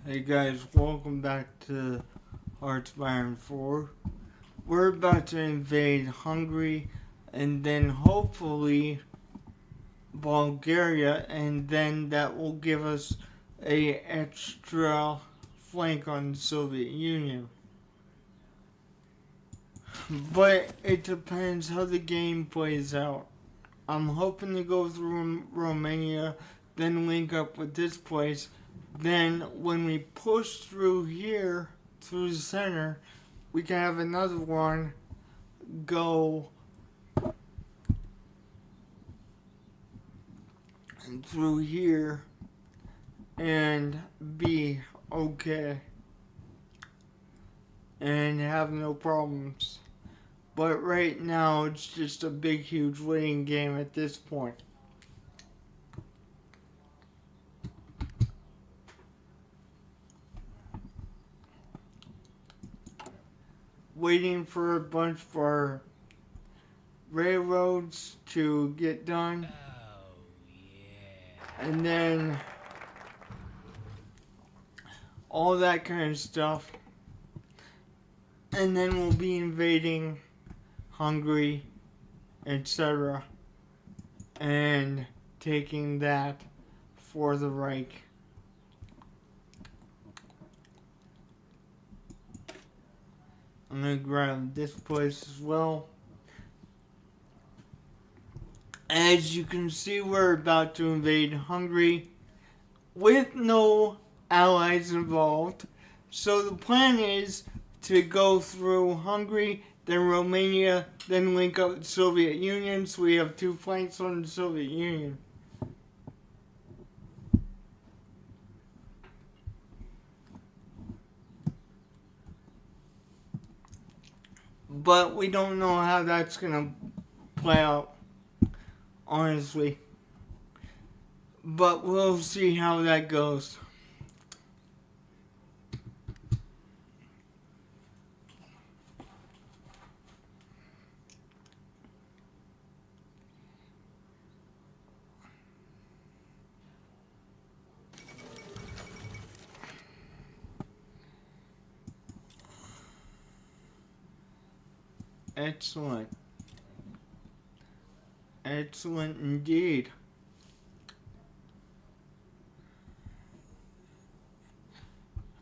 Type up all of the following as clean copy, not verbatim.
Hey guys, welcome back to HOI4. We're about to invade Hungary and then hopefully Bulgaria, and then that will give us a extra flank on the Soviet Union. But it depends how the game plays out. I'm hoping to go through Romania, then link up with this place. Then when we push through here, through the center, we can have another one go through here and be okay and have no problems. But right now it's just a big huge waiting game at this point. Waiting for a bunch of our railroads to get done. Oh, yeah. And then all that kind of stuff. And then we'll be invading Hungary, etc. and taking that for the Reich. I'm going to grab this place as well. As you can see, we're about to invade Hungary with no allies involved. So the plan is to go through Hungary, then Romania, then link up with the Soviet Union, so we have two flanks on the Soviet Union. But we don't know how that's going to play out, honestly. But we'll see how that goes. Excellent. Excellent indeed.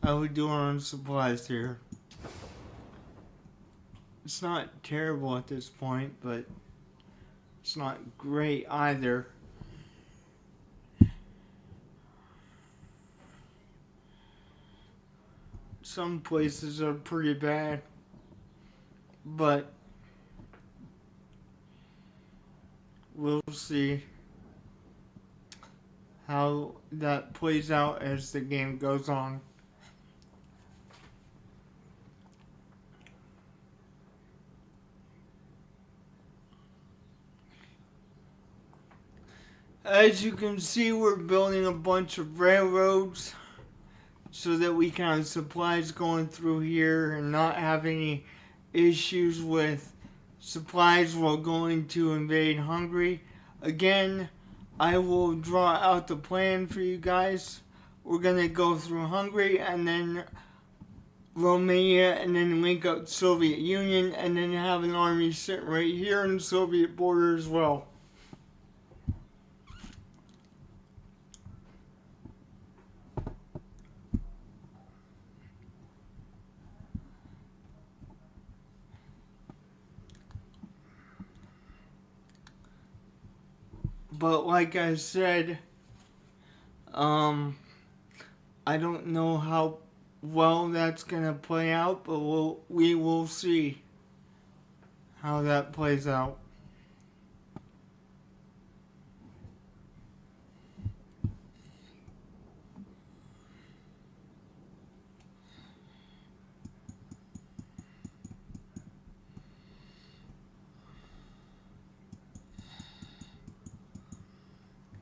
How we doing on supplies here? It's not terrible at this point, but it's not great either. Some places are pretty bad, but we'll see how that plays out as the game goes on. As you can see, we're building a bunch of railroads so that we can have supplies going through here and not have any issues with supplies while going to invade Hungary. Again, I will draw out the plan for you guys. We're going to go through Hungary and then Romania and then link up the Soviet Union and then have an army sitting right here in the Soviet border as well. But like I said, I don't know how well that's gonna play out, but we will see how that plays out.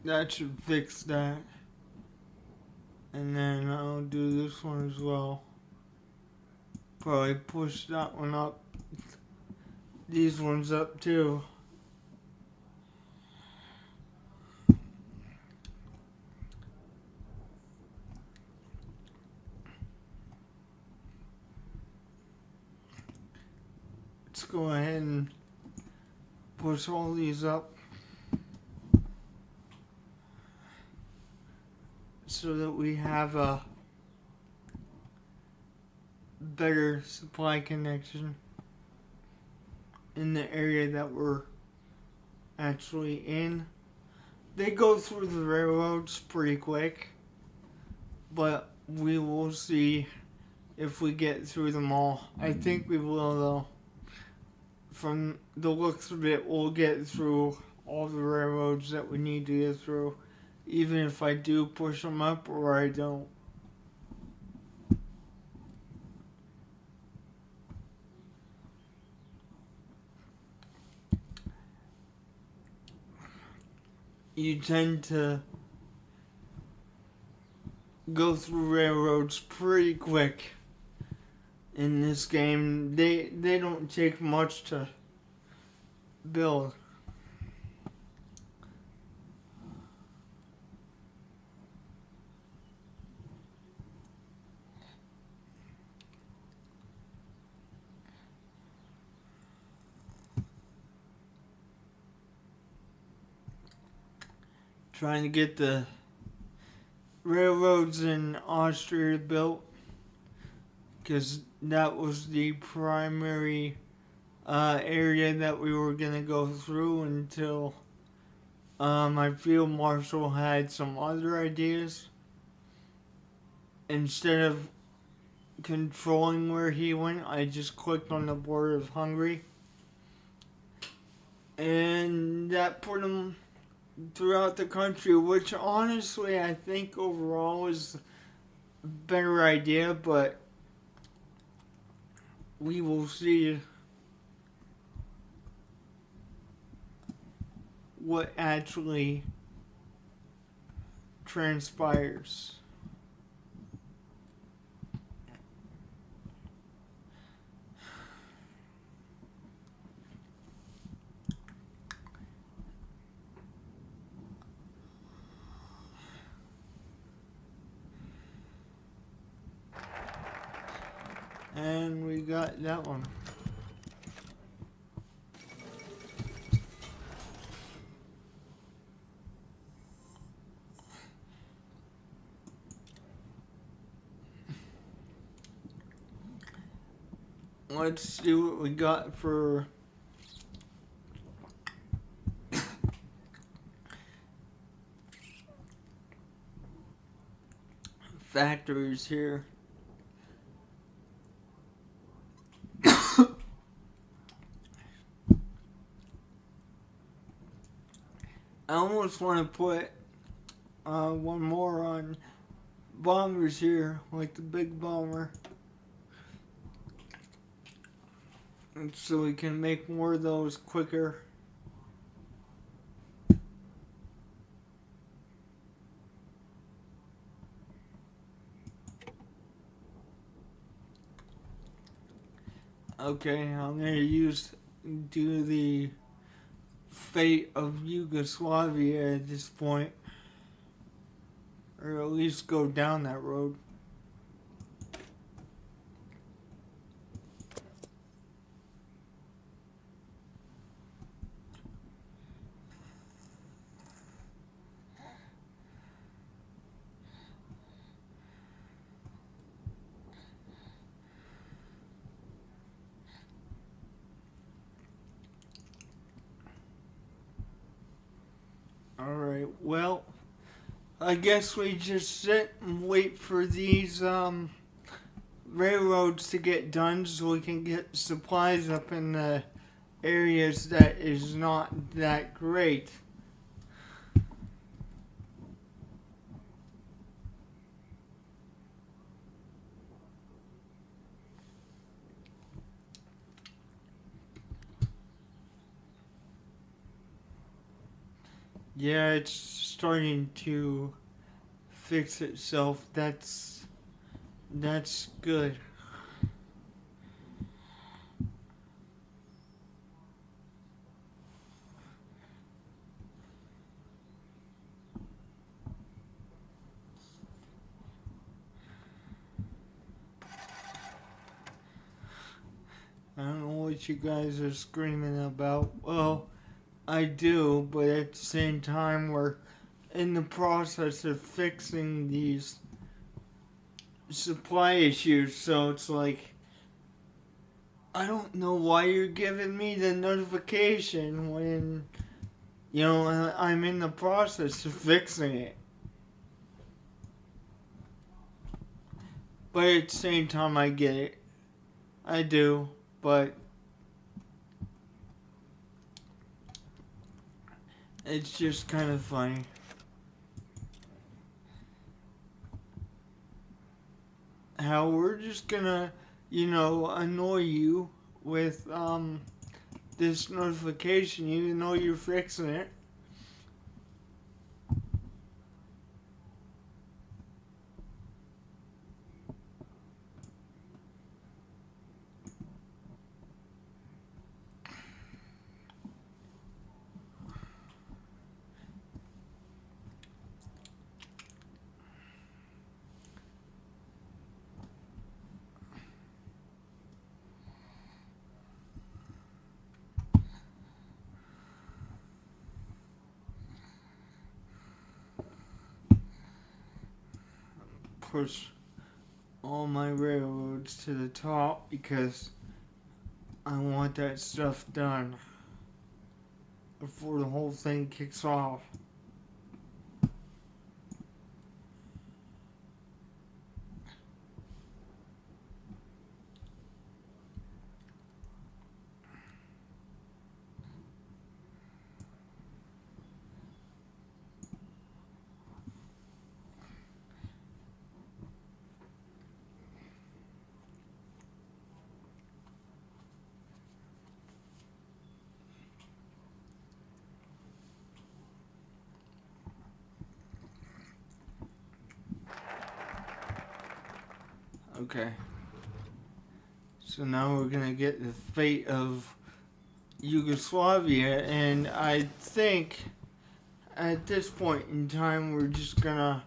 That should fix that. And then I'll do this one as well. Probably push that one up. These ones up too. go ahead and push all these up so that we have a better supply connection in the area that we're actually in. They go through the railroads pretty quick, but we will see if we get through them all. I think we will, though. From the looks of it, we'll get through all the railroads that we need to get through, even if I do push them up or I don't. You tend to go through railroads pretty quick in this game. They don't take much to build. Trying to get the railroads in Austria built, because that was the primary area that we were going to go through until my field marshal had some other ideas. Instead of controlling where he went, I just clicked on the border of Hungary, and that put him throughout the country, which honestly I think overall is a better idea, but we will see what actually transpires. And we got that one. Let's see what we got for factories here. I almost want to put one more on bombers here, like the big bomber. And so we can make more of those quicker. Okay, I'm gonna do the fate of Yugoslavia at this point, or at least go down that road. Alright, well, I guess we just sit and wait for these railroads to get done so we can get supplies up in the areas that is not that great. Yeah, it's starting to fix itself. That's good. I don't know what what you guys are screaming about. Well, I do, but at the same time, we're in the process of fixing these supply issues, so it's like, I don't know why you're giving me the notification when, I'm in the process of fixing it. But at the same time, I get it. I do, but it's just kind of funny. How we're just gonna, annoy you with this notification even though you're fixing it. Push all my railroads to the top because I want that stuff done before the whole thing kicks off. Okay. So now we're gonna get the fate of Yugoslavia, and I think at this point in time we're just gonna,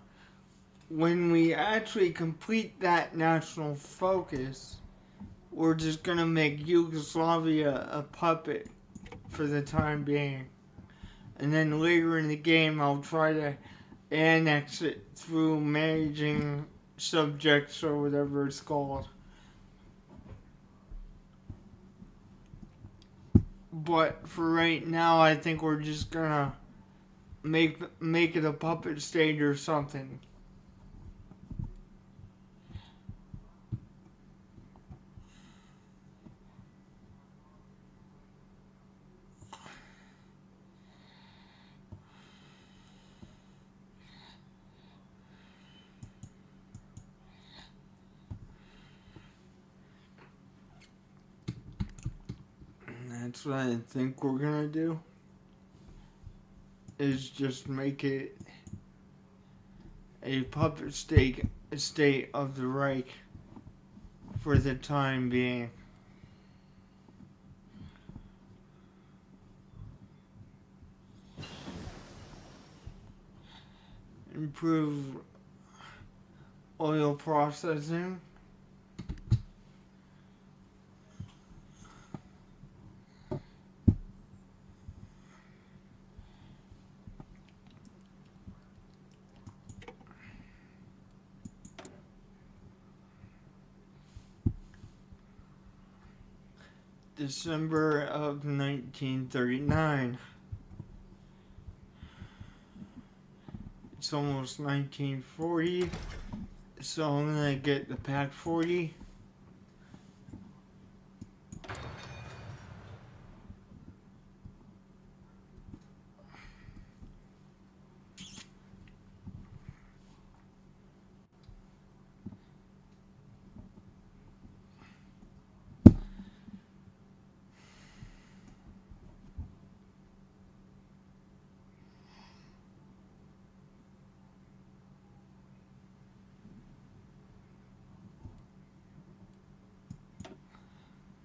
when we actually complete that national focus, we're just gonna make Yugoslavia a puppet for the time being. And then later in the game I'll try to annex it through managing subjects or whatever it's called. But for right now, I think we're just gonna make it a puppet state or something. That's what I think we're gonna do. Is just make it a puppet state of the Reich for the time being. Improve oil processing. December of 1939. It's almost 1940, so I'm gonna get the Pack 40.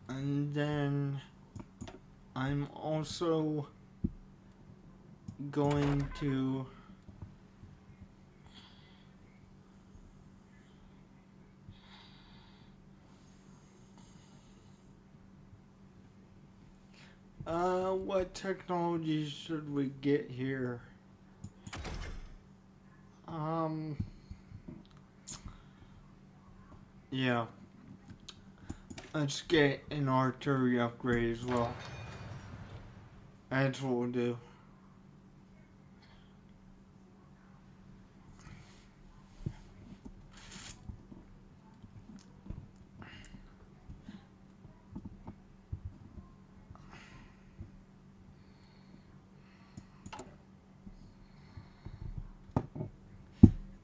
And then I'm also going to what technology should we get here? Yeah. Let's get an artillery upgrade as well. That's what we'll do.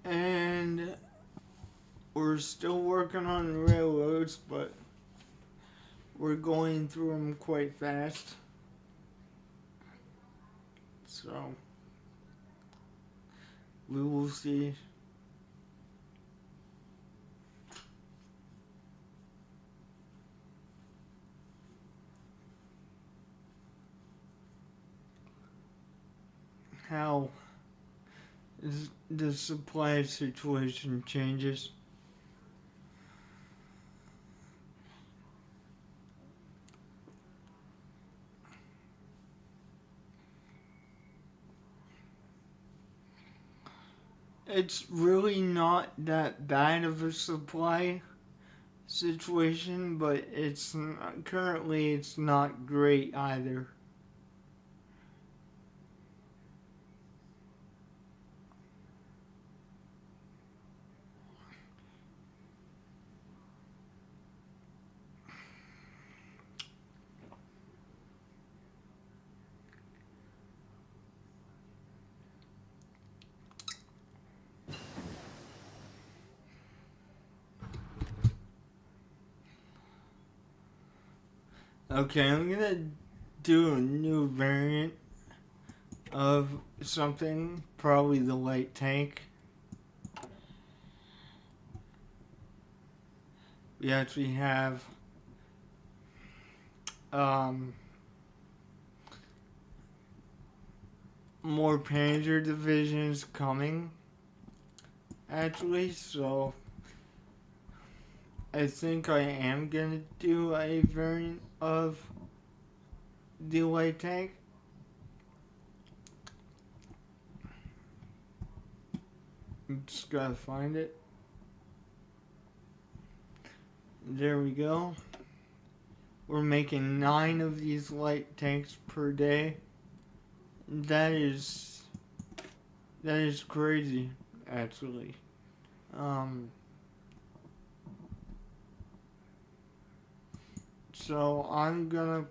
And we're still working on railroads, but we're going through them quite fast. So we will see. How the supply situation changes. It's really not that bad of a supply situation, but it's not, currently it's not great either. Okay, I'm gonna do a new variant of something, probably the light tank. We actually have more Panzer divisions coming, actually, so I think I am gonna do a variant of the light tank. I'm just gotta find it. There we go. We're making 9 of these light tanks per day. That is crazy, actually. So I'm gonna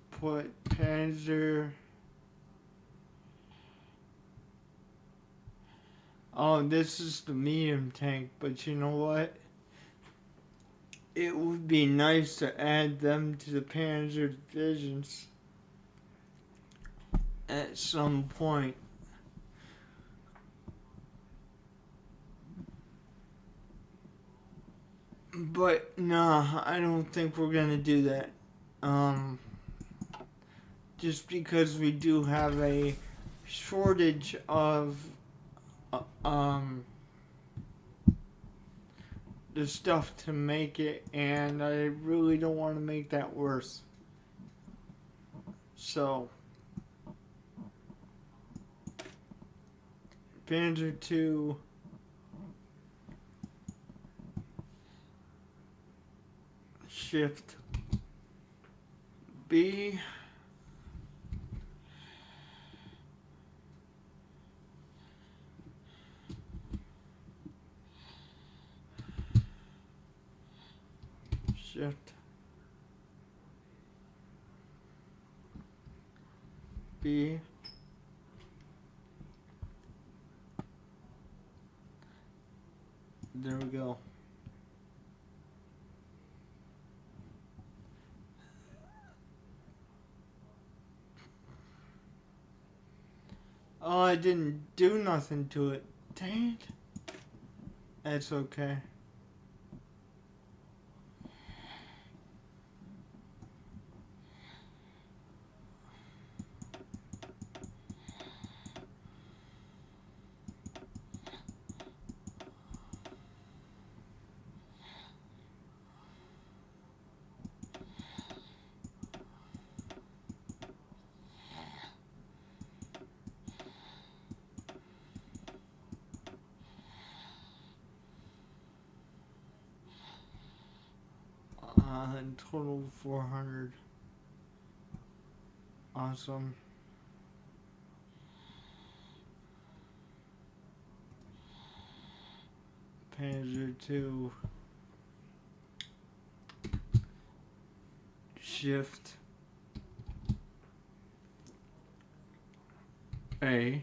put Panzer. Oh, this is the medium tank, but you know what? It would be nice to add them to the Panzer divisions at some point. But nah, I don't think we're gonna do that. Just because we do have a shortage of the stuff to make it, and I really don't want to make that worse. So Panzer II Shift B. Shift B. There we go. Oh, I didn't do nothing to it. Dang it. That's okay. In total 400. Awesome. Panzer II. Shift A.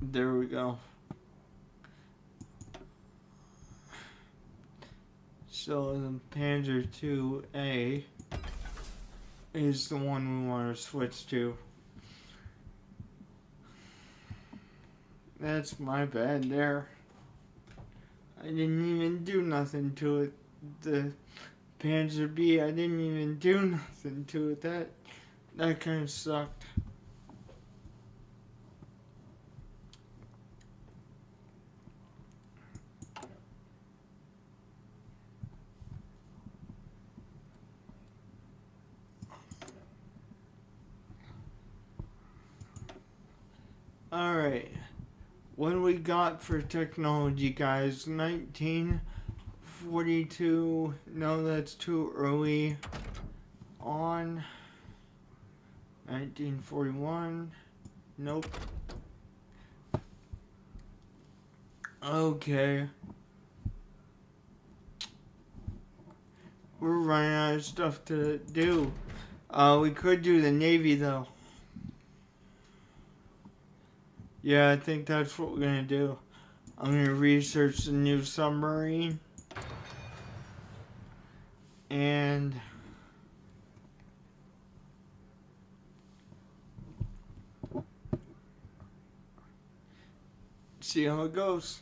There we go. So the Panzer II-A is the one we want to switch to. That's my bad there. I didn't even do nothing to it. The Panzer B, I didn't even do nothing to it. That kind of sucked. Alright, what do we got for technology, guys? 1942, no, that's too early. On 1941, nope. Okay. We're running out of stuff to do. We could do the Navy, though. Yeah, I think that's what we're gonna do. I'm gonna research the new submarine. And see how it goes.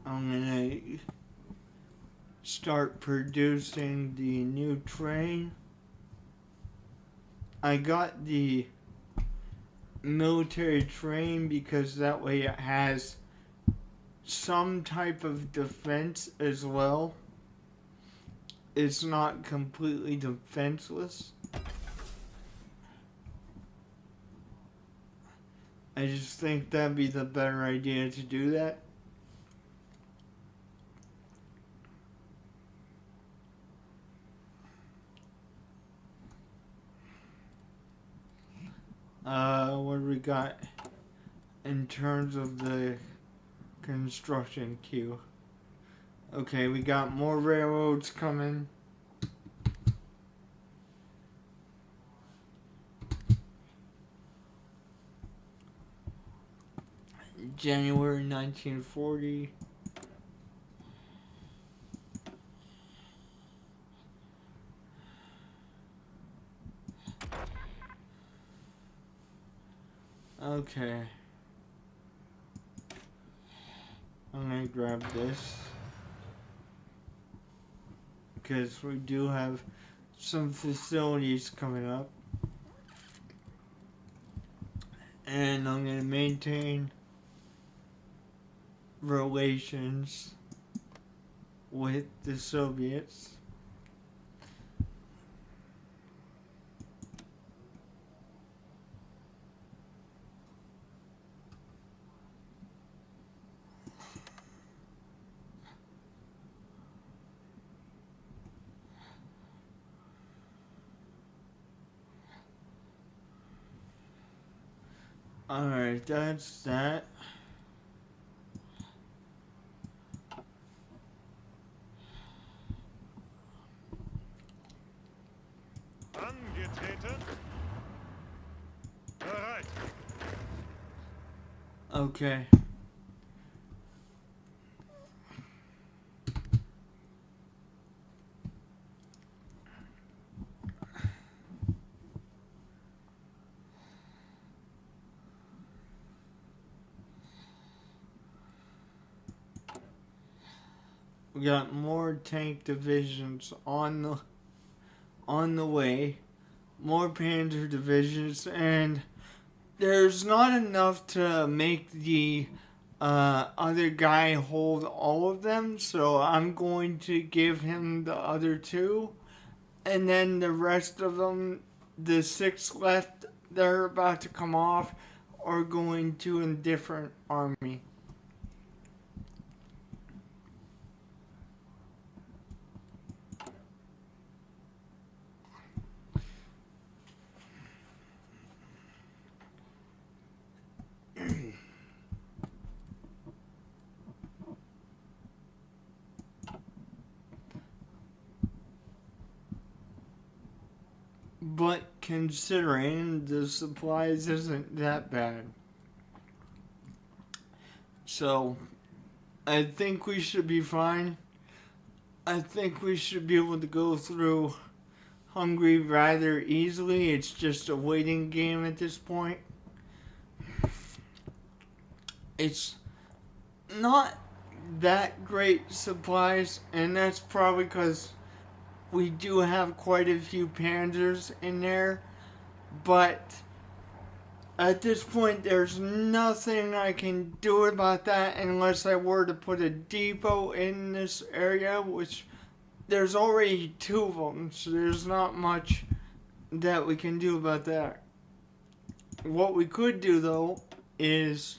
I'm gonna start producing the new train. I got the military train because that way it has some type of defense as well. It's not completely defenseless. I just think that'd be the better idea to do that. What do we got in terms of the construction queue? Okay, we got more railroads coming. January 1940. Okay. I'm gonna grab this because we do have some facilities coming up, and I'm gonna maintain relations with the Soviets. Alright, that's that. Angetreten. Bereit. Okay. We got more tank divisions on the way, more Panzer divisions, and there's not enough to make the other guy hold all of them, so I'm going to give him the other two, and then the rest of them, the 6 left that are about to come off, are going to a different army. But considering the supplies isn't that bad. So, I think we should be fine. I think we should be able to go through Hungary rather easily. It's just a waiting game at this point. It's not that great supplies, and that's probably because we do have quite a few panzers in there, but at this point there's nothing I can do about that unless I were to put a depot in this area, which there's already 2 of them, so there's not much that we can do about that. What we could do though is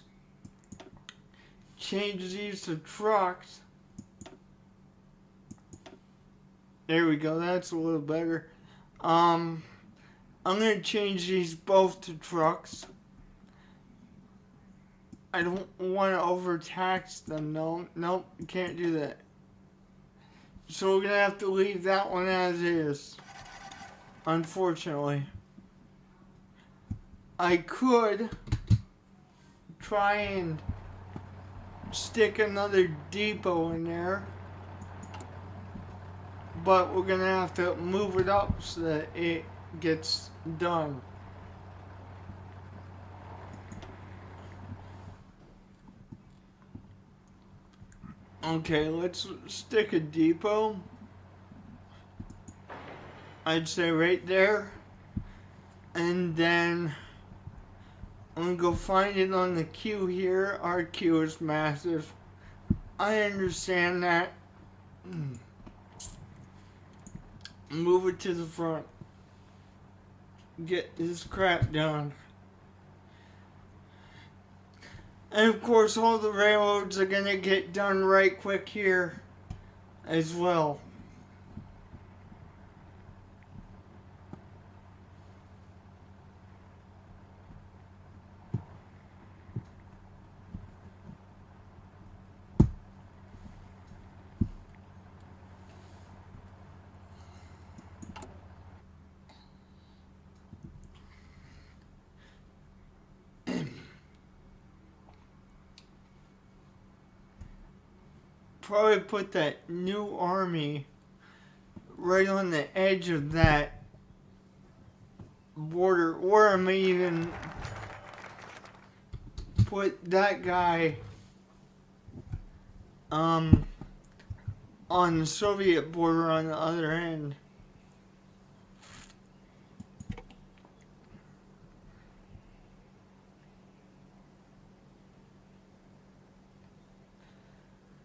change these to trucks. There we go, that's a little better. I'm gonna change these both to trucks. I don't want to overtax them, no. Nope, can't do that. So we're gonna have to leave that one as is, unfortunately. I could try and stick another depot in there, but we're gonna have to move it up so that it gets done. Okay, let's stick a depot. I'd say right there. And then I'm gonna go find it on the queue here. Our queue is massive. I understand that. Move it to the front. Get this crap done. And of course all the railroads are gonna get done right quick here as well. Probably put that new army right on the edge of that border, or I may even put that guy on the Soviet border on the other end.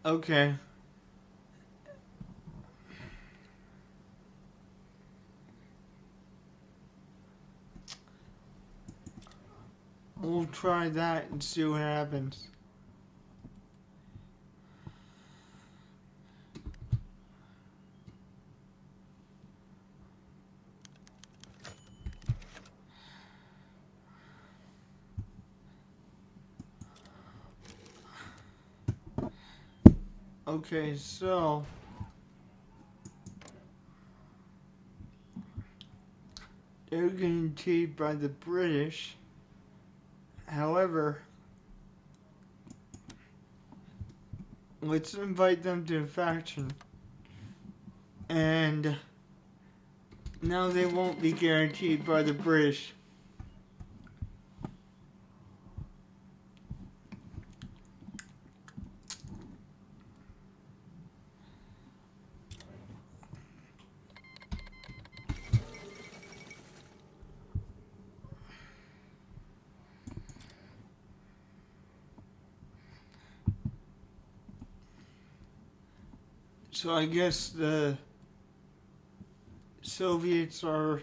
Okay. We'll try that and see what happens. Okay, so they're guaranteed by the British. However, let's invite them to a faction. And now they won't be guaranteed by the British. So I guess the Soviets are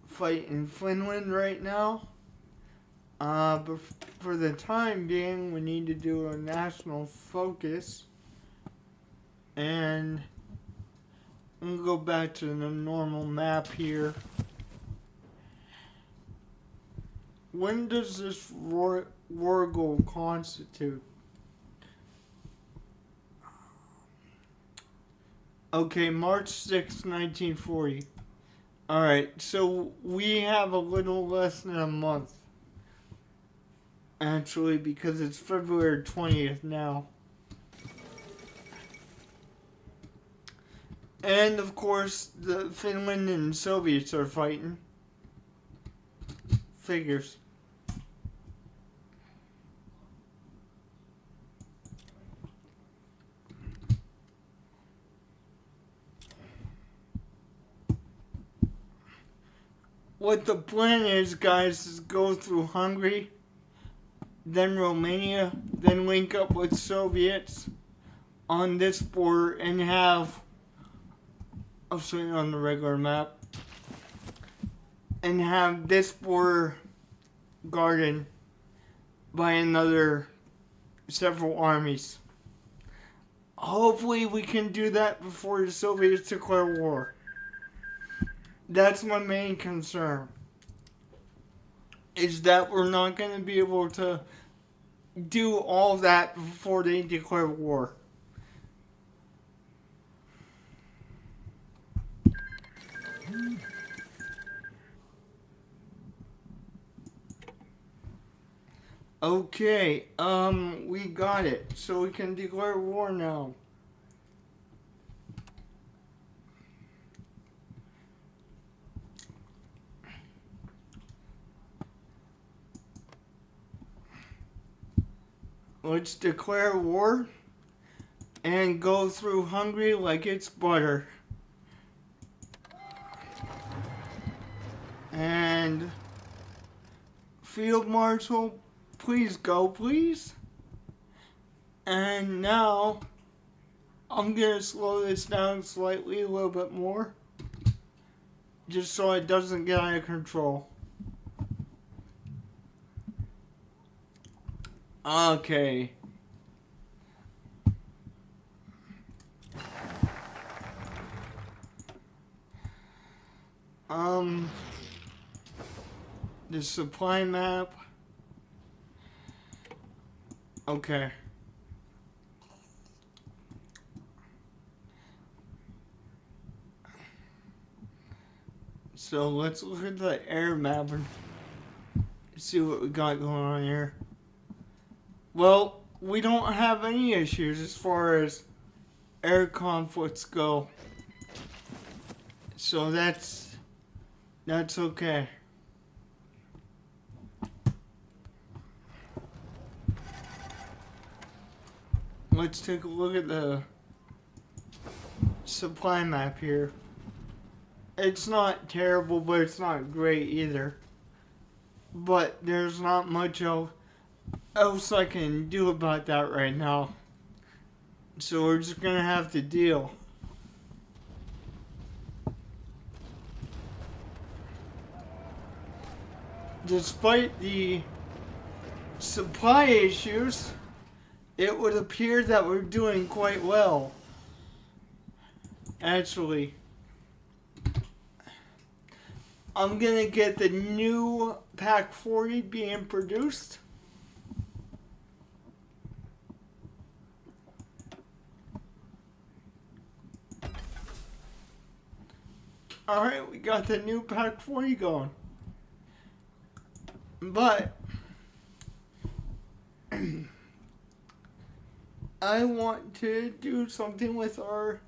fighting Finland right now. But for the time being, we need to do a national focus. And I'm gonna go back to the normal map here. When does this war goal constitute? Okay, March 6, 1940. Alright, so we have a little less than a month. Actually, because it's February 20th now. And of course, the Finland and Soviets are fighting. Figures. What the plan is, guys, is go through Hungary, then Romania, then link up with Soviets on this border and have, I'll show you on the regular map, and have this border guarded by another several armies. Hopefully we can do that before the Soviets declare war. That's my main concern. Is that we're not going to be able to do all that before they declare war. Okay, we got it. So we can declare war now. Let's declare war and go through Hungary like it's butter. And Field Marshal, please go, please. And now I'm gonna slow this down slightly, a little bit more, just so it doesn't get out of control. Okay. The supply map. Okay. So let's look at the air map and see what we got going on here. Well, we don't have any issues as far as air conflicts go. So that's okay. Let's take a look at the supply map here. It's not terrible, but it's not great either. But there's not much else I can do about that right now. So we're just gonna have to deal. Despite the supply issues, it would appear that we're doing quite well. Actually, I'm gonna get the new Pack 40 being produced. Alright, we got the new Pack 40 going. But I want to do something with our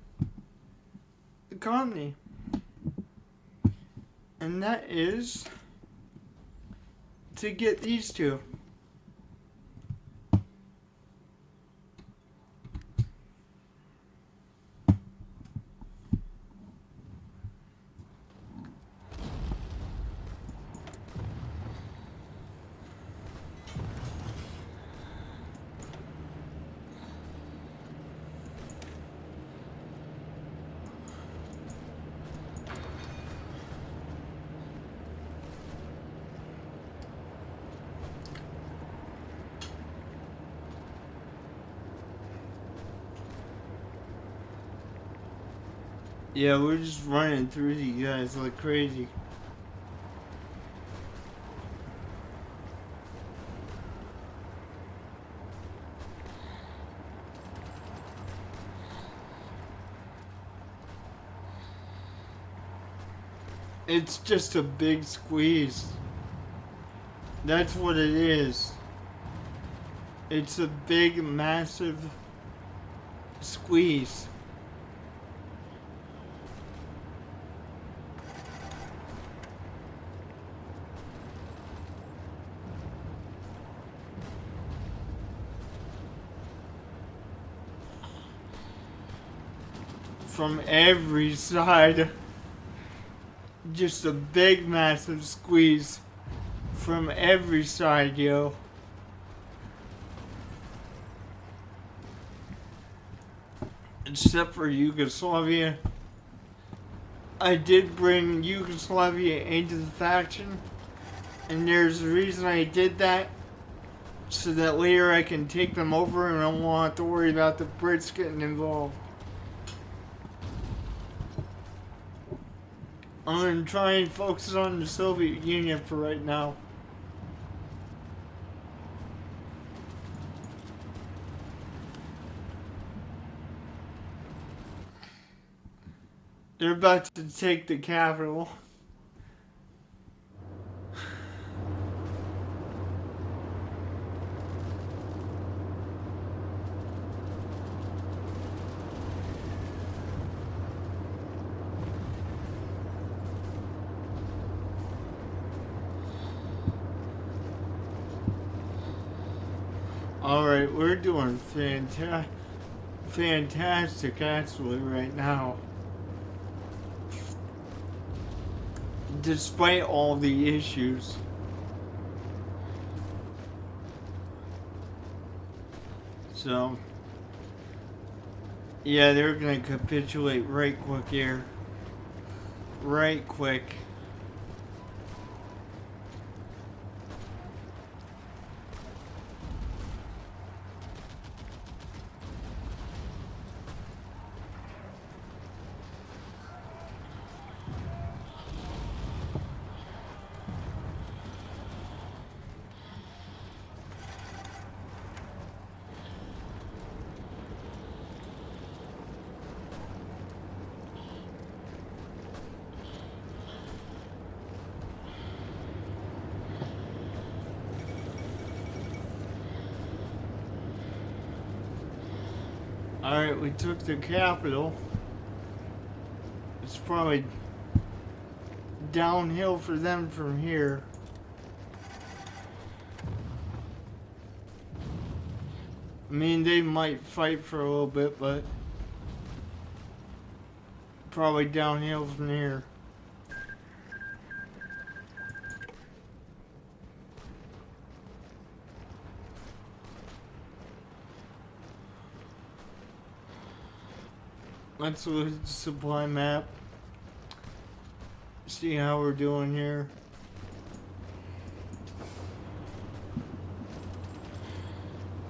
economy. And that is to get these two. Yeah, we're just running through these guys like crazy. It's just a big squeeze. That's what it is. It's a big, massive squeeze. From every side. Just a big, massive squeeze from every side, yo. Except for Yugoslavia. I did bring Yugoslavia into the faction, and there's a reason I did that, so that later I can take them over and I won't have to worry about the Brits getting involved. I'm going to try and focus on the Soviet Union for right now. They're about to take the capital. Alright, we're doing fantastic actually right now. Despite all the issues. So, yeah, they're gonna capitulate right quick here. Right quick. Alright, we took the capital. It's probably downhill for them from here. I mean, they might fight for a little bit, but probably downhill from here. Let's look at the supply map. See how we're doing here.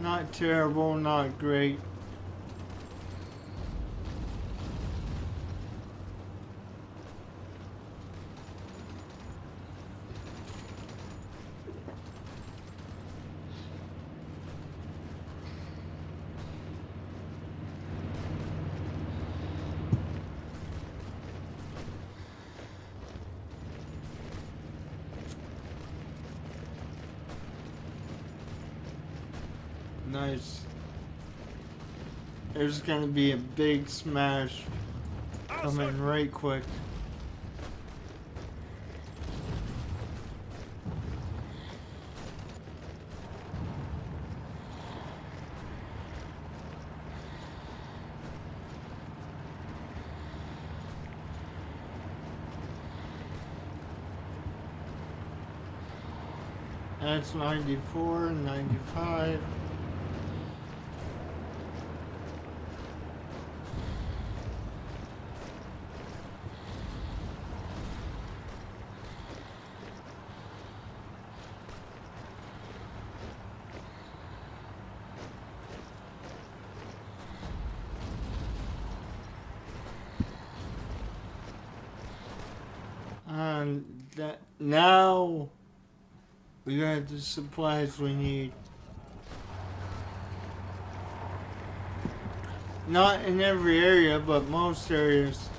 Not terrible, not great. Nice. There's gonna be a big smash coming right quick. That's 94, 95. Now we got the supplies we need. Not in every area, but most areas.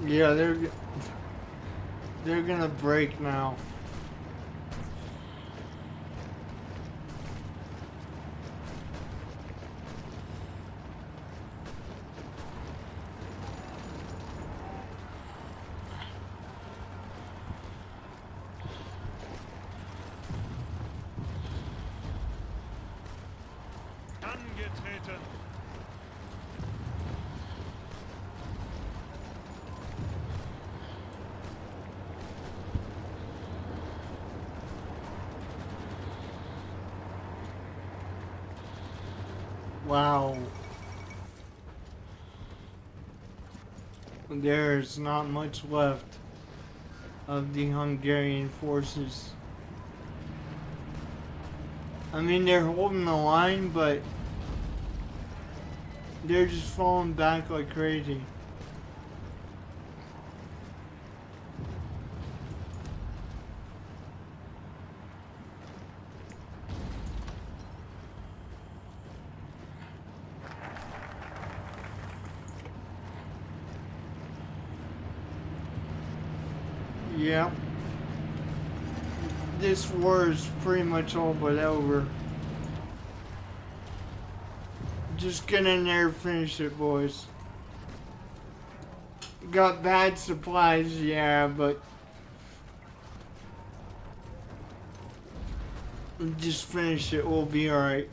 Yeah, they're gonna break now. Angetreten. Wow. There's not much left of the Hungarian forces. I mean, they're holding the line, but they're just falling back like crazy. Yep. This war is pretty much all but over. Just get in there and finish it, boys. Got bad supplies, yeah, but just finish it, we'll be alright.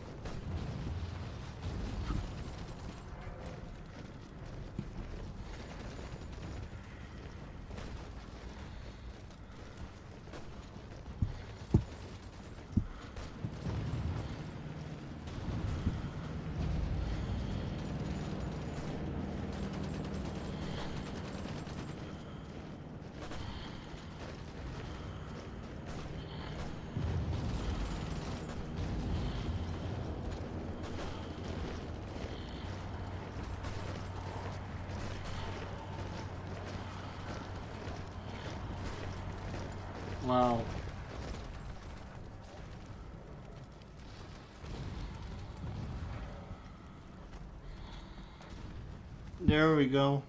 Wow. There we go.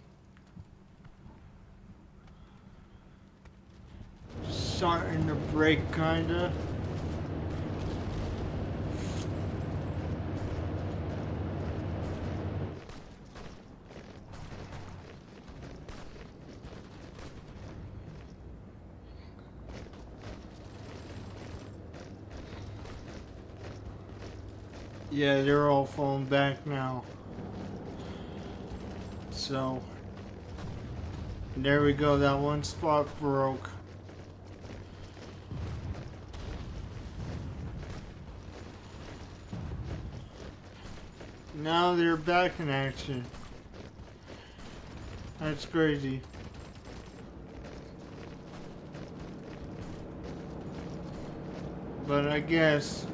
Starting to break, kinda. Yeah, they're all falling back now. So, there we go, that one spot broke. Now they're back in action. That's crazy. But I guess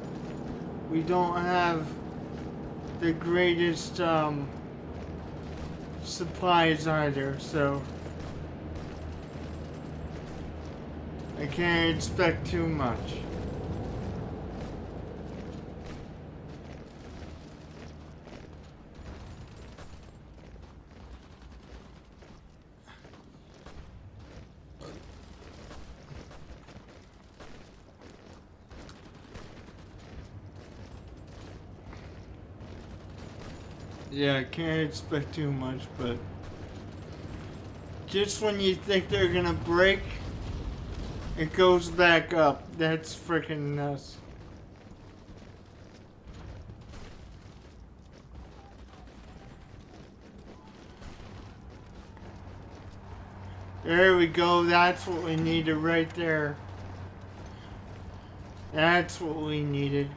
we don't have the greatest supplies either, so I can't expect too much. Yeah, I can't expect too much, but just when you think they're gonna break, it goes back up. That's freaking nuts. There we go, that's what we needed right there. That's what we needed.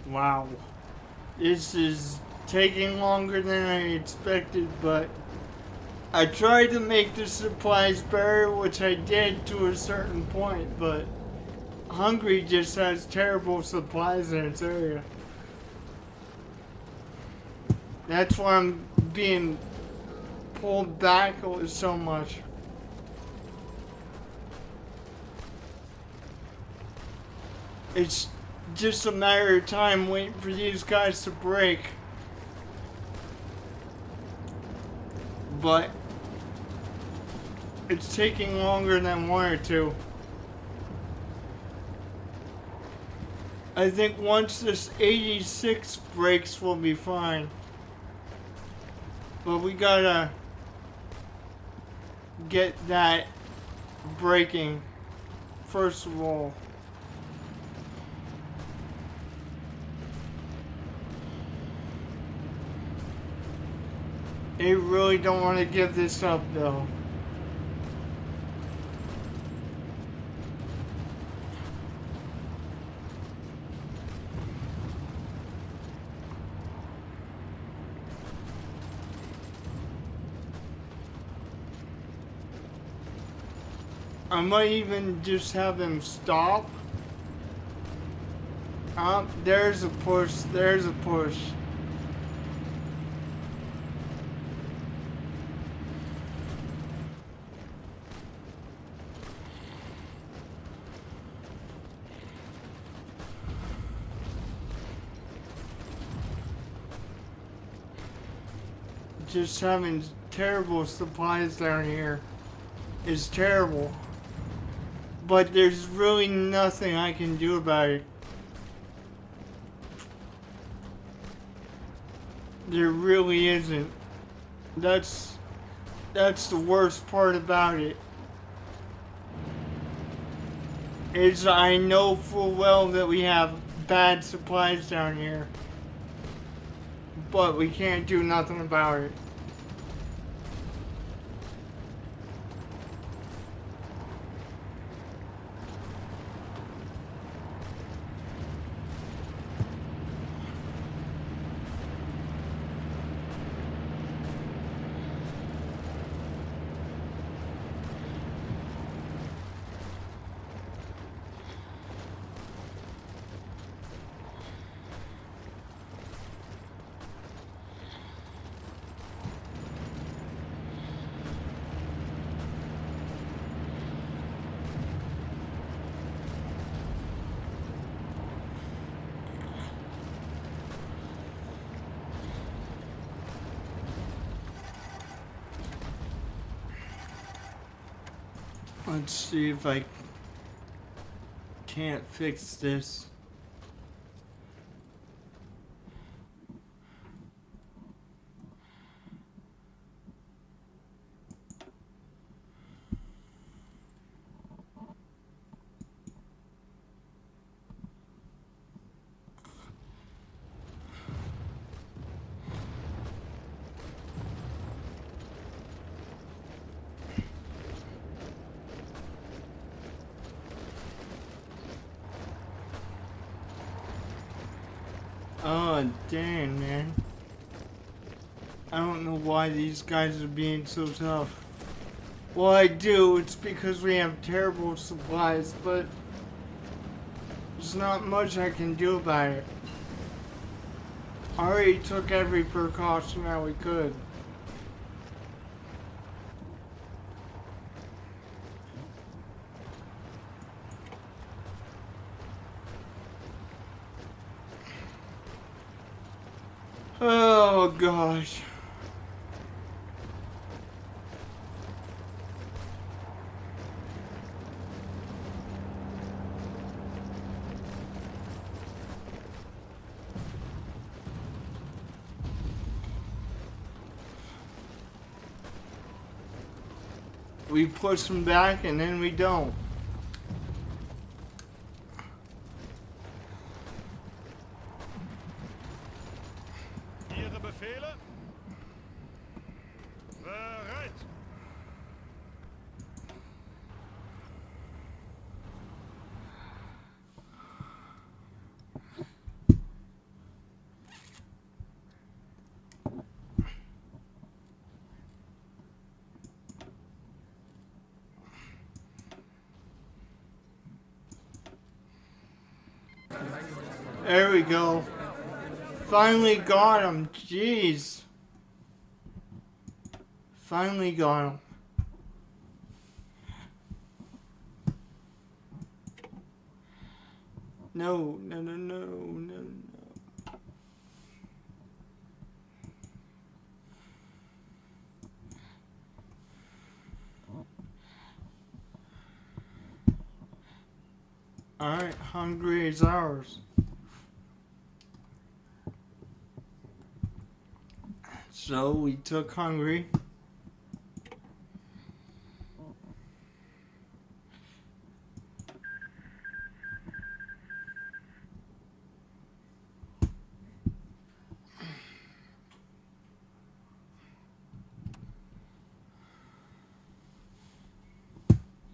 Wow. This is taking longer than I expected, but I tried to make the supplies better, which I did to a certain point, but Hungary just has terrible supplies in its area. That's why I'm being pulled back so much. It's just a matter of time waiting for these guys to break. But it's taking longer than one or two. I think once this 86 breaks, we'll be fine. But we gotta get that breaking first of all. They really don't want to give this up though. I might even just have them stop. There's a push. There's a push. Just having terrible supplies down here is terrible. But there's really nothing I can do about it. There really isn't. That's the worst part about it. Is I know full well that we have bad supplies down here. But we can't do nothing about it. Let's see if I can't fix this. Oh, dang, man. I don't know why these guys are being so tough. Well, I do. It's because we have terrible supplies, but there's not much I can do about it. I already took every precaution that we could. Oh, gosh. We push them back and then we don't. Ihre Befehle? Bereit! There we go. Finally got him. Jeez. Finally got him. No, no, no, no, no, no. Alright, Hungary is ours. So we took Hungary.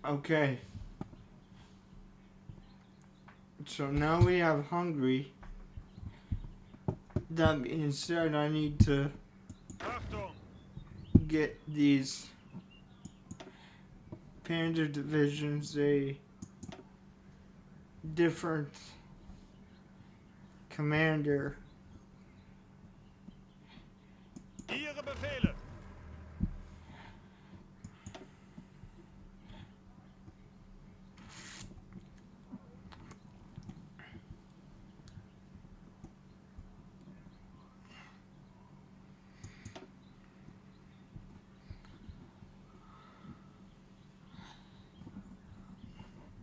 Okay. So now we have Hungary. That being said, I need to Achtung! get these Panzer divisions a different commander. Ihre Befehle!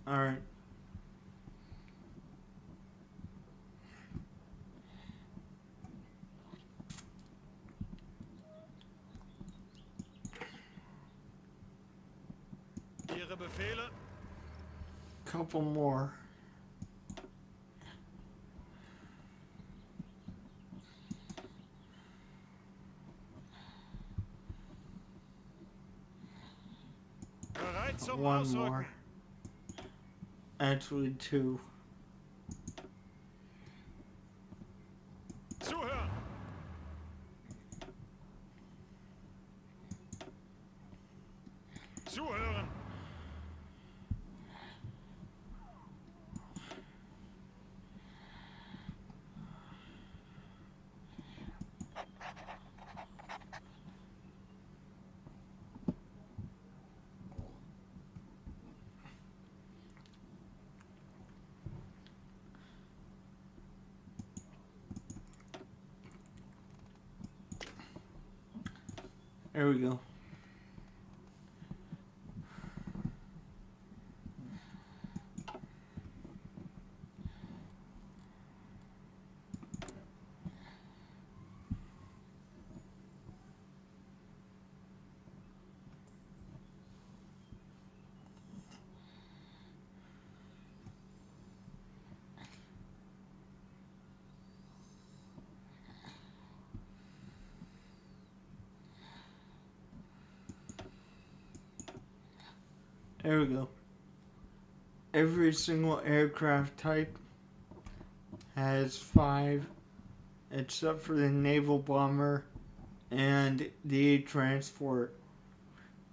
Alright. Ihre Befehle! Couple more. Bereit zum One Ausrücken! more. Actually, two. Zuhören! Zuhören! There we go. There we go. Every single aircraft type has 5, except for the naval bomber and the transport.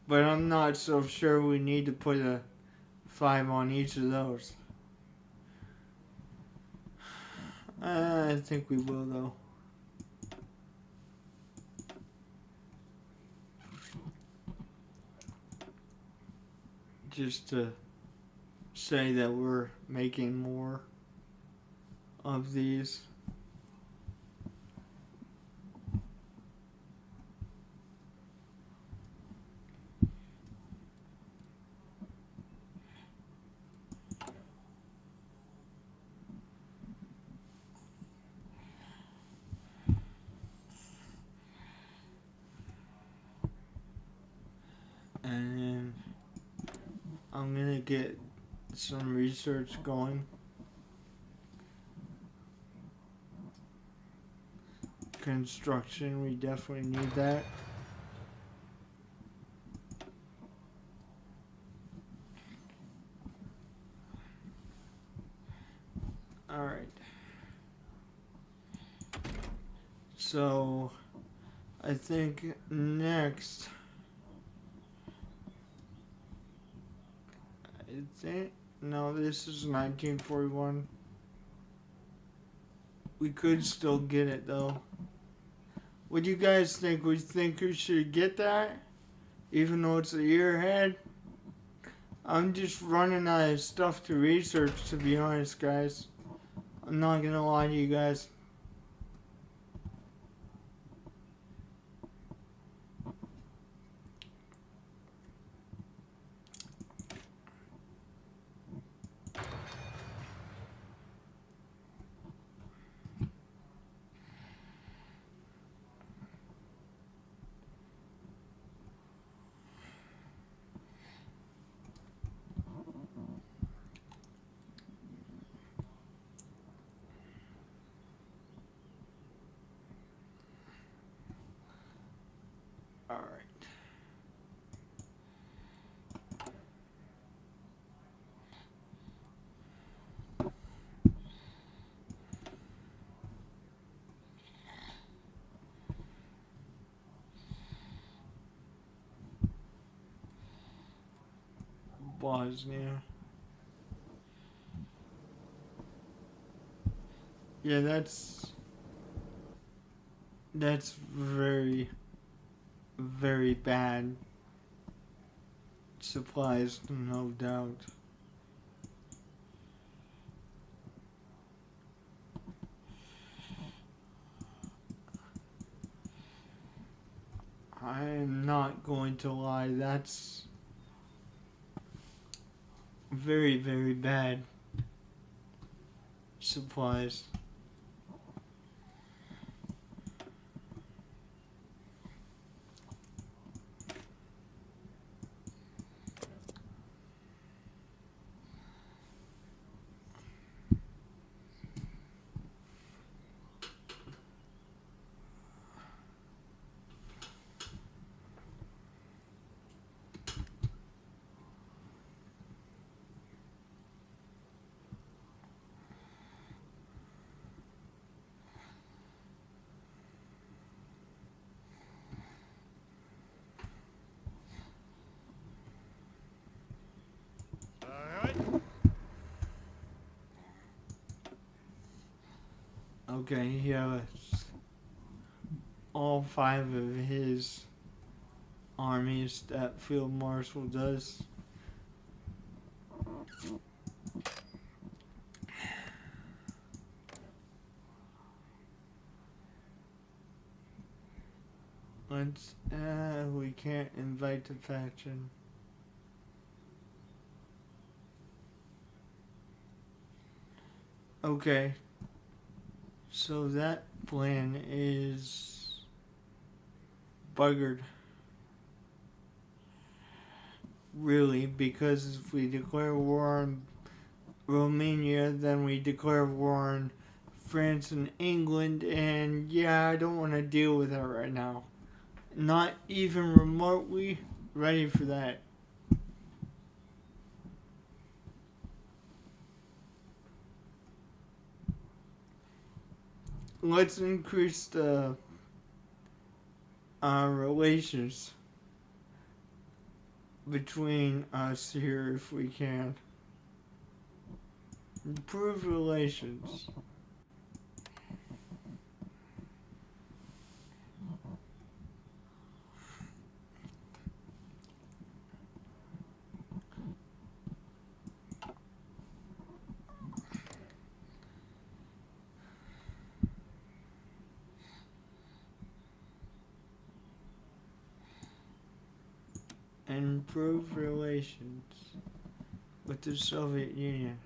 But I'm not so sure we need to put a 5 on each of those. I think we will, though. Just to say that we're making more of these. And then I'm gonna get some research going. Construction, we definitely need that. Alright. So, I think next, no, this is 1941. We could still get it though. What do you guys think? We think we should get that? Even though it's a year ahead? I'm just running out of stuff to research, to be honest, guys. I'm not gonna lie to you guys. Alright. Bosnia. Yeah, that's very, very bad supplies, no doubt. I am not going to lie, that's very, very bad supplies. Bereit? Okay, he has all 5 of his armies that Field Marshal does. Let's, we can't invite the faction. Okay. So that plan is buggered. Really, because if we declare war on Romania, then we declare war on France and England, and yeah, I don't want to deal with that right now. Not even remotely ready for that. Let's increase the relations between us here if we can. Improve relations. Improve relations with the Soviet Union.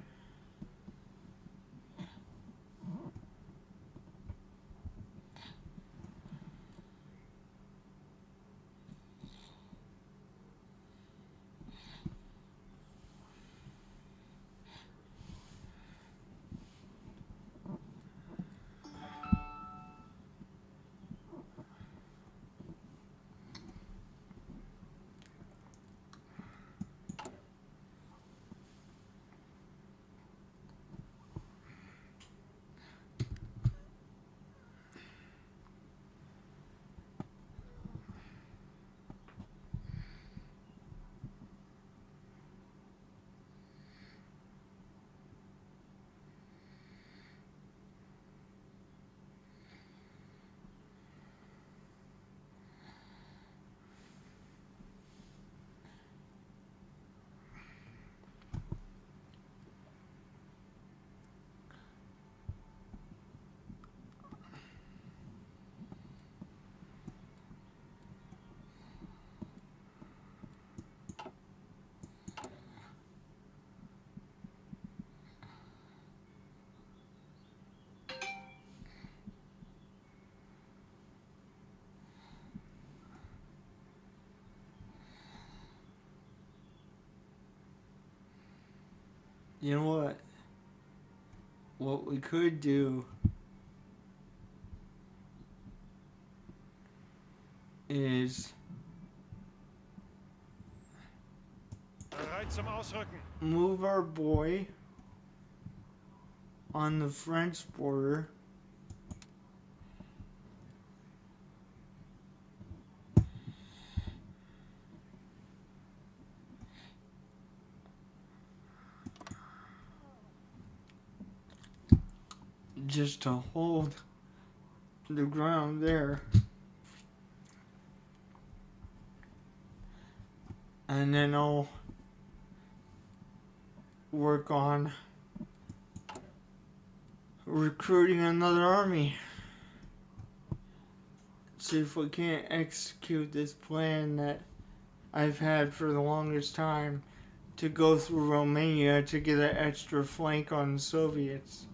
You know what? What we could do is Bereit zum Ausrücken. move our boy on the French border. Just to hold the ground there. And then I'll work on recruiting another army. See if we can't execute this plan that I've had for the longest time to go through Romania to get an extra flank on the Soviets.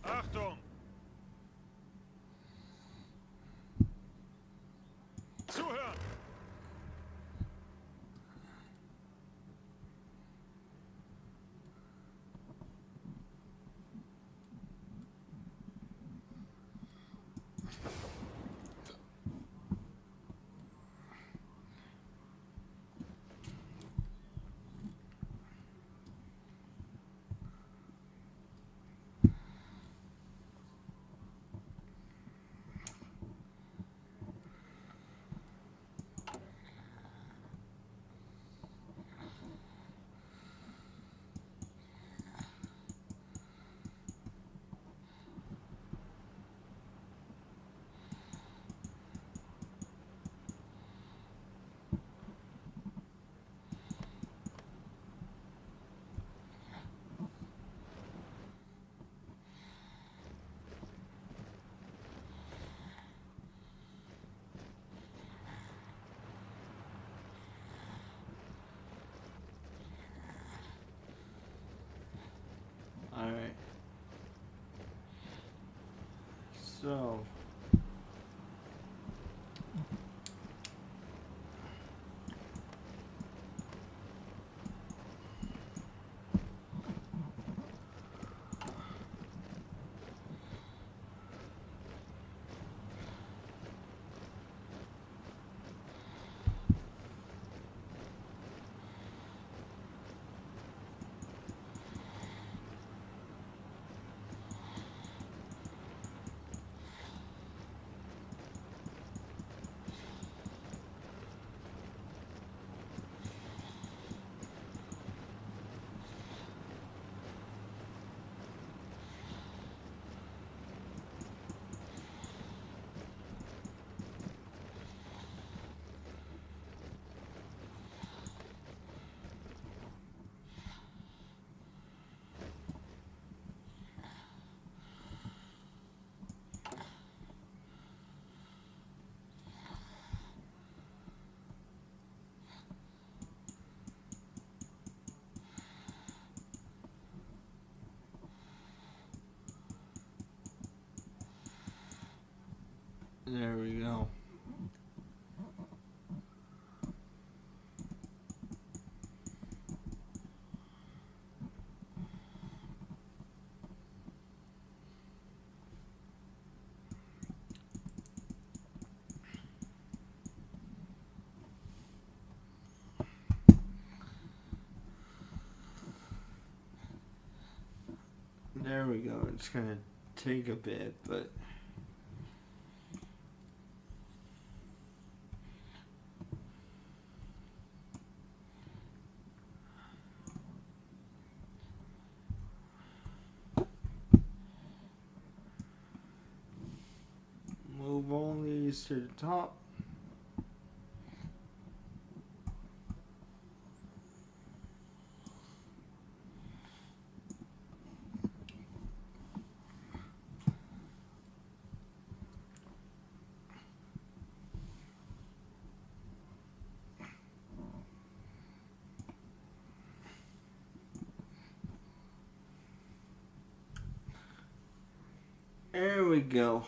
Achtung! Zuhören! Alright. So. There we go. There we go. It's gonna take a bit, but move all these to the top. There we go.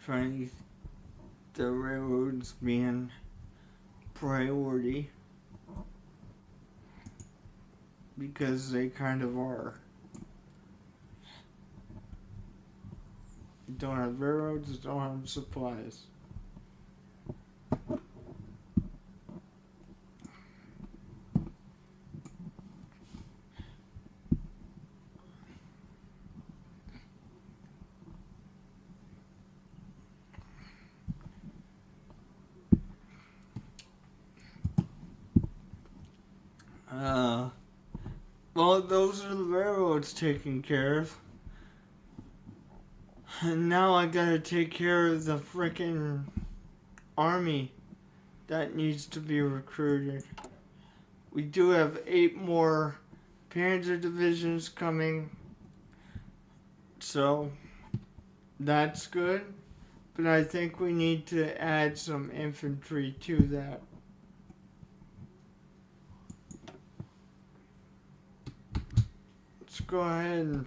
Trying to get the railroads being priority because they kind of are. Don't have railroads, don't have supplies. Well, those are the railroads taken care of. And now I gotta take care of the frickin' army that needs to be recruited. We do have 8 more Panzer divisions coming, so that's good. But I think we need to add some infantry to that. Let's go ahead and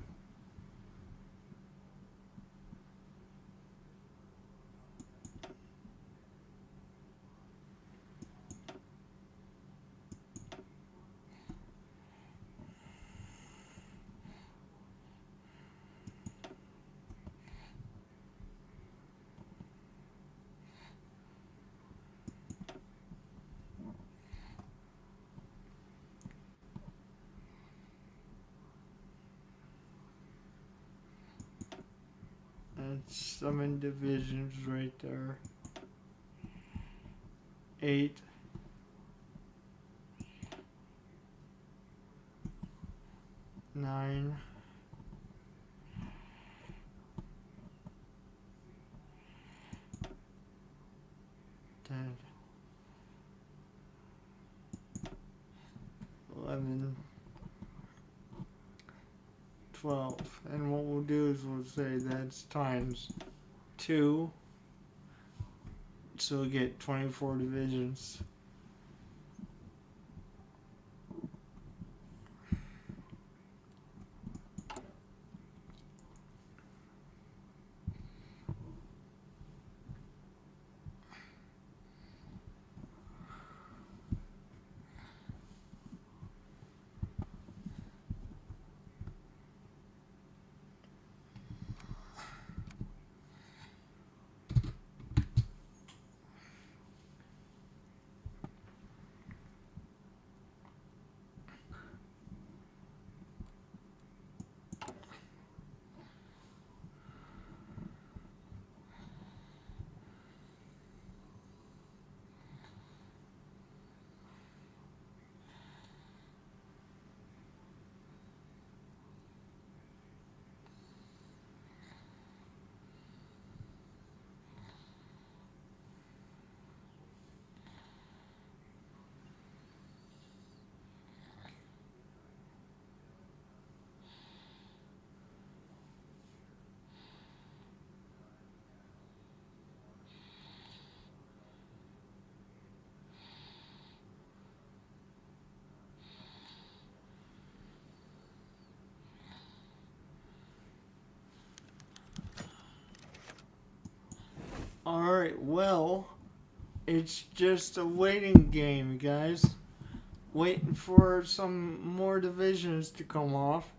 that's 7 divisions right there. 8. 9. 10. 11. 12. And what we'll do is we'll say that's times 2. So we get 24 divisions. Alright, well, it's just a waiting game, guys. Waiting for some more divisions to come off.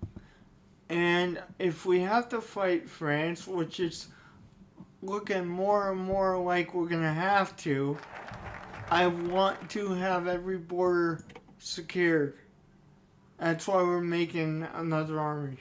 And if we have to fight France, which is looking more and more like we're gonna have to, I want to have every border secured. That's why we're making another army.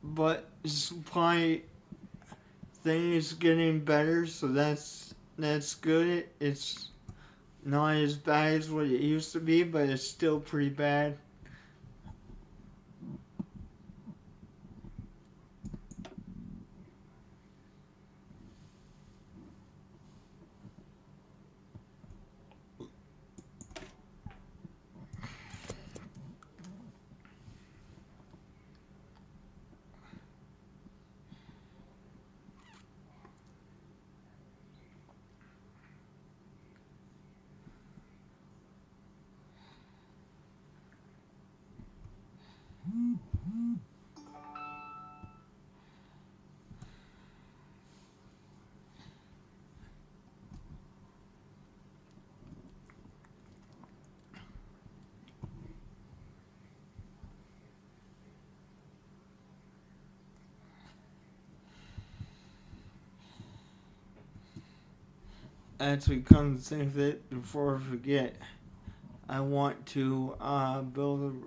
But supply thing is getting better, so that's good. It's not as bad as what it used to be, but it's still pretty bad. Actually, come to think of it, before I forget, I want to build an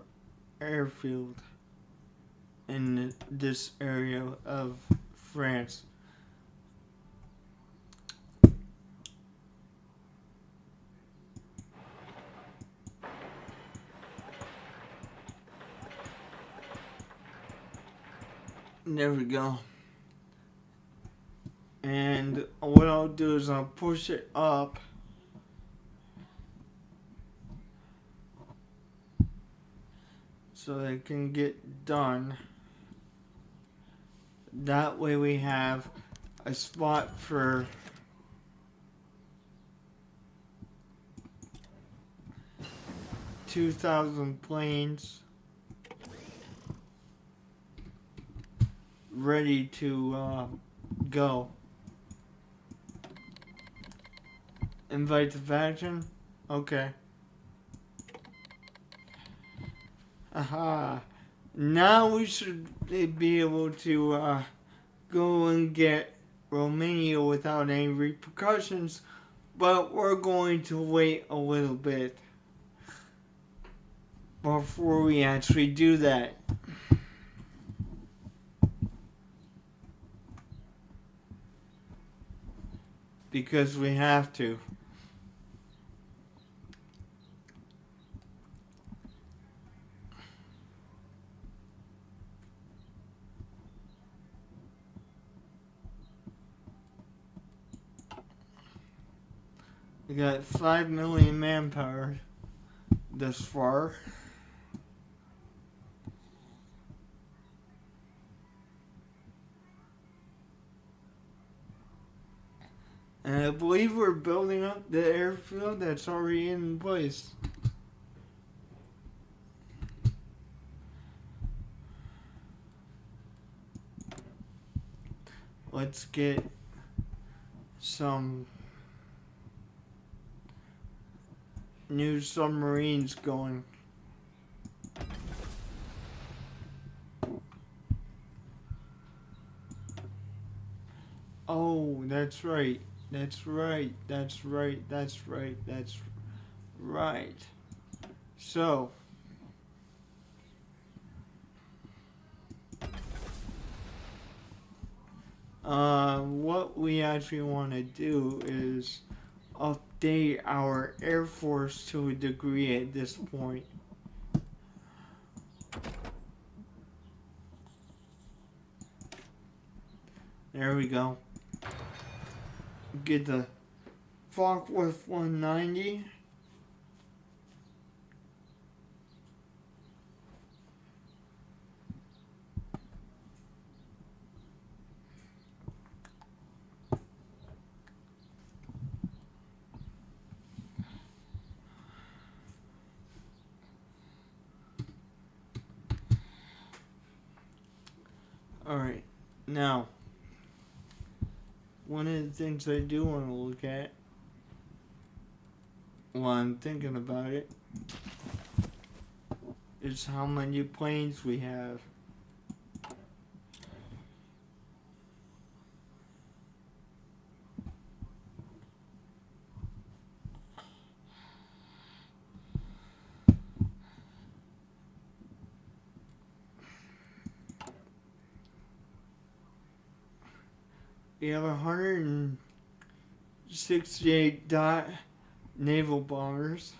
airfield in this area of France. There we go. And what I'll do is I'll push it up so that it can get done. That way we have a spot for $2,000 planes ready to go. Invite the faction? Okay. Aha. Now we should be able to go and get Romania without any repercussions, but we're going to wait a little bit before we actually do that. Because we have to. We got 5 million manpower thus far. And I believe we're building up the airfield that's already in place. Let's get some new submarines going. Oh, that's right. That's right. That's right. That's right. That's right. So, what we actually want to do is update our Air Force to a degree at this point. There we go. get the Focke-Wulf 190. Alright, now, one of the things I do want to look at while I'm thinking about it is how many planes we have. We have 168 dot naval bombers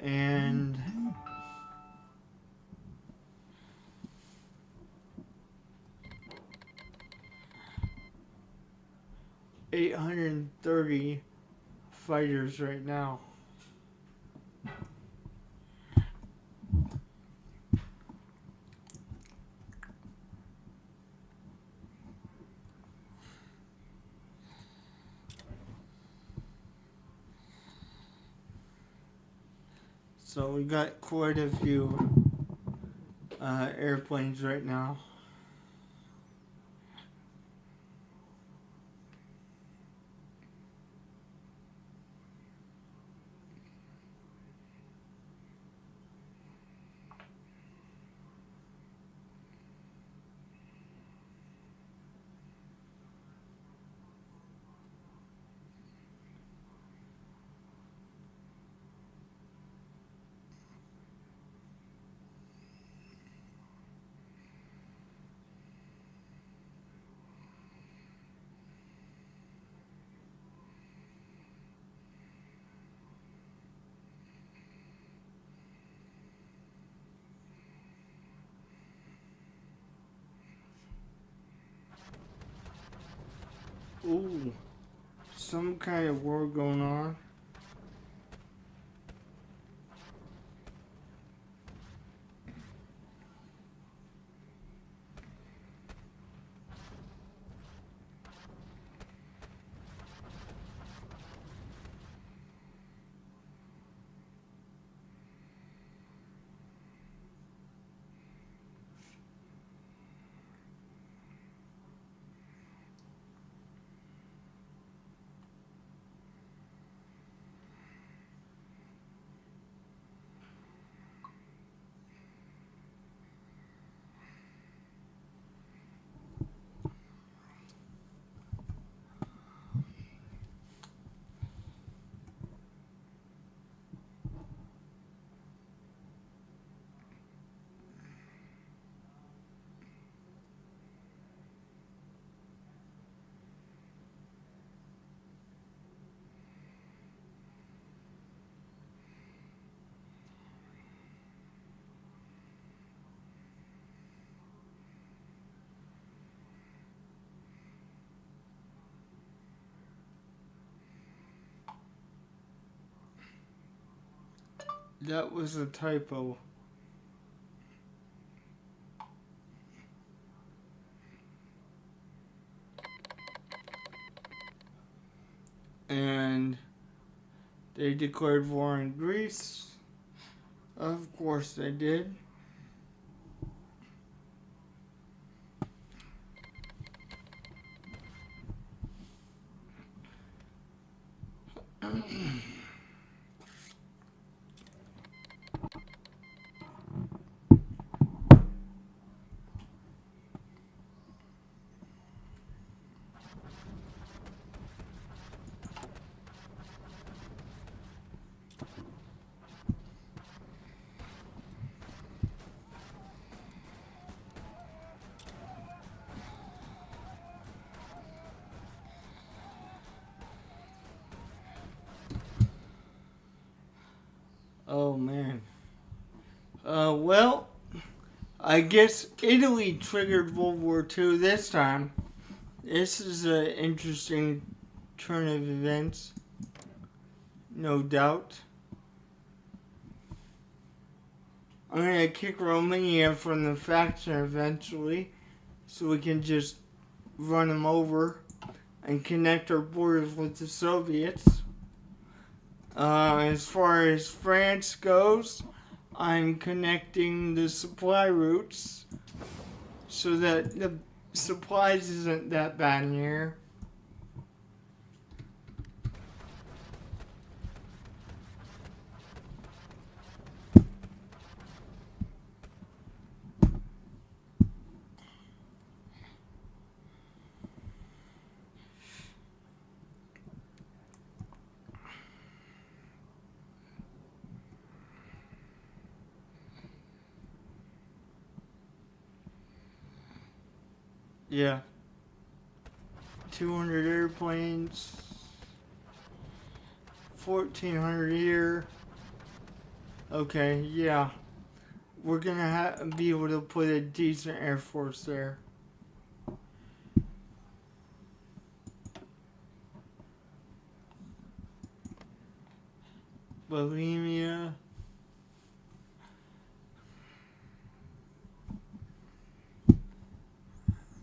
and 830 fighters right now. So we got quite a few airplanes right now. Ooh, some kind of war going on. That was a typo. And they declared war on Greece. Of course they did. Oh man. Well, I guess Italy triggered World War II this time. This is an interesting turn of events, no doubt. I'm gonna kick Romania from the faction eventually, so we can just run them over and connect our borders with the Soviets. As far as France goes, I'm connecting the supply routes so that the supplies isn't that bad in here. Yeah. 200 airplanes. 1,400 here. Okay, yeah. We're gonna be able to put a decent air force there. Bohemia.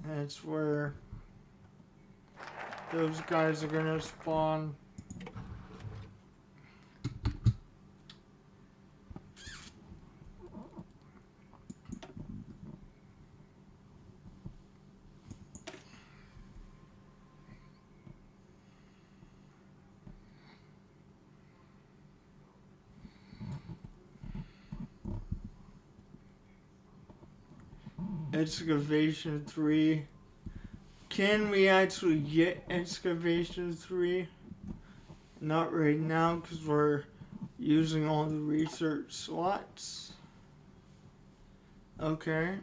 That's where those guys are gonna spawn. Excavation 3. Can we actually get Excavation 3? Not right now because we're using all the research slots. Okay.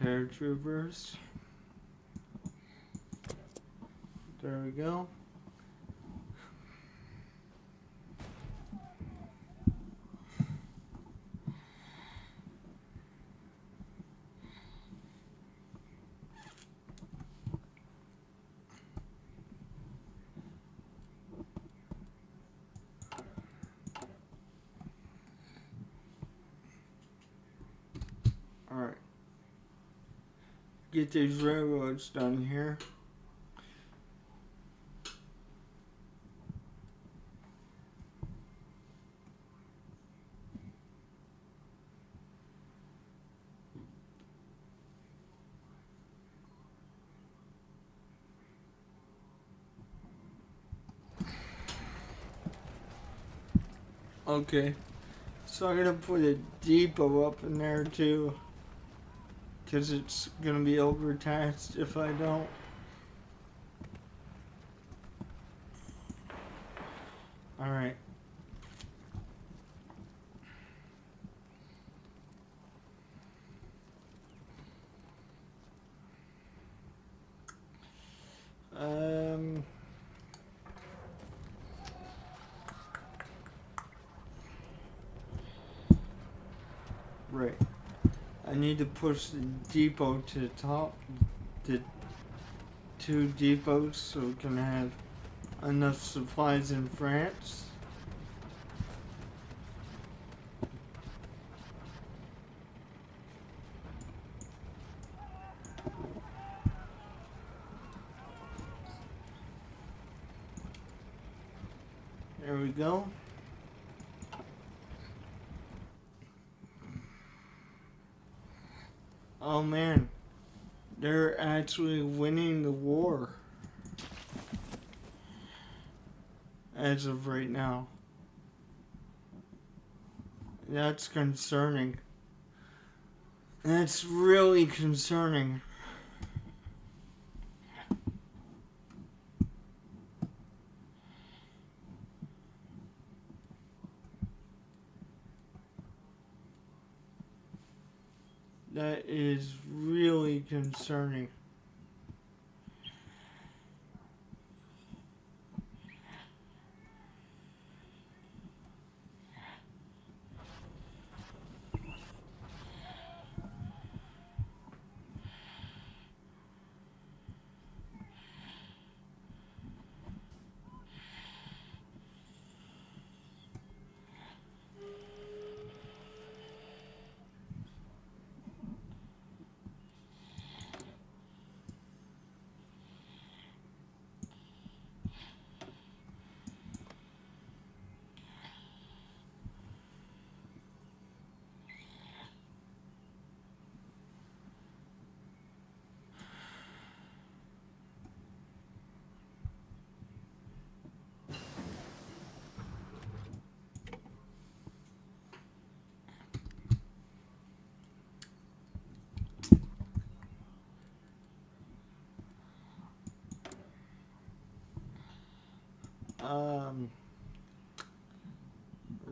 Paratroopers. There we go. Alright. Get these railroads done here. Okay. So I'm gonna put a depot up in there too. Because it's gonna be overtaxed if I don't. Alright. Right. I need to push the depot to the top. The 2 depots so we can have enough supplies in France. There we go. Oh man, they're actually winning the war as of right now. That's concerning. That's really concerning. That is really concerning.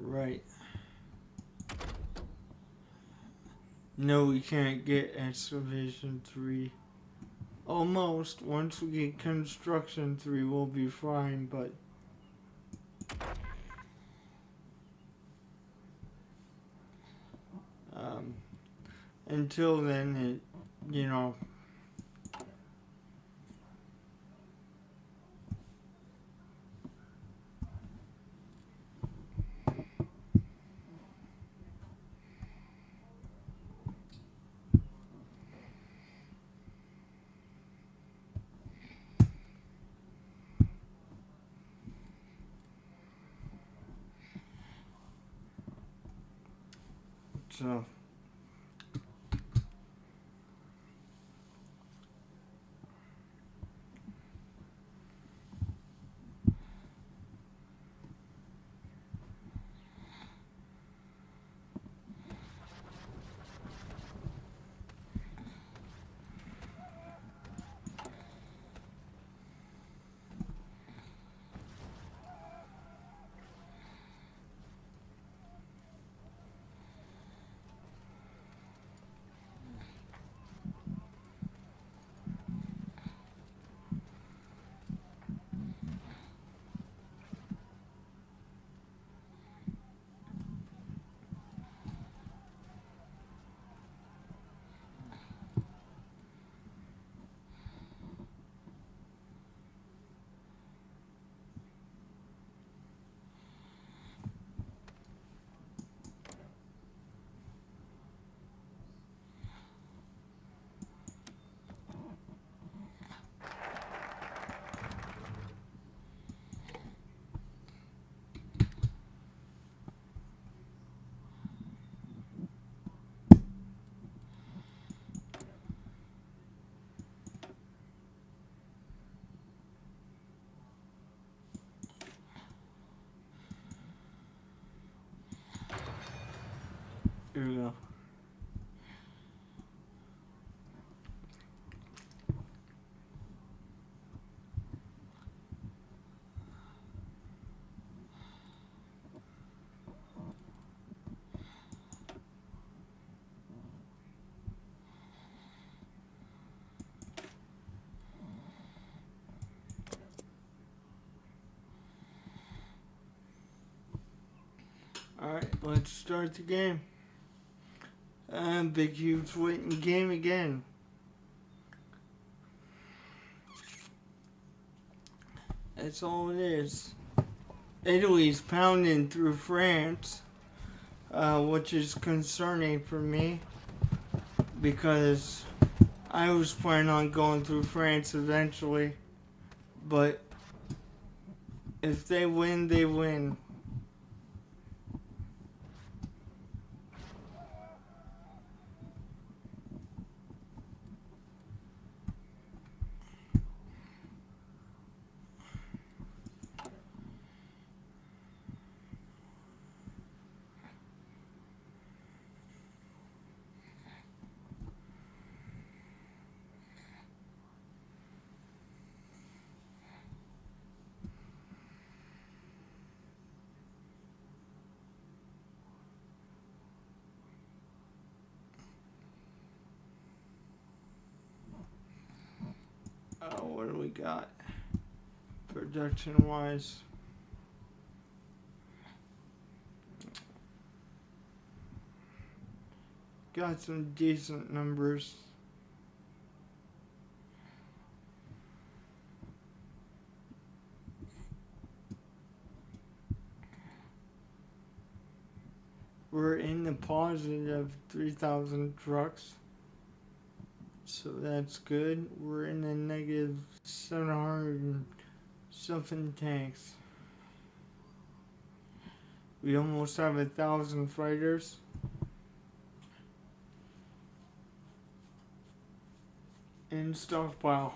Right. No, we can't get excavation 3. Almost. Once we get construction 3, we'll be fine, but until then, you know. So. Here we go. Alright, let's start the game. Big huge waiting game again. That's all it is. Italy's pounding through France, which is concerning for me because I was planning on going through France eventually, but if they win, they win. what do we got? Production wise. Got some decent numbers. We're in the positive 3,000 trucks. So that's good. We're in the negative 700 and something tanks. We almost have 1,000 fighters. In stockpile.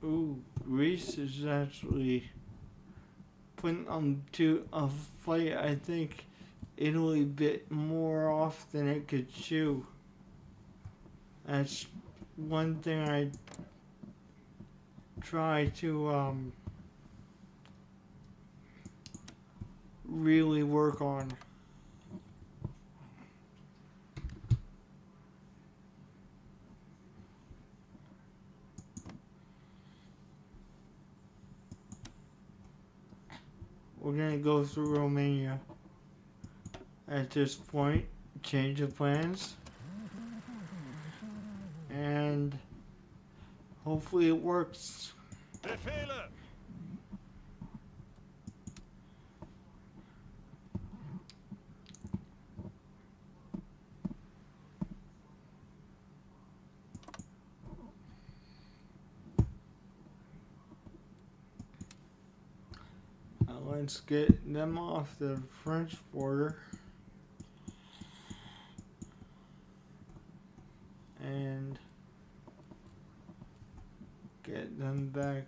Ooh, Greece is actually putting to a fight. I think Italy bit more off than it could chew. That's one thing I try to really work on. We're gonna go through Romania at this point, change of plans, and hopefully it works. Befehle! Let's get them off the French border and get them back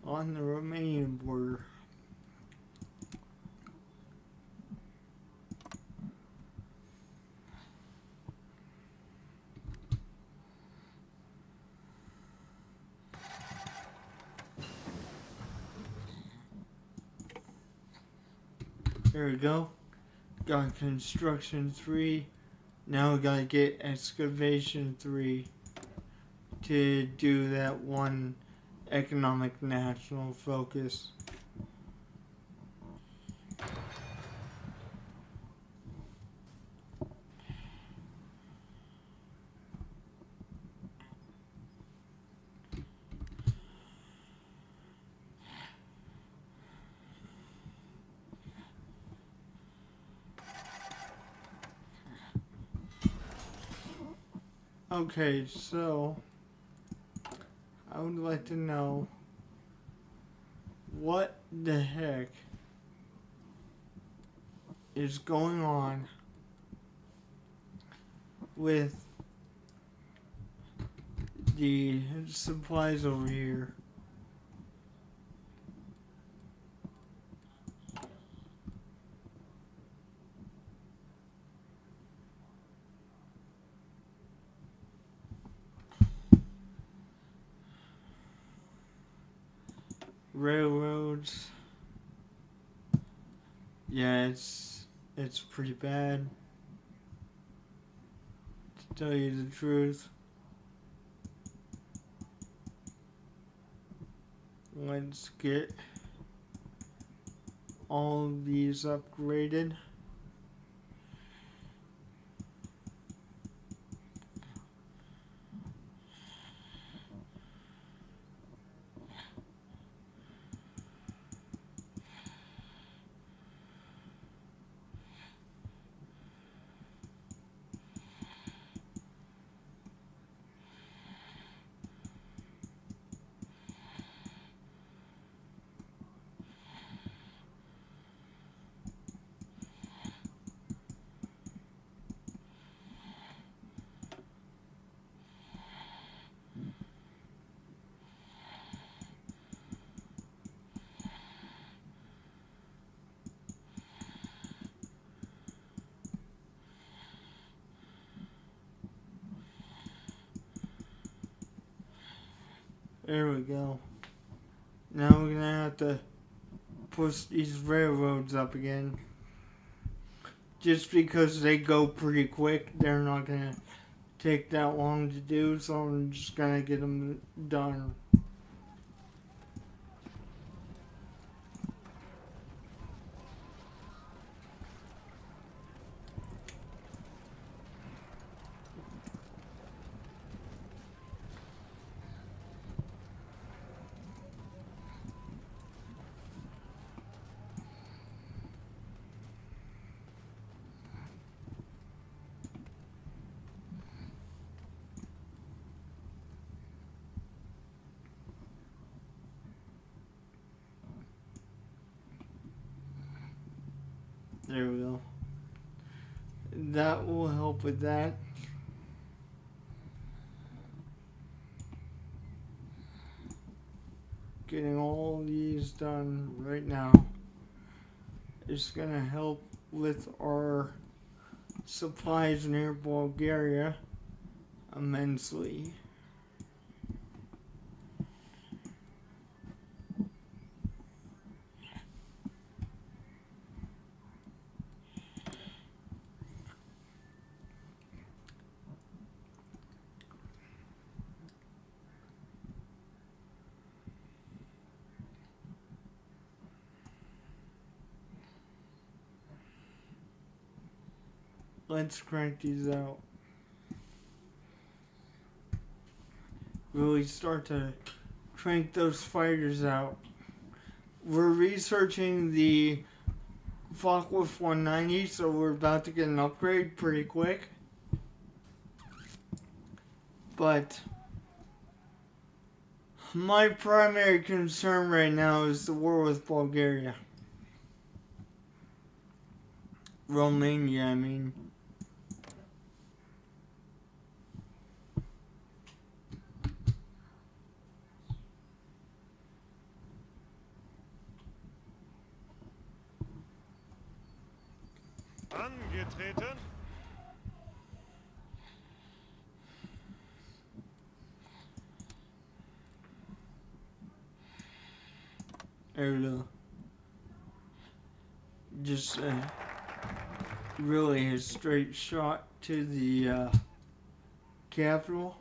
on the Romanian border. There we go. Got construction 3. Now we gotta get excavation 3 to do that one economic national focus. Okay, so I would like to know what the heck is going on with the supplies over here. Railroads. Yeah, it's pretty bad, to tell you the truth. Let's get all of these upgraded. There we go. Now we're gonna have to push these railroads up again. Just because they go pretty quick, they're not gonna take that long to do, so I'm just gonna get them done. There we go. That will help with that. Getting all these done right now is going to help with our supplies near Bulgaria immensely. Let's crank these out. Really start to crank those fighters out. We're researching the Focke-Wulf 190, so we're about to get an upgrade pretty quick. But my primary concern right now is the war with Bulgaria. Romania, I mean. Angetreten. There we go. Just really a straight shot to the capital.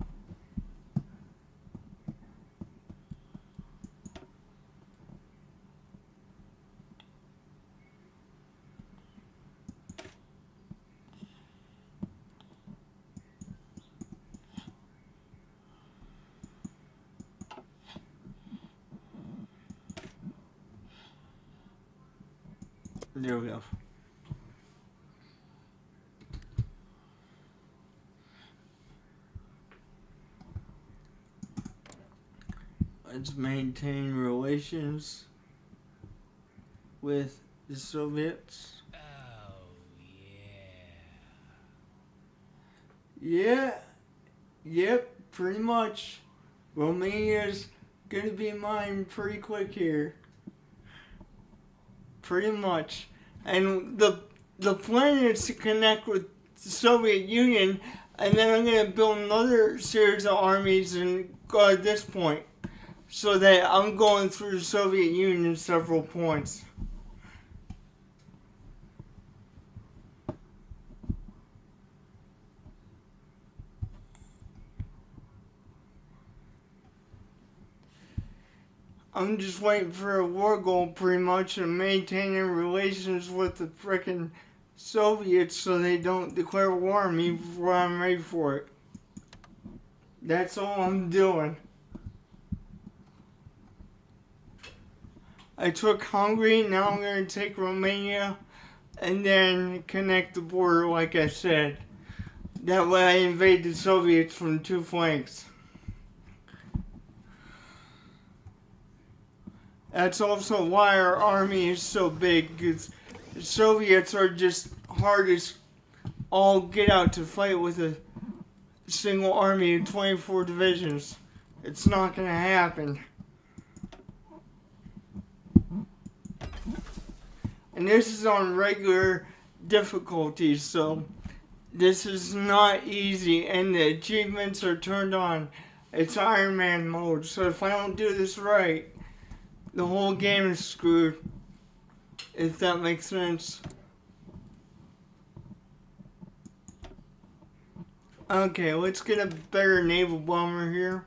There we go. Let's maintain relations with the Soviets. Oh, Yeah. Yep, pretty much. Romania's gonna be mine pretty quick here. Pretty much. And the plan is to connect with the Soviet Union, and then I'm going to build another series of armies and go at this point, so that I'm going through the Soviet Union several points. I'm just waiting for a war goal pretty much and maintaining relations with the frickin' Soviets so they don't declare war on me before I'm ready for it. That's all I'm doing. I took Hungary, now I'm going to take Romania and then connect the border like I said. That way I invade the Soviets from two flanks. That's also why our army is so big, because the Soviets are just hard as all get out to fight with a single army of 24 divisions. It's not going to happen. And this is on regular difficulties, so this is not easy, and the achievements are turned on It's Iron Man mode, so if I don't do this right, the whole game is screwed. If that makes sense. Okay, let's get a better naval bomber here.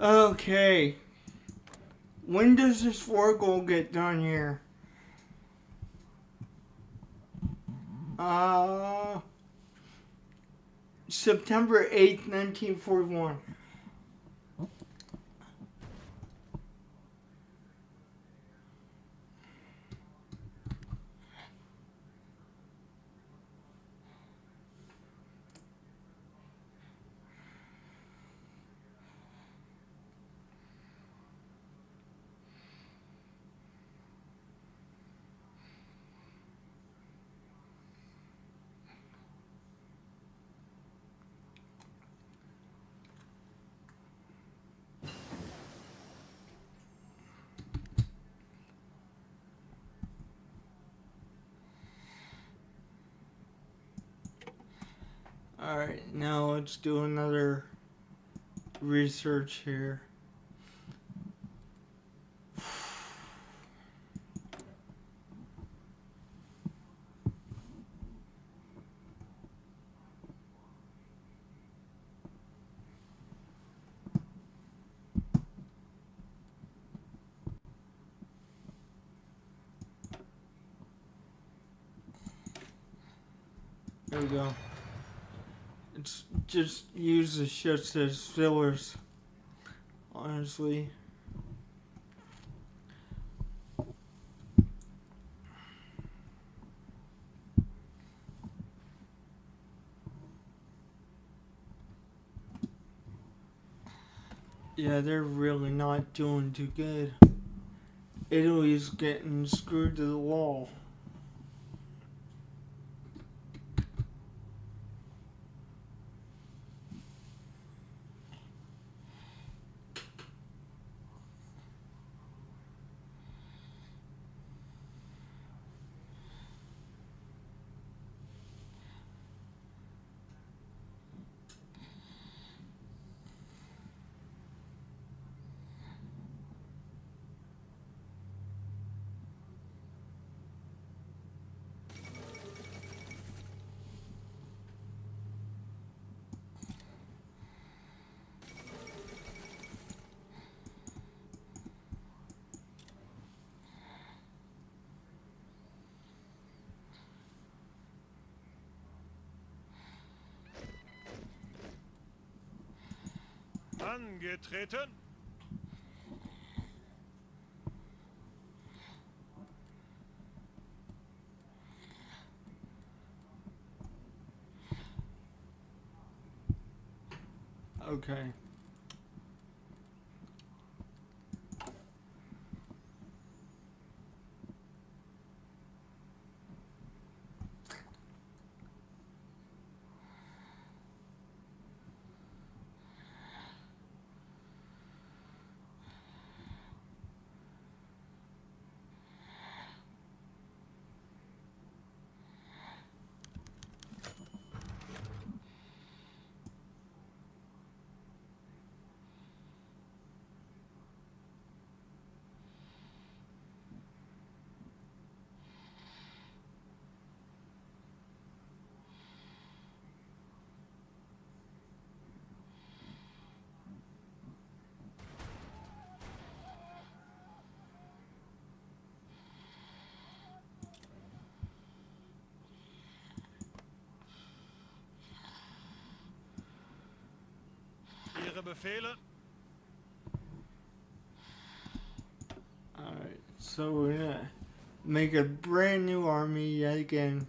Okay. When does this 4 goal get done here? September 8th, 1941. Alright, now let's do another research here. There we go. It's just use the ships as fillers, honestly. Yeah, they're really not doing too good. Italy's getting screwed to the wall. Angetreten. Okay. Ihre Befehle. Alright, so we're gonna make a brand new army yet again.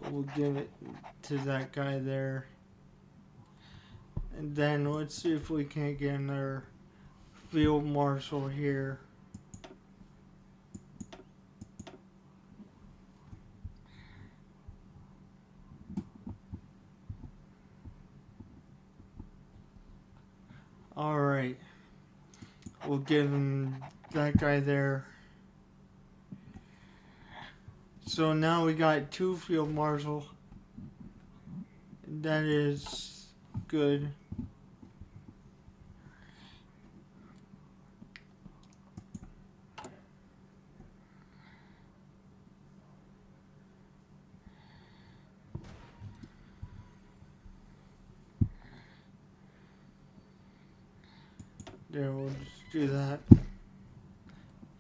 We'll give it to that guy there. And then let's see if we can't get another field marshal here. Alright. We'll give him that guy there. So now we got 2 field marshal. That is good. There, we'll just do that.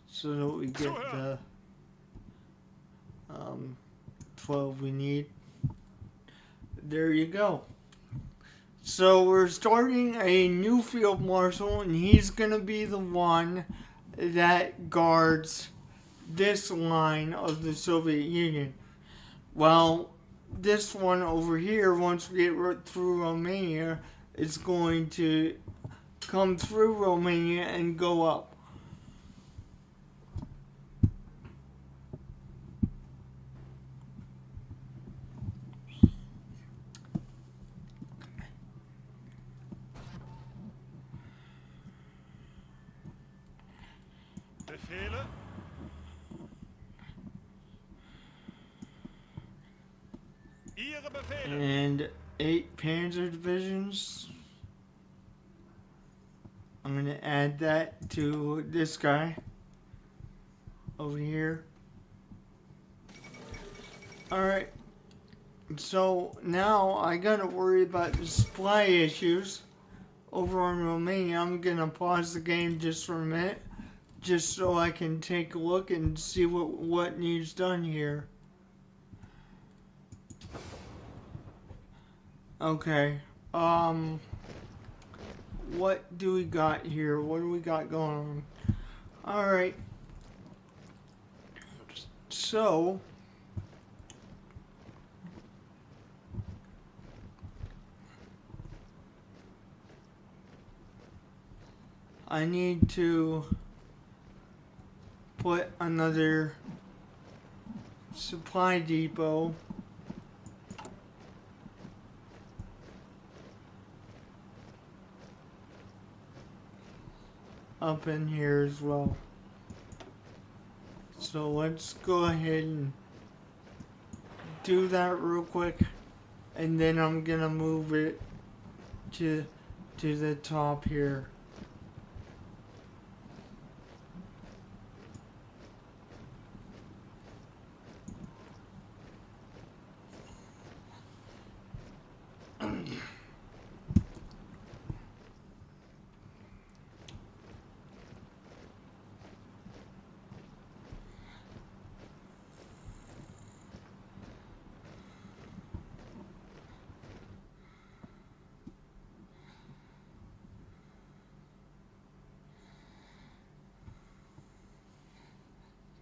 So that we get the 12 we need. There you go. So we're starting a new field marshal, and he's gonna be the one that guards this line of the Soviet Union. Well, this one over here, once we get through Romania, is going to come through Romania and go up. Befehle? Ihre Befehle. And 8 panzer divisions. I'm going to add that to this guy over here. Alright, so now I got to worry about the supply issues over in Romania. I'm going to pause the game just for a minute, just so I can take a look and see what needs done here. Okay, what do we got here? What do we got going on? Alright, so I need to put another supply depot up in here as well. So let's go ahead and do that real quick, and then I'm gonna move it to the top here.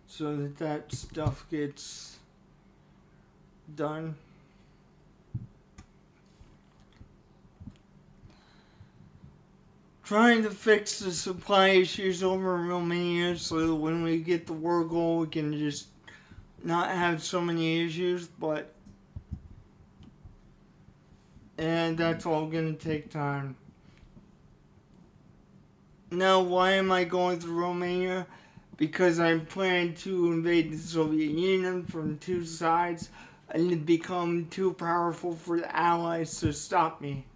So that stuff gets done. Trying to fix the supply issues over in Romania so that when we get the war goal we can just not have so many issues, and that's all gonna take time. Now, why am I going through Romania? Because I plan to invade the Soviet Union from 2 sides and become too powerful for the Allies to stop me.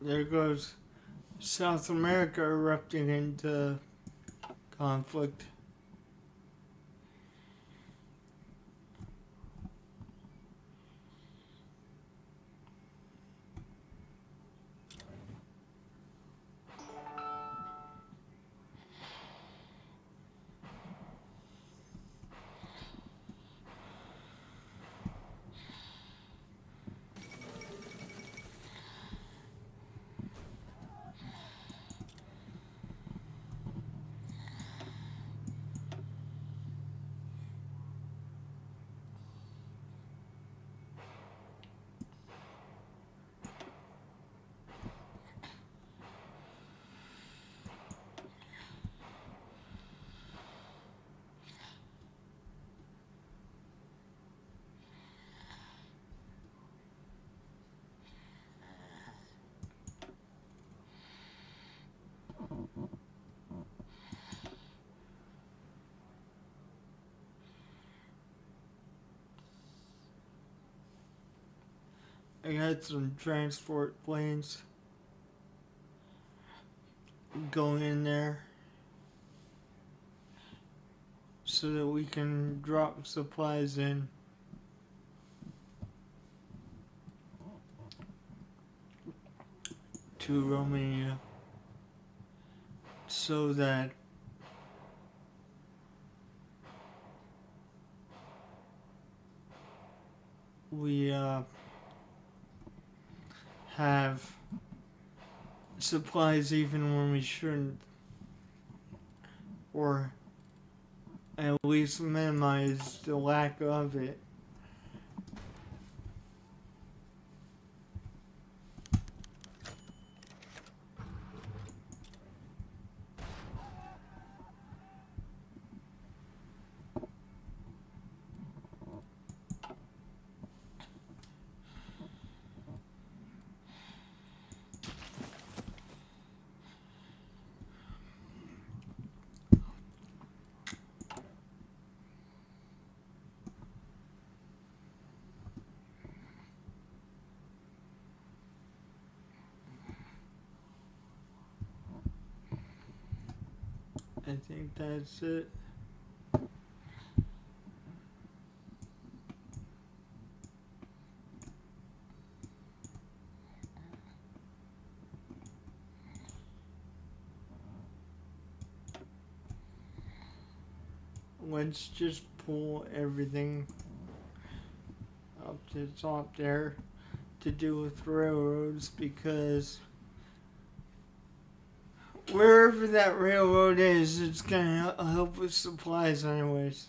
There goes South America erupting into conflict. I got some transport planes going in there so that we can drop supplies in to Romania so that we have supplies even when we shouldn't, or at least minimize the lack of it. I think that's it. Let's just pull everything up to the top there to do with railroads, because wherever that railroad is, it's gonna help with supplies anyways.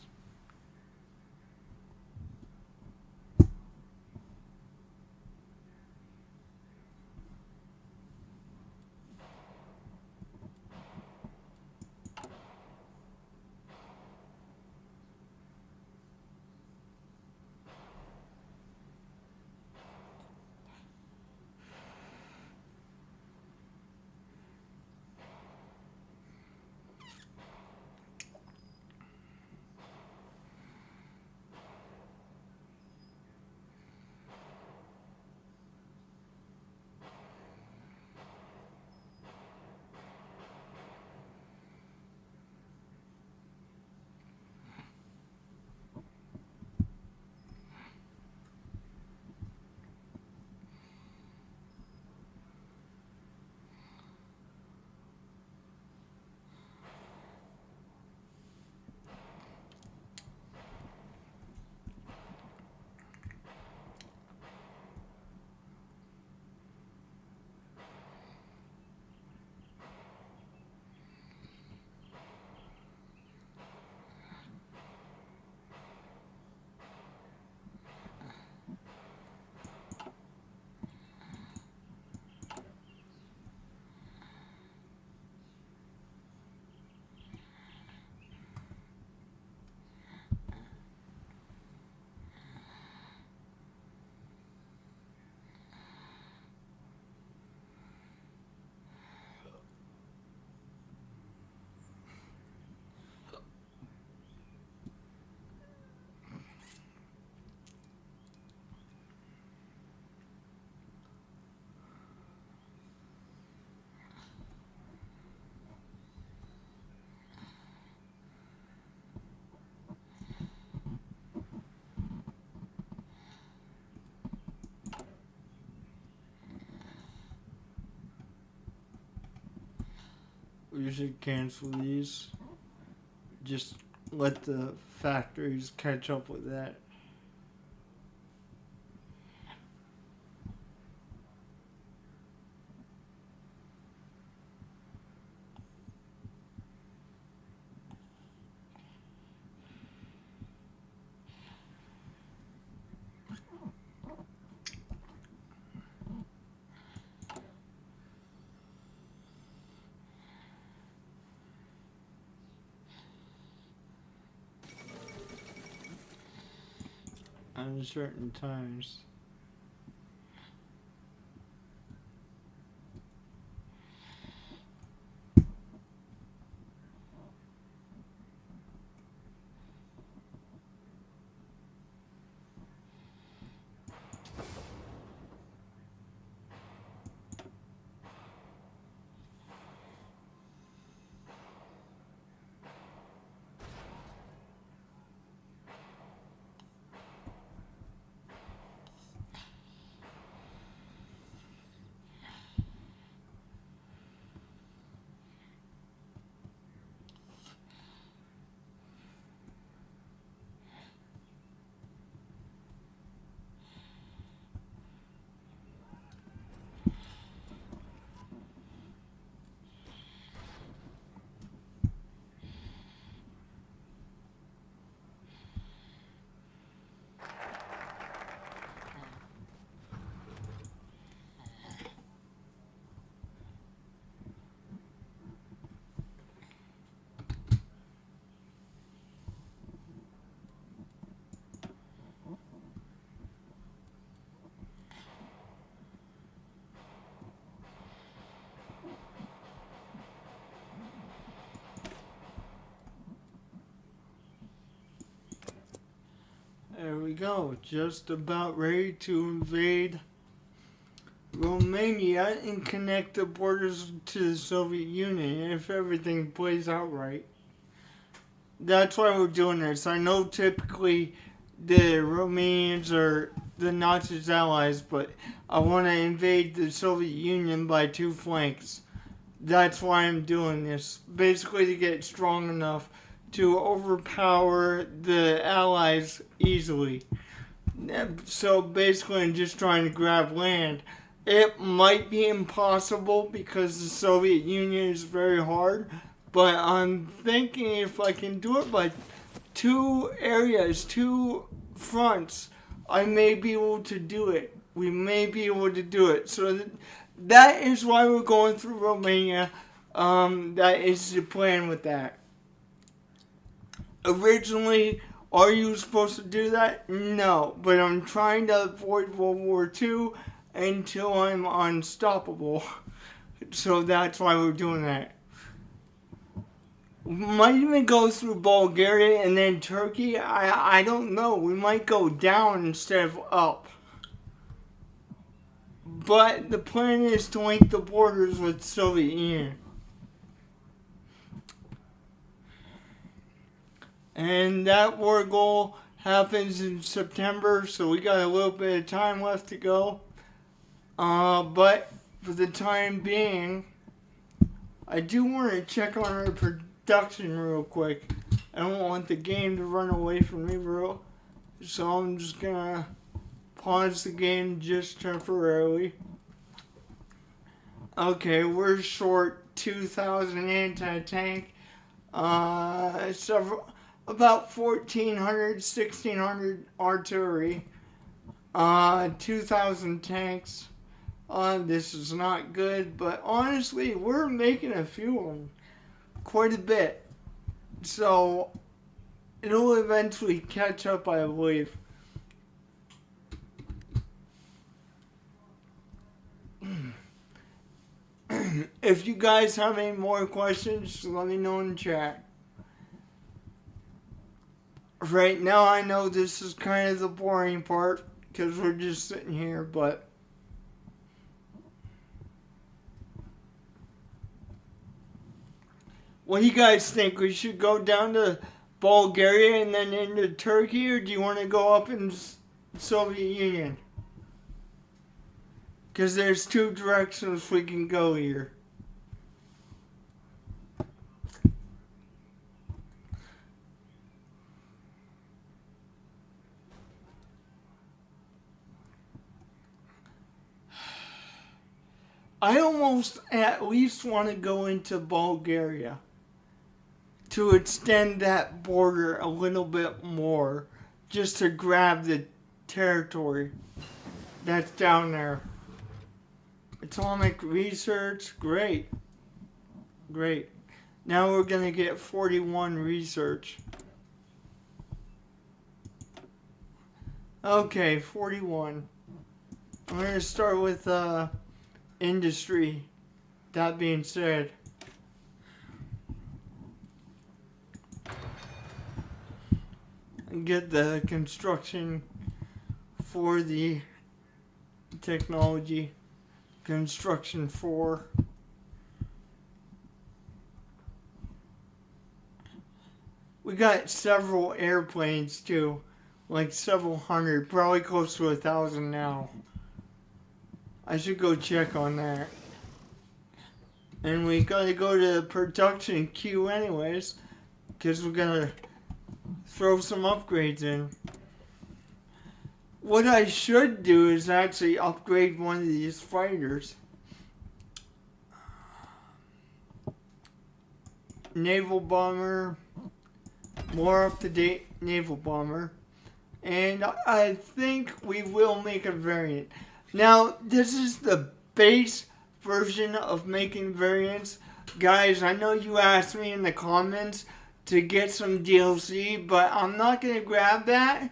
we should cancel these. Just let the factories catch up with that. Uncertain times. There we go, just about ready to invade Romania and connect the borders to the Soviet Union if everything plays out right. That's why we're doing this. I know typically the Romanians are the Nazis' allies, but I want to invade the Soviet Union by two flanks. That's why I'm doing this. Basically to get strong enough to overpower the allies easily. So basically I'm just trying to grab land. It might be impossible because the Soviet Union is very hard, but I'm thinking if I can do it by two areas, two fronts, I may be able to do it. We may be able to do it. So that is why we're going through Romania. That is the plan with that. Originally, are you supposed to do that? No, but I'm trying to avoid World War II until I'm unstoppable. So that's why we're doing that. We might even go through Bulgaria and then Turkey. I don't know. We might go down instead of up. But the plan is to link the borders with Soviet Union. And that war goal happens in September, so we got a little bit of time left to go. But for the time being, I do want to check on our production real quick. I don't want the game to run away from me, bro. So I'm just gonna pause the game just temporarily. Okay, we're short 2,000 anti-tank. About 1,400, 1,600 artillery. 2,000 tanks. This is not good, but honestly, we're making a few of them. Quite a bit. So, it'll eventually catch up, I believe. If you guys have any more questions, let me know in the chat. Right now, I know this is kind of the boring part because we're just sitting here, but what do you guys think? We should go down to Bulgaria and then into Turkey, or do you want to go up in Soviet Union? Because there's two directions we can go here. I almost at least want to go into Bulgaria to extend that border a little bit more, just to grab the territory that's down there. Atomic research, great. Great. Now we're going to get 41 research. Okay, 41. I'm going to start with industry. That being said, and get the construction for the technology. Construction 4. We got several airplanes too, like several hundred, probably close to 1,000 now. I should go check on that. And we gotta go to production queue anyways, because we're gonna throw some upgrades in. What I should do is actually upgrade one of these fighters. Naval bomber, more up-to-date naval bomber. And I think we will make a variant. Now, this is the base version of making variants. Guys, I know you asked me in the comments to get some DLC, but I'm not going to grab that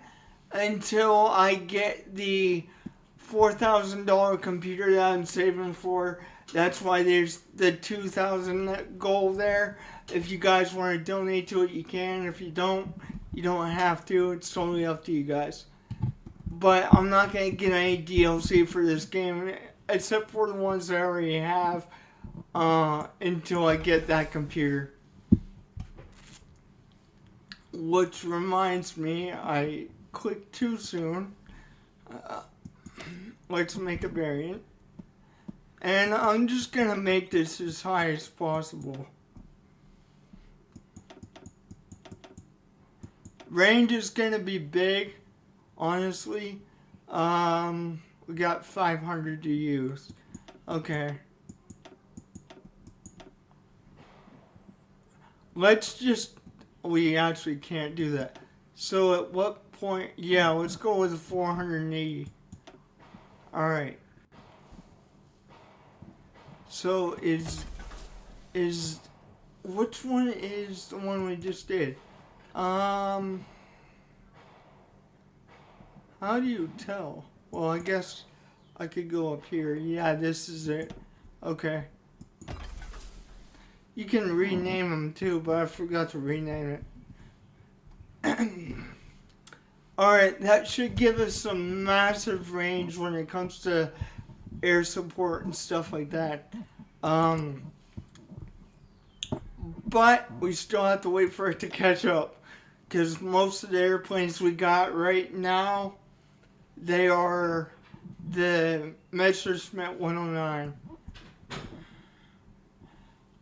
until I get the $4,000 computer that I'm saving for. That's why there's the 2,000 goal there. If you guys want to donate to it, you can. If you don't, you don't have to. It's totally up to you guys. But I'm not going to get any DLC for this game, except for the ones I already have, until I get that computer. Which reminds me, I clicked too soon. Let's make a variant. And I'm just going to make this as high as possible. Range is going to be big, honestly. We got 500 to use. Okay. Let's just... We actually can't do that. So at what point... Yeah, let's go with 480. Alright. So is... Which one is the one we just did? How do you tell? Well, I guess I could go up here. Yeah, this is it. Okay. You can rename them too, but I forgot to rename it. Alright, that should give us some massive range when it comes to air support and stuff like that. But we still have to wait for it to catch up. Because most of the airplanes we got right now, they are the Messerschmitt 109.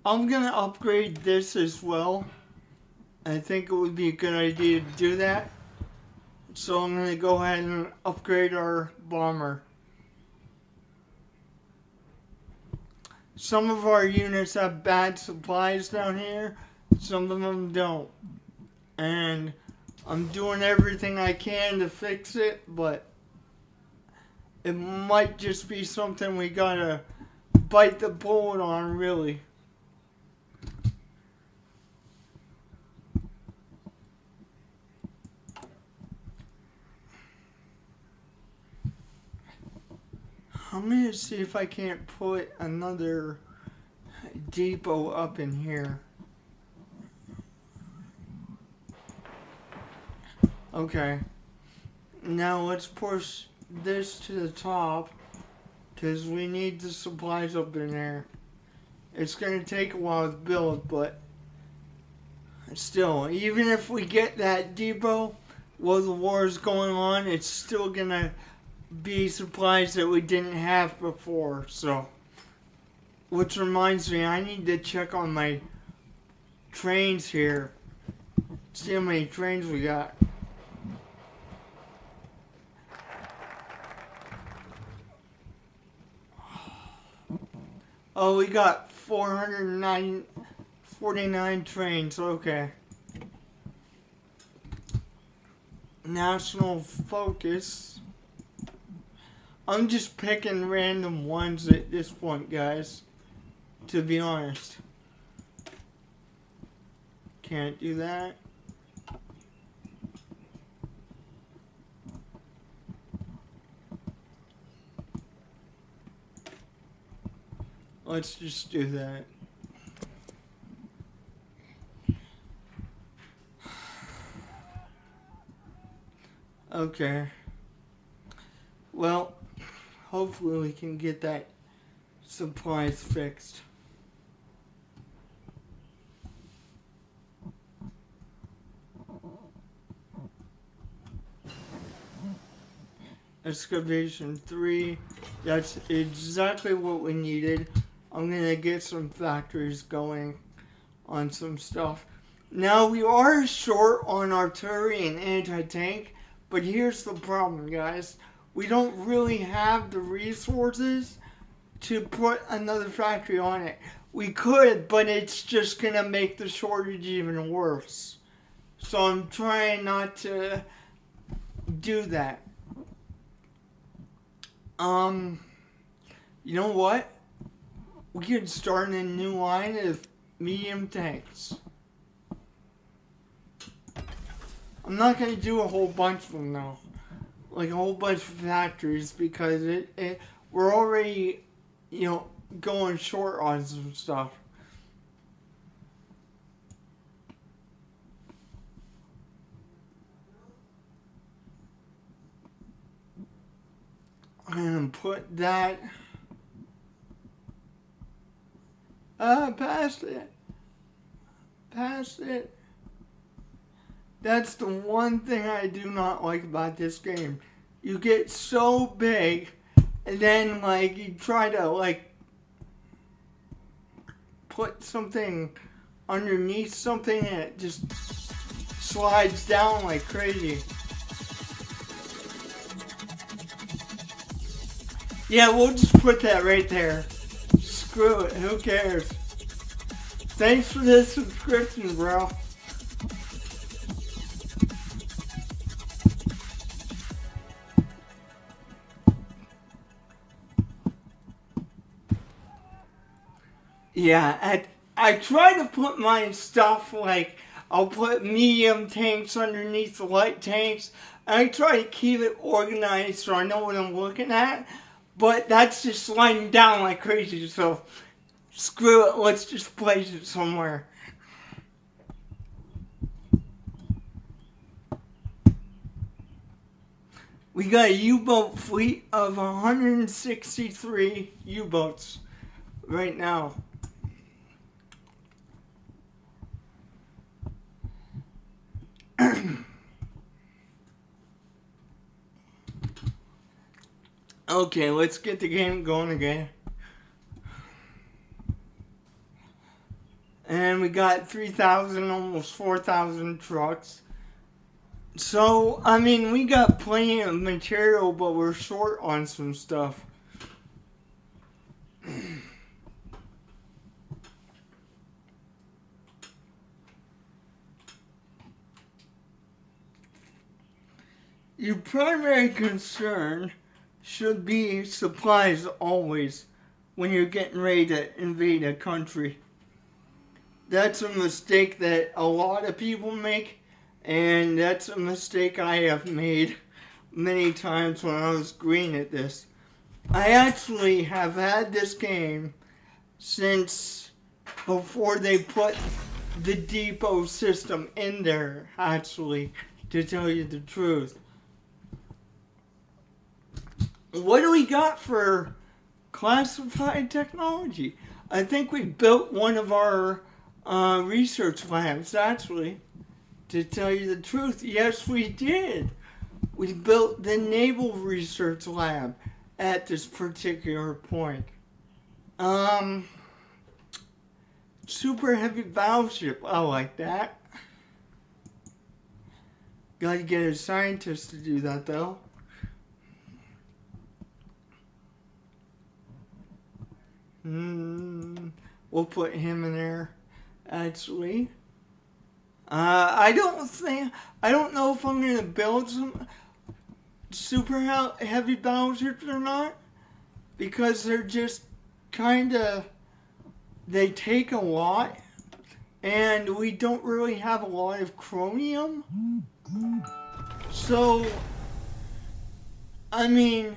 I'm going to upgrade this as well. I think it would be a good idea to do that. So I'm going to go ahead and upgrade our bomber. Some of our units have bad supplies down here. Some of them don't. And I'm doing everything I can to fix it, but it might just be something we gotta bite the bullet on, really. I'm gonna see if I can't put another depot up in here. Okay. Now let's push this to the top, because we need the supplies up in there. It's going to take a while to build, but still, even if we get that depot while the war is going on, it's still going to be supplies that we didn't have before. So, which reminds me, I need to check on my trains here. See how many trains we got. Oh, we got 49 trains. Okay. National focus. I'm just picking random ones at this point, guys. To be honest. Can't do that. Let's just do that. Okay. Well, hopefully we can get that supplies fixed. Excavation 3. That's exactly what we needed. I'm gonna get some factories going on some stuff. Now we are short on artillery and anti-tank, but here's the problem, guys. We don't really have the resources to put another factory on it. We could, but it's just gonna make the shortage even worse. So I'm trying not to do that. You know what? We could start a new line of medium tanks. I'm not gonna do a whole bunch of them though. Like a whole bunch of factories because we're already, you know, going short on some stuff. And put that past it. Past it. That's the one thing I do not like about this game. You get so big and then like you try to like put something underneath something and it just slides down like crazy. Yeah, we'll just put that right there. Screw it, who cares? Thanks for the subscription, bro. Yeah, I try to put my stuff like, I'll put medium tanks underneath the light tanks. I try to keep it organized so I know what I'm looking at. But that's just sliding down like crazy, so screw it, let's just place it somewhere. We got a U-boat fleet of 163 U-boats right now. Okay, let's get the game going again. And we got 3,000, almost 4,000 trucks. So, I mean, we got plenty of material, but we're short on some stuff. Your primary concern should be supplies always when you're getting ready to invade a country. That's a mistake that a lot of people make, and that's a mistake I have made many times when I was green at this. I actually have had this game since before they put the depot system in there, actually, to tell you the truth. What do we got for classified technology? I think we built one of our research labs, actually. To tell you the truth, yes, we did. We built the Naval Research Lab at this particular point. Super heavy battleship. I like that. Gotta get a scientist to do that, though. We'll put him in there, actually. I don't know if I'm going to build some super heavy battleships or not, because they're just kind of, they take a lot, and we don't really have a lot of chromium. So, I mean,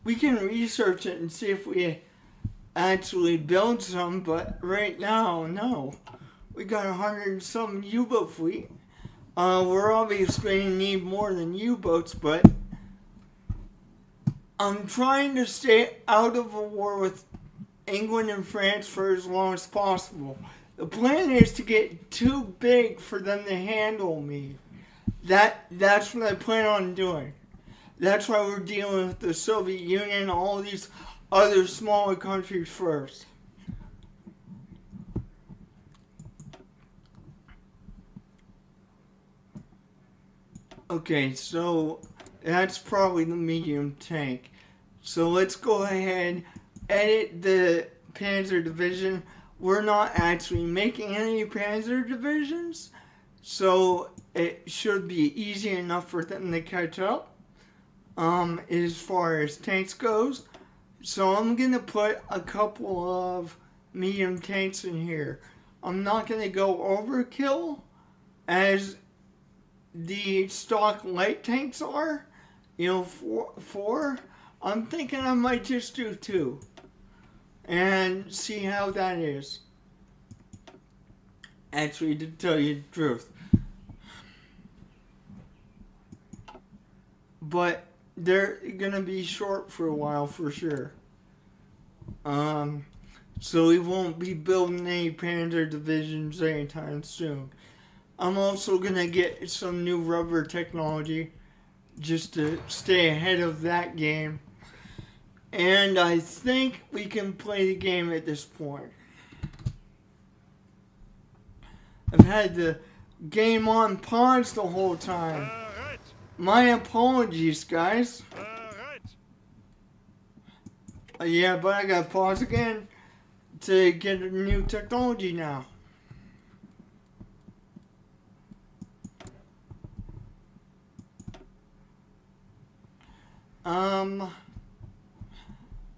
we can research it and see if we actually build some, but right now, no. We got 100 and some U-boat fleet. We're obviously going to need more than U-boats, but I'm trying to stay out of a war with England and France for as long as possible. The plan is to get too big for them to handle me. That's what I plan on doing. That's why we're dealing with the Soviet Union and all these other smaller countries first. Okay, so that's probably the medium tank. So let's go ahead, edit the Panzer Division. We're not actually making any Panzer Divisions, so it should be easy enough for them to catch up as far as tanks goes. So I'm going to put a couple of medium tanks in here. I'm not going to go overkill as the stock light tanks are, four. I'm thinking I might just do 2 and see how that is. Actually, to tell you the truth. But they're gonna be short for a while for sure. So we won't be building any Panzer divisions anytime soon. I'm also gonna get some new rubber technology just to stay ahead of that game. And I think we can play the game at this point. I've had the game on pause the whole time. Right. My apologies, guys. Right. Yeah, but I gotta pause again to get a new technology now.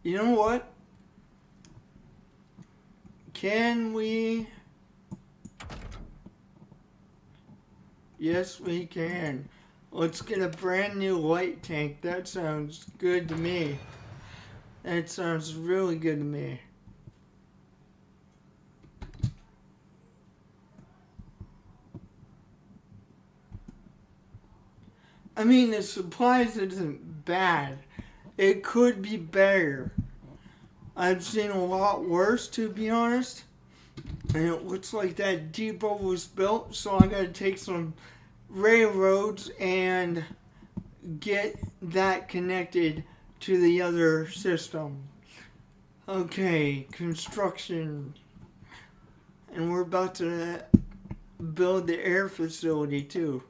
You know what? Can we? Yes, we can. Let's get a brand new light tank. That sounds good to me. That sounds really good to me. I mean, the supplies isn't bad. It could be better. I've seen a lot worse, to be honest. And it looks like that depot was built, so I gotta take some railroads and get that connected to the other system. Okay, construction. And we're about to build the air facility too.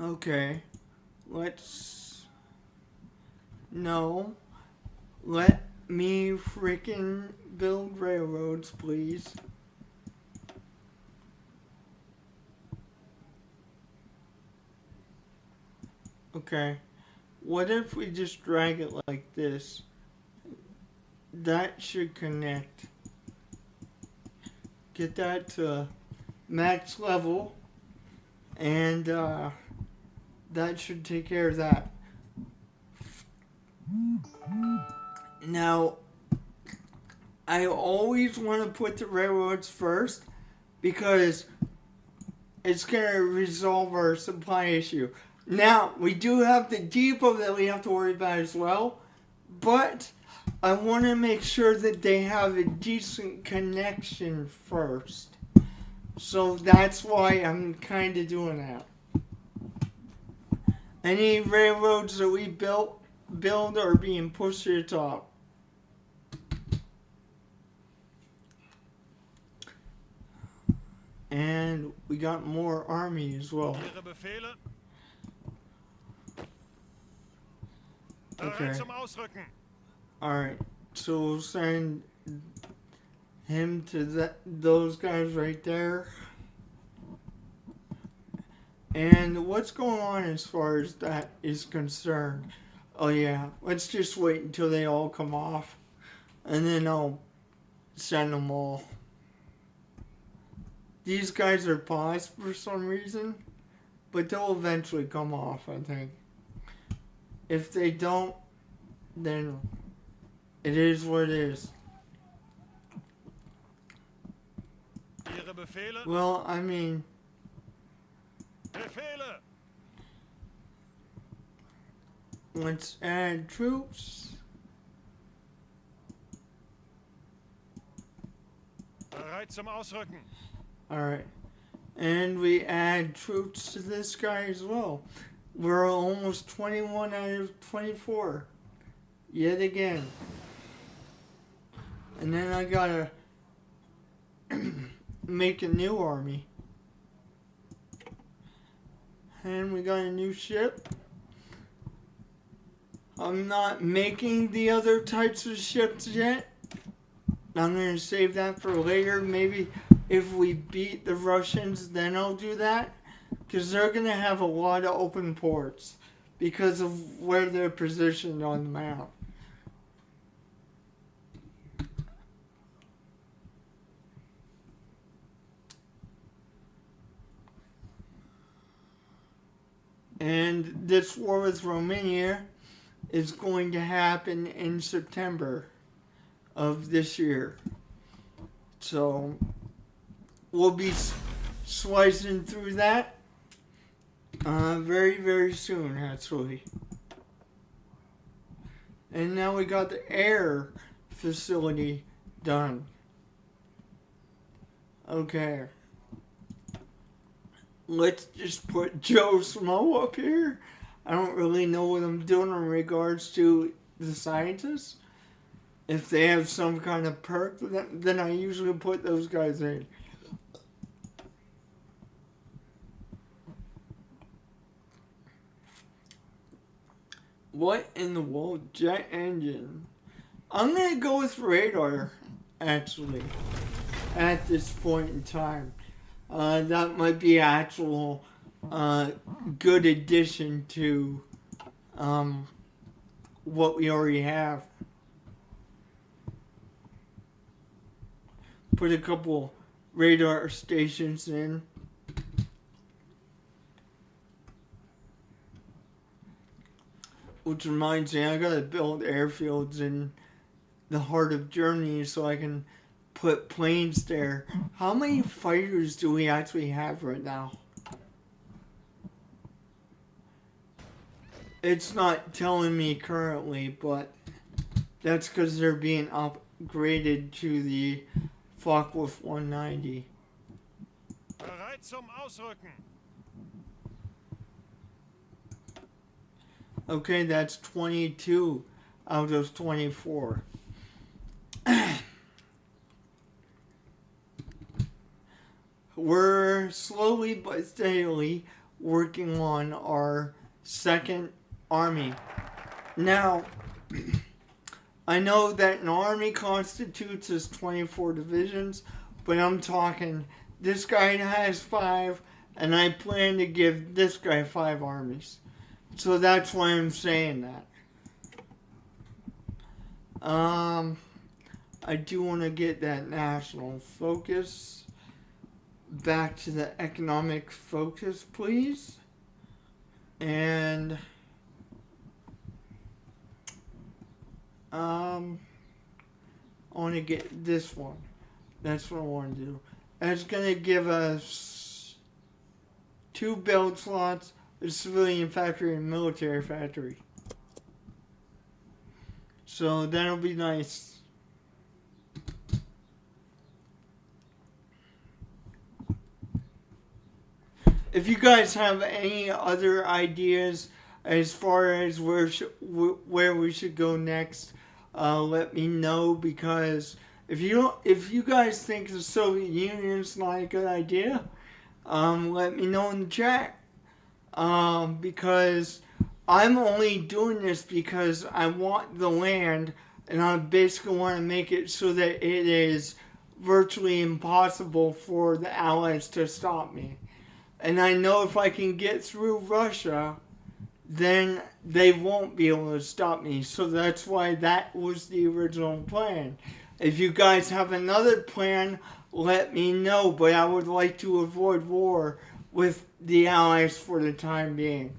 Okay. No. Let me freaking build railroads, please. Okay. What if we just drag it like this? That should connect. Get that to max level. And that should take care of that. Now, I always want to put the railroads first because it's going to resolve our supply issue. Now, we do have the depot that we have to worry about as well, but I want to make sure that they have a decent connection first. So that's why I'm kind of doing that. Any railroads that we build are being pushed to the top. And we got more army as well. Ihre Befehle. Bereit zum Ausrücken. Alright, so we'll send him to those guys right there. And what's going on as far as that is concerned? Oh yeah, let's just wait until they all come off. And then I'll send them all. These guys are paused for some reason, but they'll eventually come off, I think. If they don't, then it is what it is. Ihre Befehle. Well, I mean, Befehle. let's add troops. Bereit zum Ausrücken. Alright. And we add troops to this guy as well. We're almost 21 out of 24. Yet again. And then I gotta make a new army. And we got a new ship. I'm not making the other types of ships yet. I'm gonna save that for later. Maybe if we beat the Russians, then I'll do that. Because they're gonna have a lot of open ports because of where they're positioned on the map. And this war with Romania is going to happen in September of this year. So we'll be slicing through that very, very soon, actually. And now we got the air facility done. Okay. Let's just put Joe Smo up here. I don't really know what I'm doing in regards to the scientists. If they have some kind of perk, then I usually put those guys in. What in the world? Jet engine. I'm going to go with radar, actually, at this point in time. That might be actual good addition to what we already have. Put a couple radar stations in. Which reminds me, I gotta build airfields in the heart of Germany so I can put planes there. How many fighters do we actually have right now? It's not telling me currently, but that's because they're being upgraded to the Focke-Wulf 190. Bereit zum Ausrücken. Okay, that's 22 out of 24. We're slowly but steadily working on our second army. Now, I know that an army constitutes as 24 divisions, but I'm talking this guy has 5, and I plan to give this guy 5 armies. So that's why I'm saying that. I do want to get that national focus. Back to the economic focus, please. And I want to get this one. That's what I want to do. That's going to give us 2 build slots, a civilian factory and military factory. So that'll be nice. If you guys have any other ideas as far as where we should go next, let me know, because if you guys think the Soviet Union is not a good idea, let me know in the chat. Because I'm only doing this because I want the land, and I basically want to make it so that it is virtually impossible for the Allies to stop me. And I know if I can get through Russia, then they won't be able to stop me. So that's why that was the original plan. If you guys have another plan, let me know. But I would like to avoid war with the Allies for the time being.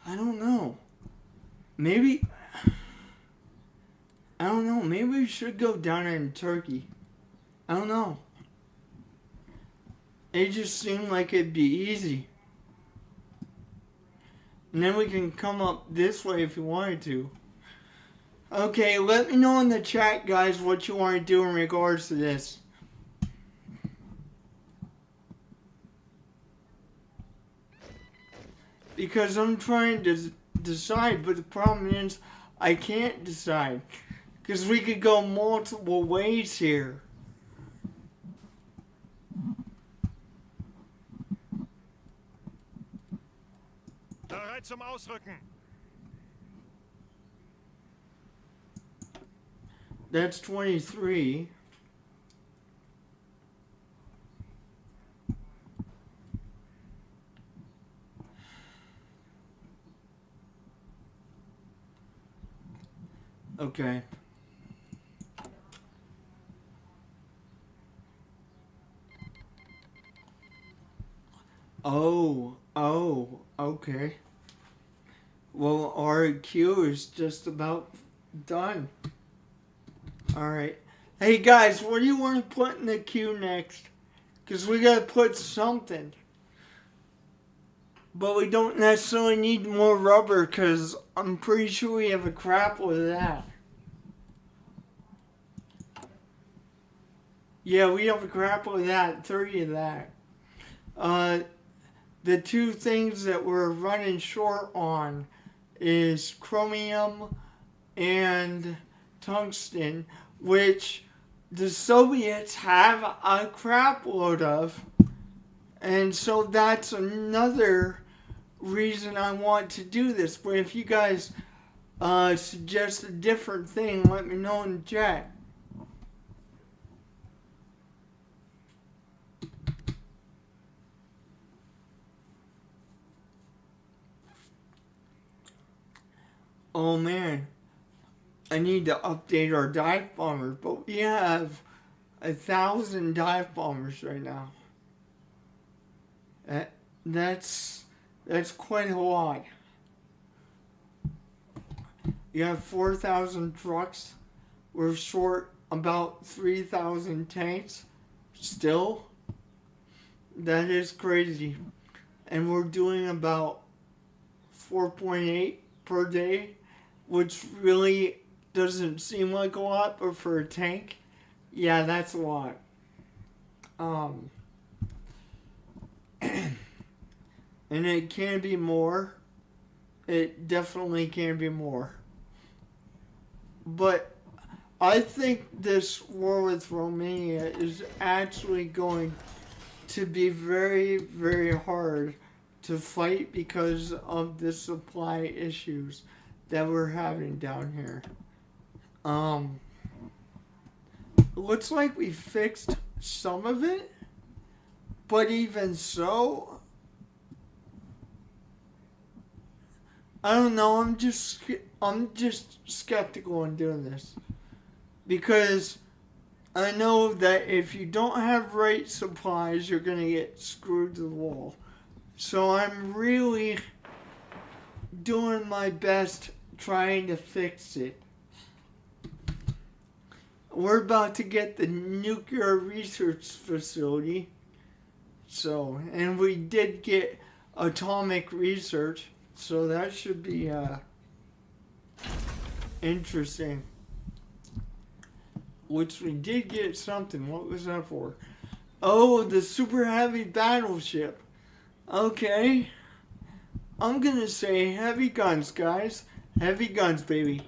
I don't know. Maybe... I don't know. Maybe we should go down in Turkey. I don't know. It just seemed like it'd be easy. And then we can come up this way if you wanted to. Okay, let me know in the chat, guys, what you want to do in regards to this. Because I'm trying to decide, but the problem is I can't decide. Because we could go multiple ways here. Bereit zum Ausrücken. That's 23. Okay. Oh, okay. Well, our queue is just about done. Alright. Hey guys, what do you want to put in the queue next? Because we gotta put something. But we don't necessarily need more rubber, because I'm pretty sure we have a crap load of that. Yeah, we have a crap load of that, 30 of that. The two things that we're running short on is chromium and tungsten, which the Soviets have a crap load of. And so that's another reason I want to do this. But if you guys suggest a different thing, let me know in the chat. Oh man, I need to update our dive bombers, but we have 1,000 dive bombers right now. That's quite a lot. You have 4,000 trucks. We're short about 3,000 tanks. Still, that is crazy. And we're doing about 4.8 per day, which really doesn't seem like a lot, but for a tank, yeah, that's a lot. And it can be more. It definitely can be more. But I think this war with Romania is actually going to be very, very hard to fight because of the supply issues that we're having down here. Looks like we fixed some of it, but even so, I don't know. I'm just skeptical in doing this because I know that if you don't have right supplies, you're gonna get screwed to the wall. So I'm really doing my best trying to fix it. We're about to get the nuclear research facility. So, and we did get atomic research. So that should be interesting. Which we did get something. What was that for? Oh, the super heavy battleship. Okay. I'm gonna say heavy guns, guys. Heavy guns, baby.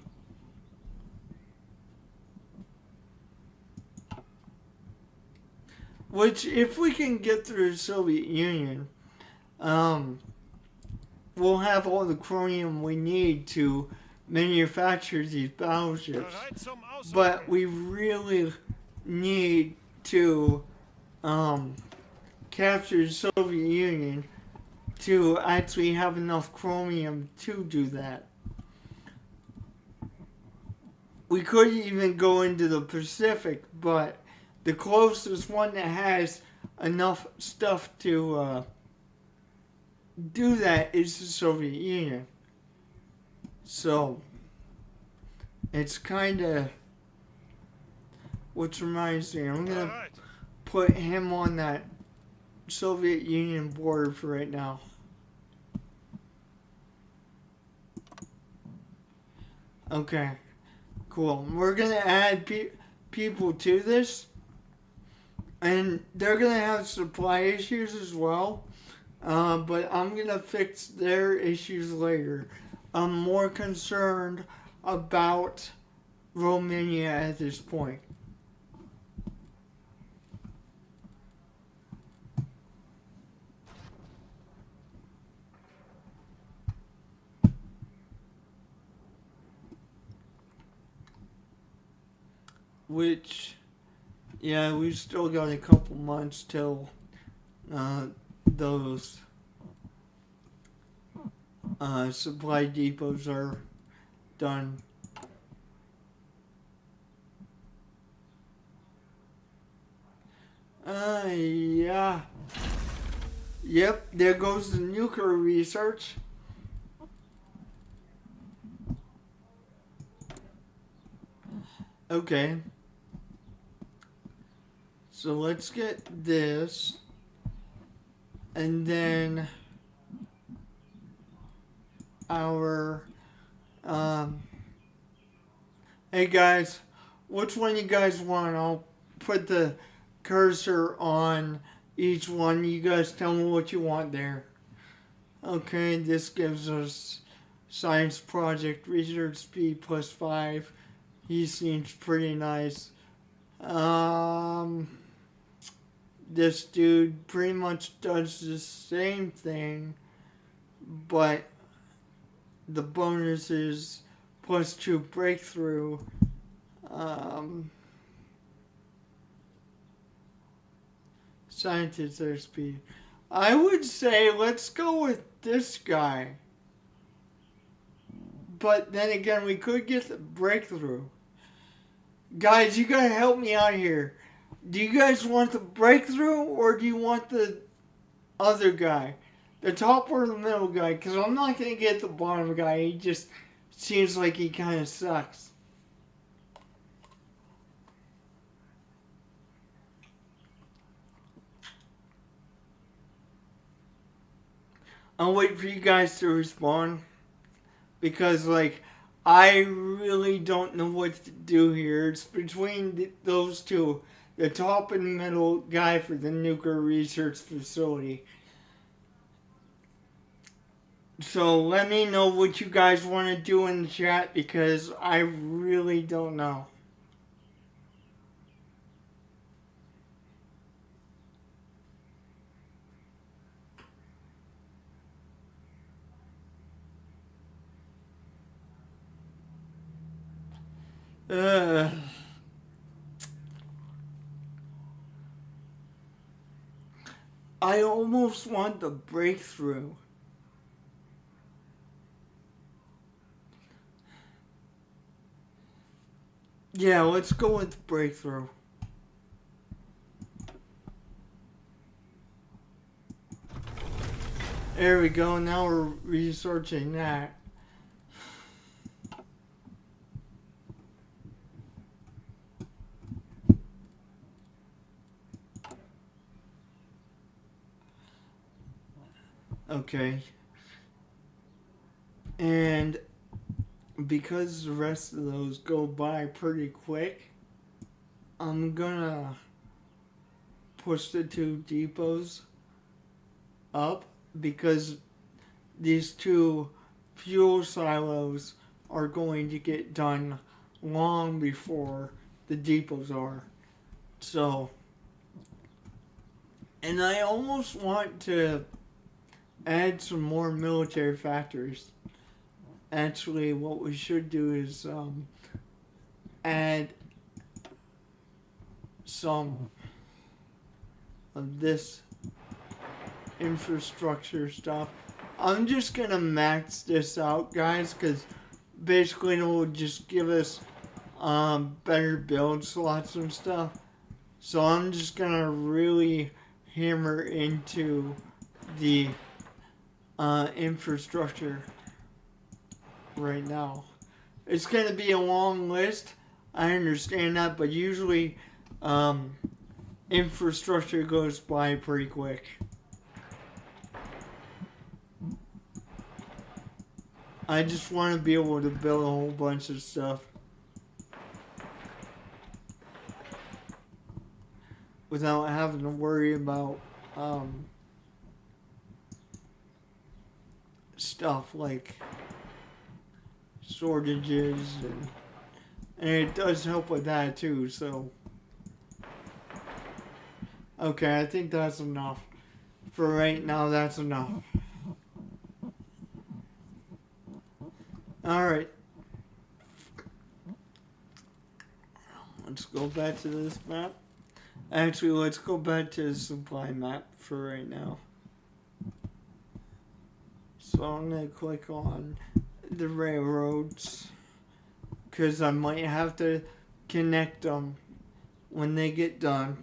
Which, if we can get through the Soviet Union, we'll have all the chromium we need to manufacture these battleships. Bereit zum But Ausrücken. we really need to capture the Soviet Union to actually have enough chromium to do that. We could even go into the Pacific, but the closest one that has enough stuff to do that is the Soviet Union. So, it's kind of, which reminds me, I'm going to Bereit. put him on that Soviet Union border for right now. Okay, cool. We're going to add people to this, and they're going to have supply issues as well, but I'm going to fix their issues later. I'm more concerned about Romania at this point. Which, yeah, we've still got a couple months till those supply depots are done. Yeah. Yep, there goes the nuclear research. Okay. So let's get this. And then our hey guys, which one you guys want? I'll put the cursor on each one. You guys tell me what you want there. Okay, this gives us science project research speed +5. He seems pretty nice. This dude pretty much does the same thing, but the bonus is +2 breakthrough. Scientist airspeed. I would say let's go with this guy. But then again, we could get the breakthrough. Guys, you gotta help me out here. Do you guys want the breakthrough or do you want the other guy? The top or the middle guy? Because I'm not gonna get the bottom guy. He just seems like he kind of sucks. I'll wait for you guys to respond. Because, like, I really don't know what to do here. It's between those two. The top and middle guy for the nuclear research facility. So let me know what you guys want to do in the chat because I really don't know. I almost want the breakthrough. Yeah, let's go with breakthrough. There we go, now we're researching that. Okay. And because the rest of those go by pretty quick, I'm gonna push the 2 depots up because these 2 fuel silos are going to get done long before the depots are. So And I almost want to add some more military factories. Actually, what we should do is add some of this infrastructure stuff. I'm just gonna max this out, guys, because basically it will just give us better build slots and stuff. So I'm just gonna really hammer into the infrastructure right now. It's gonna be a long list, I understand that, but usually infrastructure goes by pretty quick. I just want to be able to build a whole bunch of stuff without having to worry about stuff like shortages, and it does help with that too. So okay, I think that's enough for right now. That's enough. All right, let's go back to this map. Actually, let's go back to the supply map for right now. So I'm gonna click on the railroads because I might have to connect them when they get done.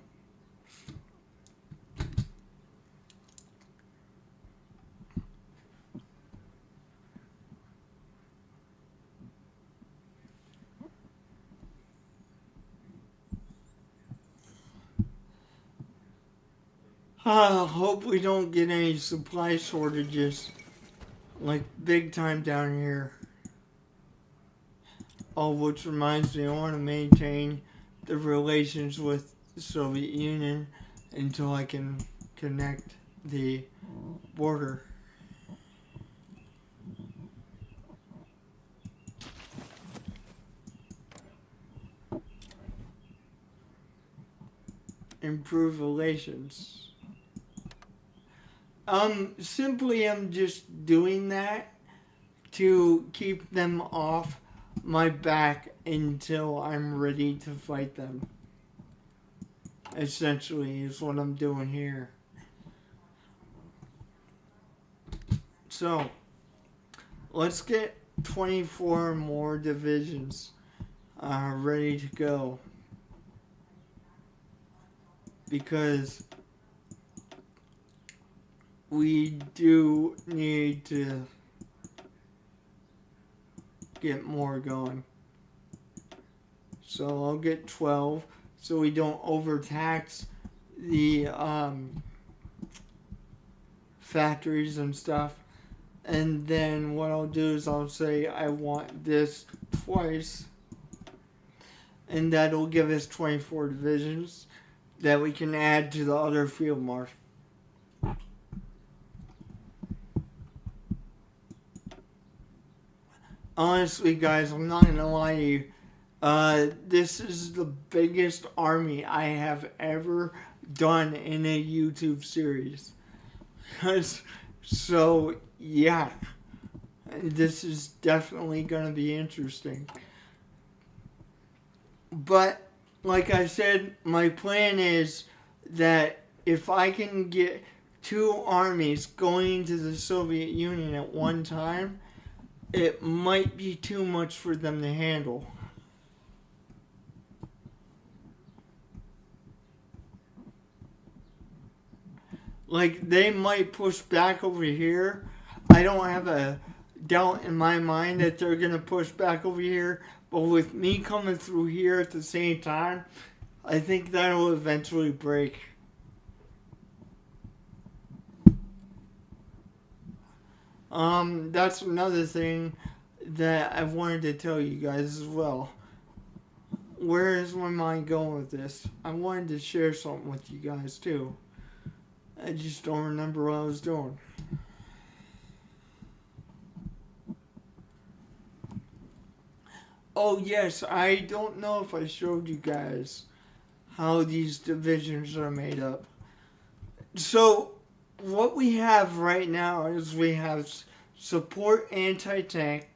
Hope we don't get any supply shortages, like big time down here. Oh, which reminds me, I want to maintain the relations with the Soviet Union until I can connect the border. Improve relations. Simply I'm just doing that to keep them off my back until I'm ready to fight them. Essentially is what I'm doing here. So, let's get 24 more divisions ready to go. Because we do need to get more going. So I'll get 12 so we don't overtax the factories and stuff. And then what I'll do is I'll say I want this twice, and that'll give us 24 divisions that we can add to the other field marshal. Honestly, guys, I'm not gonna lie to you. This is the biggest army I have ever done in a YouTube series. So, yeah. This is definitely gonna be interesting. But, like I said, my plan is that if I can get 2 armies going to the Soviet Union at one time, it might be too much for them to handle. Like, they might push back over here. I don't have a doubt in my mind that they're going to push back over here. But with me coming through here at the same time, I think that'll eventually break. That's another thing that I wanted to tell you guys as well. Where is my mind going with this? I wanted to share something with you guys too. I just don't remember what I was doing. Oh yes, I don't know if I showed you guys how these divisions are made up. So what we have right now is we have support anti-tank.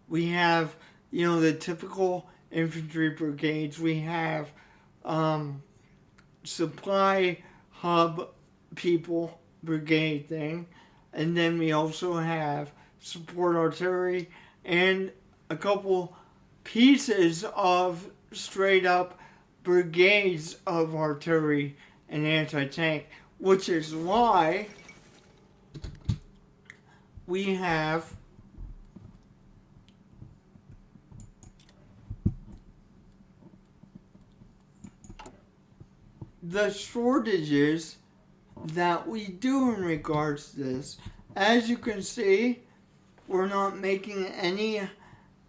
We have, the typical infantry brigades. We have supply hub people brigade thing. And then we also have support artillery and a couple pieces of straight up brigades of artillery and anti-tank, which is why we have the shortages that we do in regards to this. As you can see, we're not making any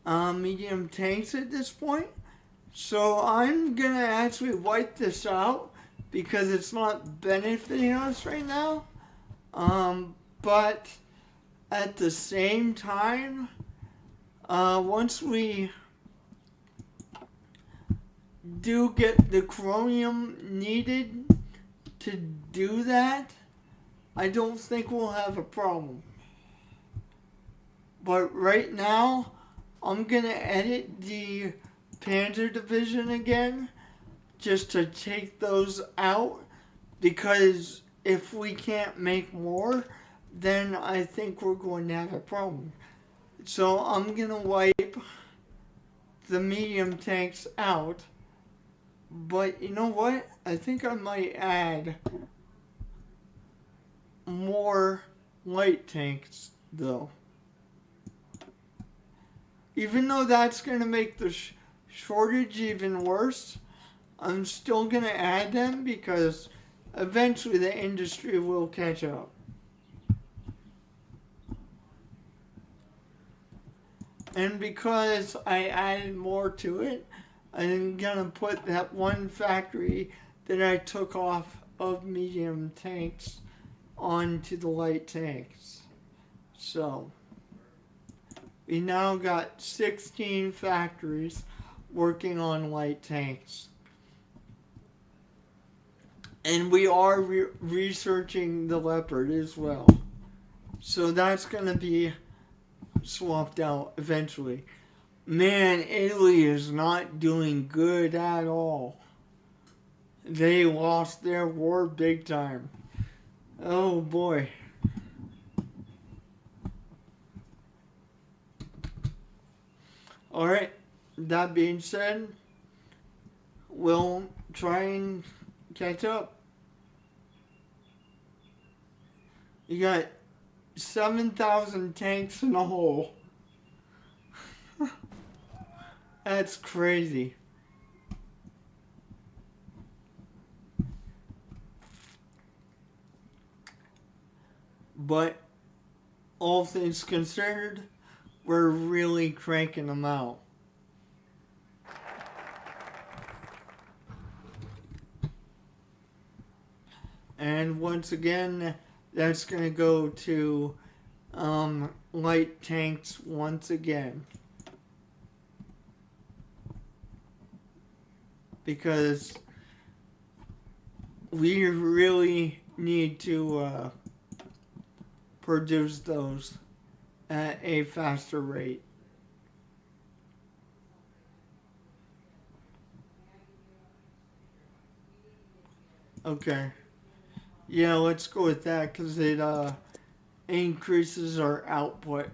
medium tanks at this point. So I'm going to actually wipe this out because it's not benefiting us right now. But at the same time, once we do get the chromium needed to do that, I don't think we'll have a problem. But right now, I'm going to edit the Panzer Division again just to take those out, because if we can't make more, then I think we're going to have a problem. So I'm going to wipe the medium tanks out. But you know what? I think I might add more light tanks, though. Even though that's going to make the shortage even worse, I'm still going to add them because eventually the industry will catch up. And because I added more to it, I'm going to put that one factory that I took off of medium tanks onto the light tanks. So we now got 16 factories working on light tanks. And we are researching the Leopard as well. So that's going to be swapped out eventually. Man, Italy is not doing good at all. They lost their war big time. Oh boy. Alright, that being said, we'll try and catch up. You got 7,000 tanks in a hole. That's crazy. But all things considered, we're really cranking them out. And once again, that's going to go to light tanks once again. Because we really need to produce those at a faster rate. Okay. Yeah, let's go with that because it increases our output.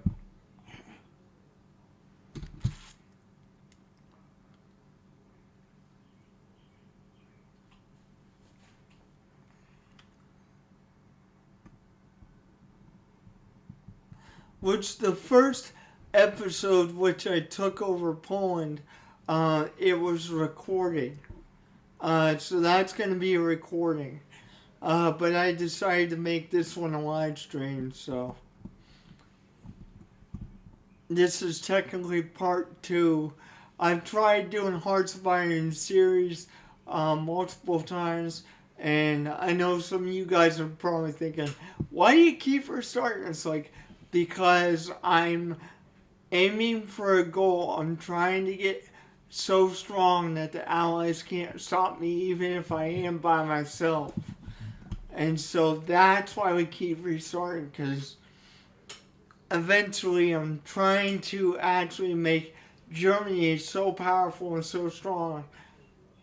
Which the first episode which I took over Poland, it was recorded. So that's going to be a recording. But I decided to make this one a live stream, so. This is technically part 2. I've tried doing Hearts of Iron series multiple times, and I know some of you guys are probably thinking, why do you keep restarting? It's like, because I'm aiming for a goal. I'm trying to get so strong that the Allies can't stop me even if I am by myself. And so that's why we keep restarting, because eventually I'm trying to actually make Germany so powerful and so strong,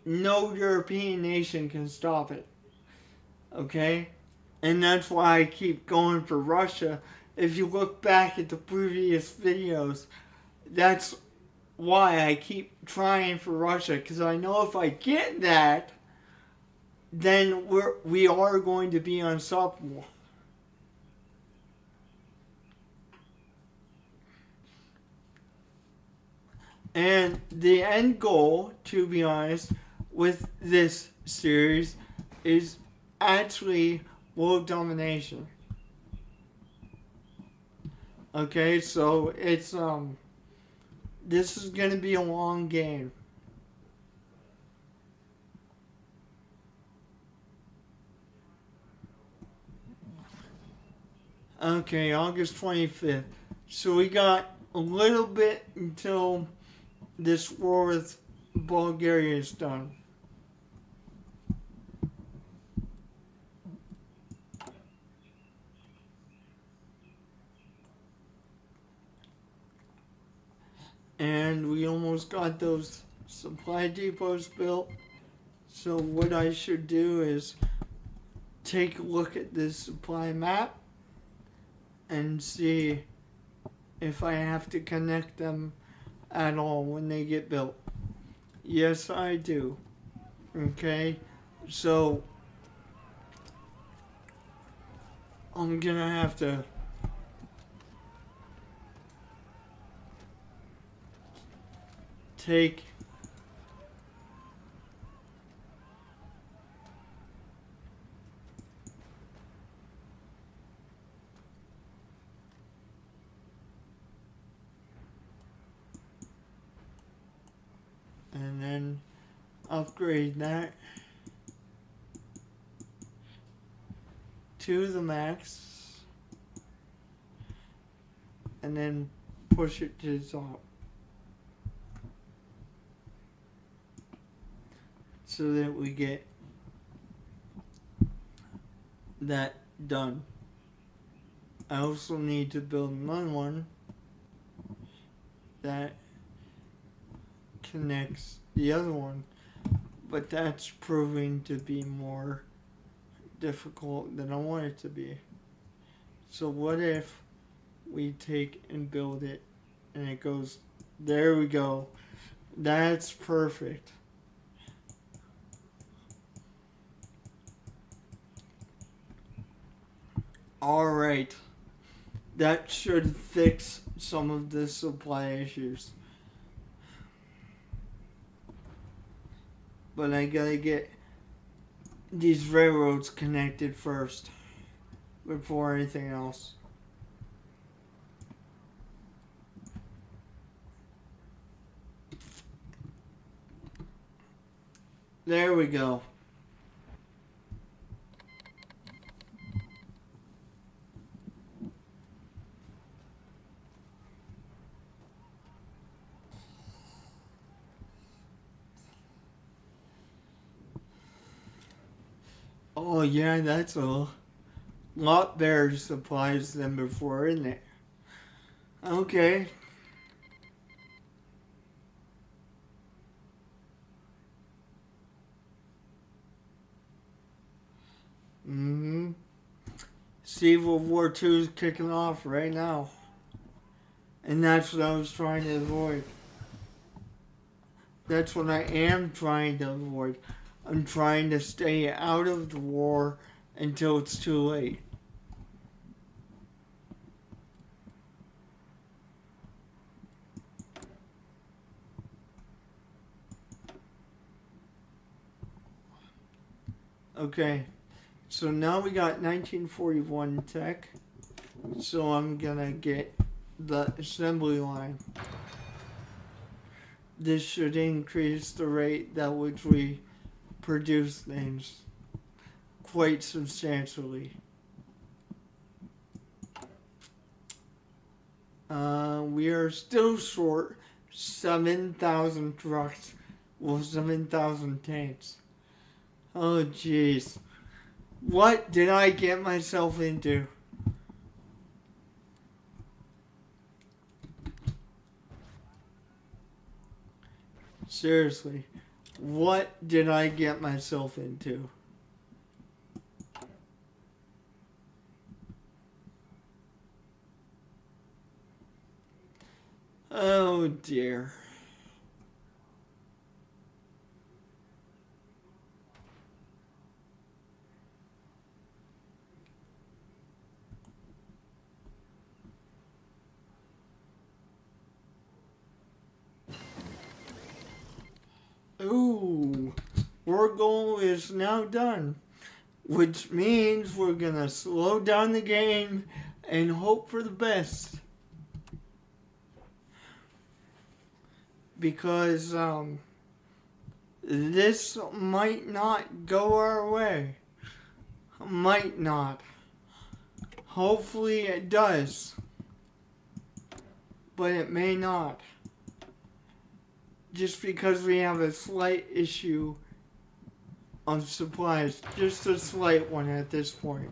no European nation can stop it. Okay? And that's why I keep going for Russia. If you look back at the previous videos, that's why I keep trying for Russia, because I know if I get that, then we are going to be unstoppable. And the end goal, to be honest, with this series is actually world domination. Okay, so it's this is gonna be a long game. Okay, August 25th. So we got a little bit until this war with Bulgaria is done. And we almost got those supply depots built. So what I should do is take a look at this supply map and see if I have to connect them at all when they get built. Yes, I do. Okay, so I'm gonna have to take and then upgrade that to the max and then push it to the top so that we get that done. I also need to build another one that connects the other one, but that's proving to be more difficult than I want it to be. So what if we take and build it and it goes, there we go, that's perfect. Alright, that should fix some of the supply issues. But I gotta get these railroads connected first before anything else. There we go. Oh yeah, that's a lot better supplies than before, isn't it? Okay. See, World War II is kicking off right now. And that's what I was trying to avoid. That's what I am trying to avoid. I'm trying to stay out of the war until it's too late. Okay, so now we got 1941 tech. So I'm gonna get the assembly line. This should increase the rate at which we produce things quite substantially. We are still short 7,000 trucks with 7,000 tanks. Oh jeez. What did I get myself into? Seriously, what did I get myself into? Oh dear. Ooh, war goal is now done, which means we're gonna slow down the game and hope for the best. Because this might not go our way. Might not. Hopefully it does. But it may not. Just because we have a slight issue of supplies. Just a slight one at this point.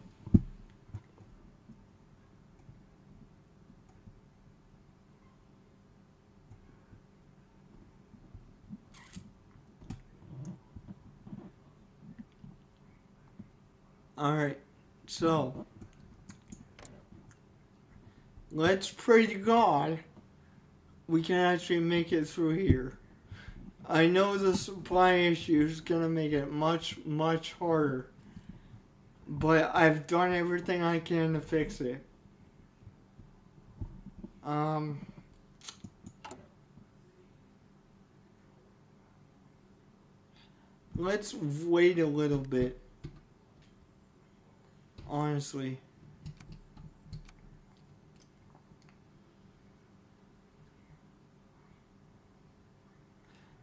Alright, so let's pray to God we can actually make it through here. I know the supply issue is going to make it much, much harder. But I've done everything I can to fix it. Let's wait a little bit. Honestly.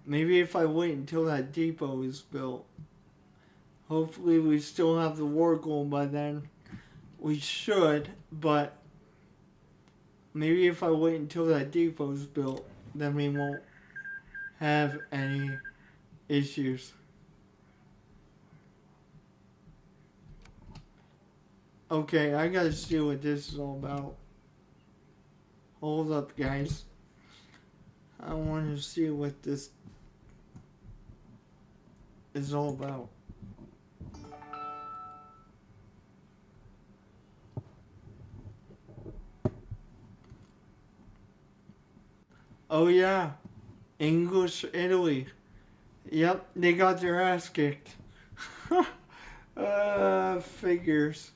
Maybe if I wait until that depot is built. Hopefully we still have the war goal by then. We should, but maybe if I wait until that depot is built, then we won't have any issues. Okay, I gotta see what this is all about. Hold up, guys. I want to see what this is all about. Oh yeah, English Italy. Yep, they got their ass kicked. Figures.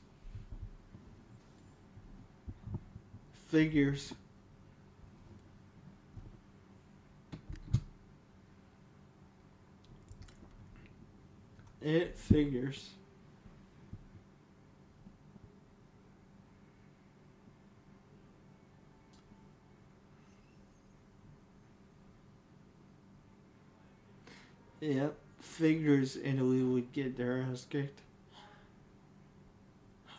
Figures. It figures. Yep, figures Italy would get their ass kicked.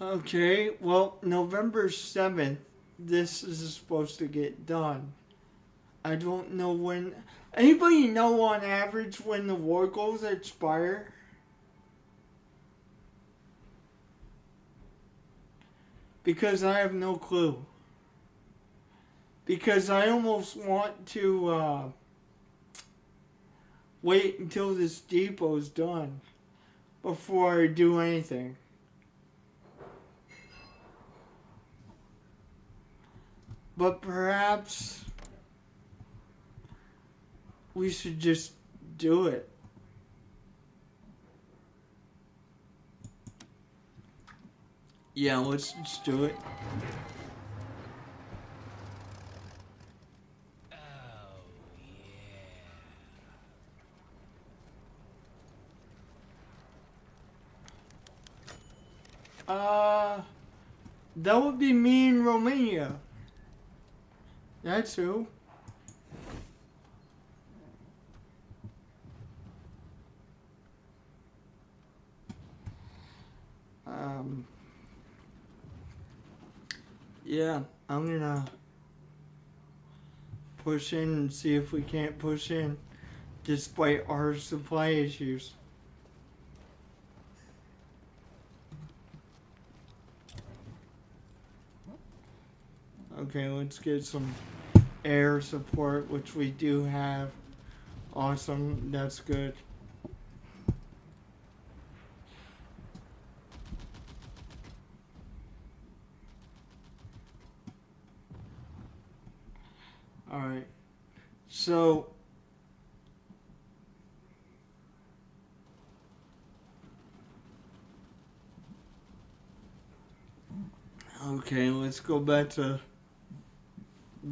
Okay, well, November 7th, this is supposed to get done. I don't know when. Anybody know on average when the war goals expire? Because I have no clue. Because I almost want to wait until this depot's done before I do anything. But perhaps we should just do it. Yeah, let's just do it. Oh, yeah. That would be me in Romania. That's who. Yeah, I'm gonna push in and see if we can't push in despite our supply issues. Okay, let's get some air support, which we do have. Awesome, that's good. Alright, so okay, let's go back to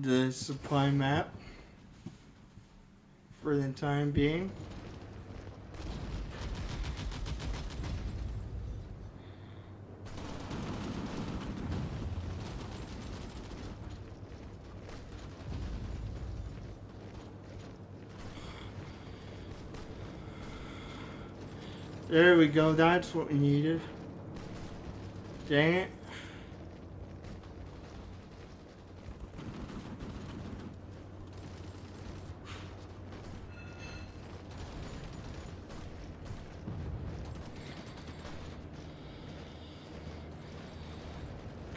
the supply map for the time being. There we go, that's what we needed. Dang it.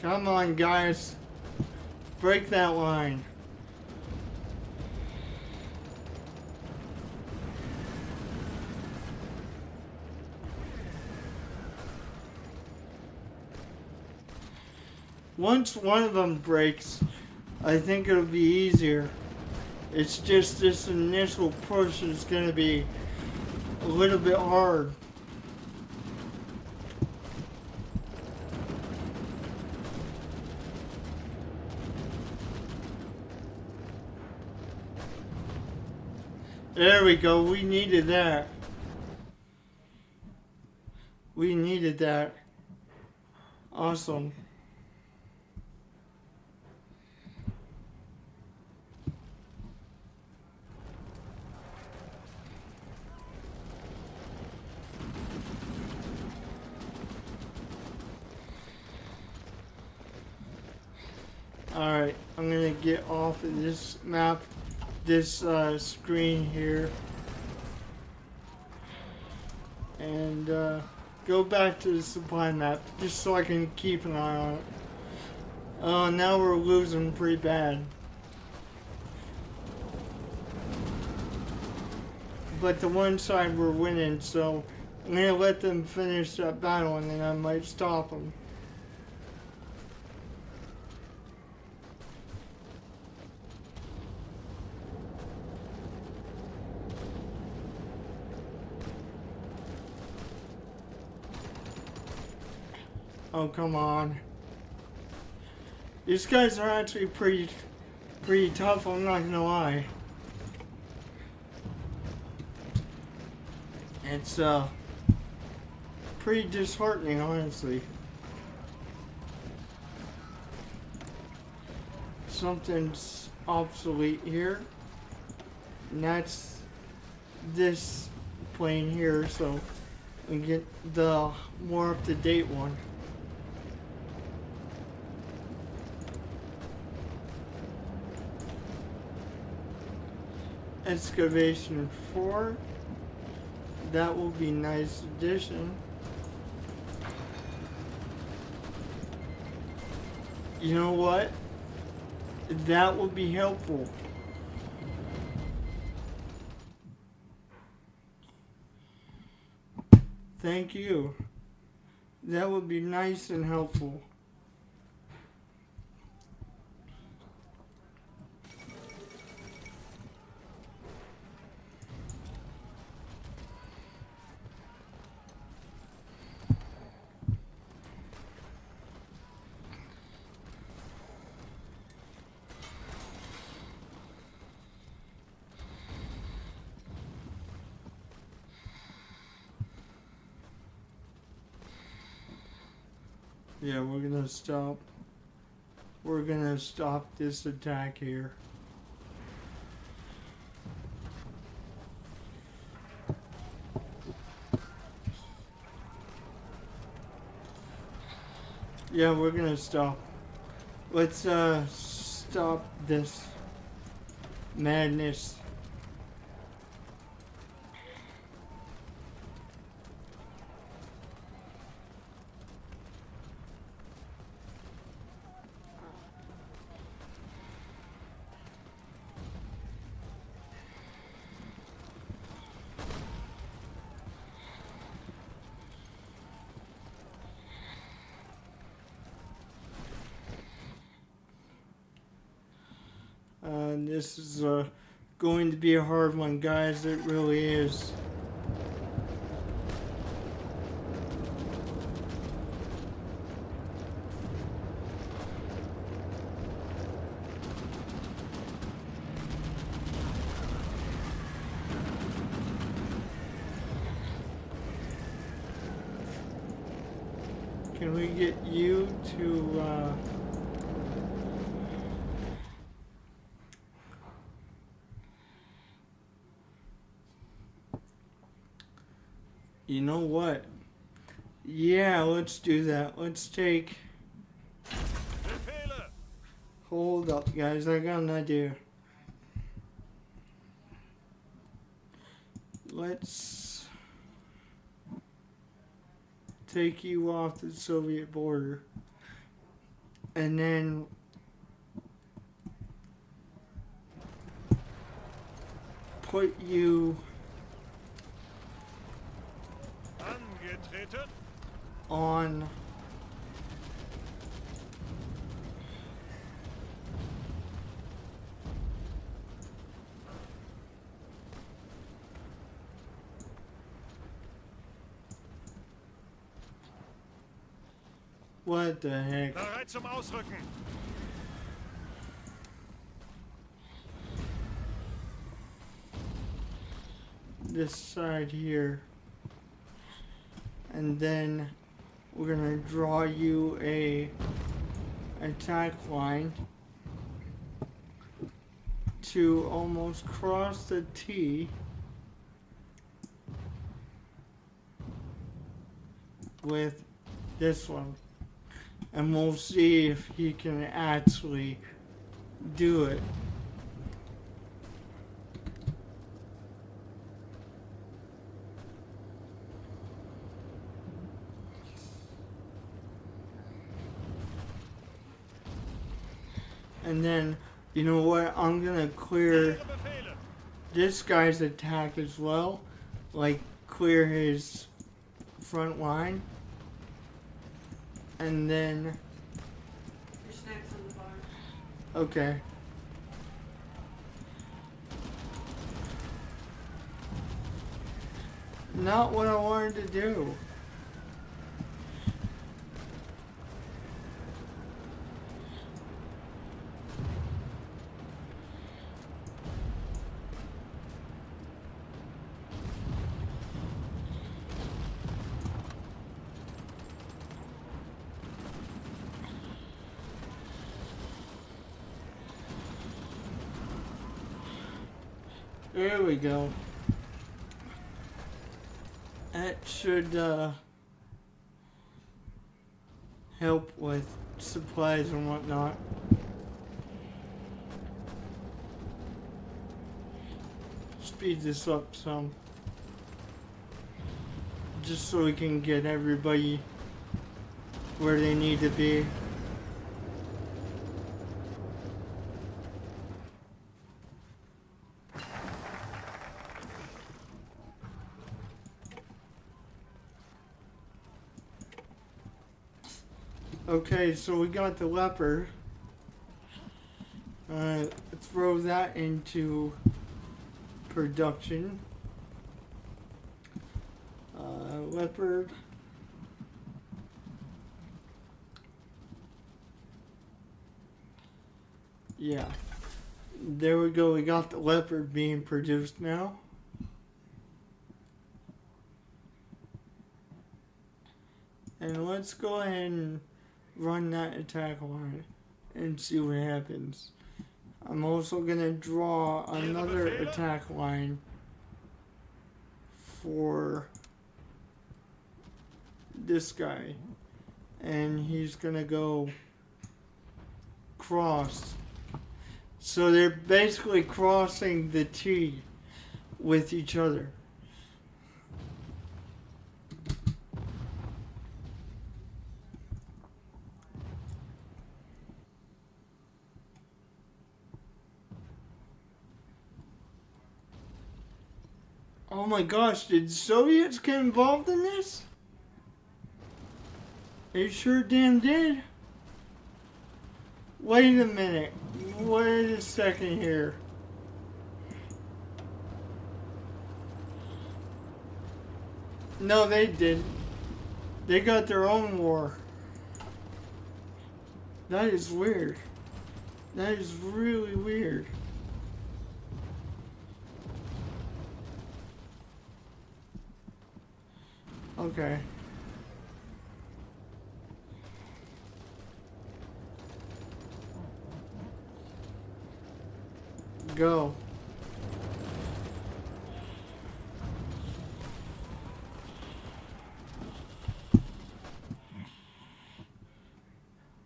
Come on, guys. Break that line. Once one of them breaks, I think it'll be easier. It's just this initial push is going to be a little bit hard. There we go, we needed that. We needed that. Awesome. Alright, I'm gonna get off of this map, this screen here, and go back to the supply map just so I can keep an eye on it. Oh, now we're losing pretty bad. But the one side we're winning, so I'm gonna let them finish that battle and then I might stop them. Oh, come on. These guys are actually pretty tough, I'm not gonna lie. It's pretty disheartening, honestly. Something's obsolete here. And that's this plane here, so we get the more up-to-date one. Excavation 4. That will be nice addition. You know what? That will be helpful. Thank you. That would be nice and helpful. Yeah, we're gonna stop. We're gonna stop this attack here. Yeah, we're gonna stop. Let's stop this madness. one. This is going to be a hard one, guys. It really is. Can we get you to, you know what? Yeah, let's do that. Let's take... Befehle! Hold up, guys. I got an idea. Let's take you off the Soviet border. And then put you Angetreten! on what the heck? Bereit zum Ausrücken! This side here. And then we're gonna draw you a attack line to almost cross the T with this one, and we'll see if he can actually do it. And then, you know what, I'm gonna clear Ihre Befehle! this guy's attack as well, like clear his front line, and then, Your snack's on the bar. okay. Not what I wanted to do. There we go. That should help with supplies and whatnot. Speed this up some. Just so we can get everybody where they need to be. Okay, so we got the leopard. Throw that into production. Leopard. Yeah. There we go. We got the leopard being produced now. And let's go ahead and run that attack line and see what happens. I'm also gonna draw another attack line for this guy, and he's gonna go cross. So they're basically crossing the T with each other. Oh my gosh, did Soviets get involved in this? They sure damn did. Wait a minute. Wait a second here. No, they didn't. They got their own war. That is weird. That is really weird. Okay. Go.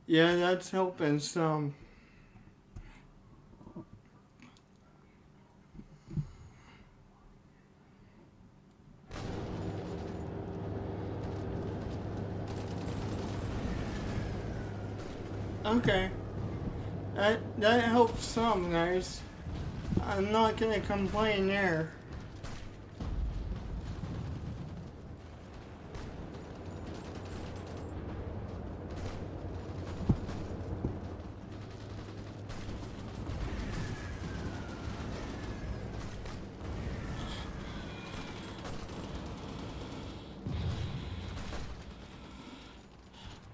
Yeah, that's helping some. Okay. That helps some, guys. I'm not gonna complain there.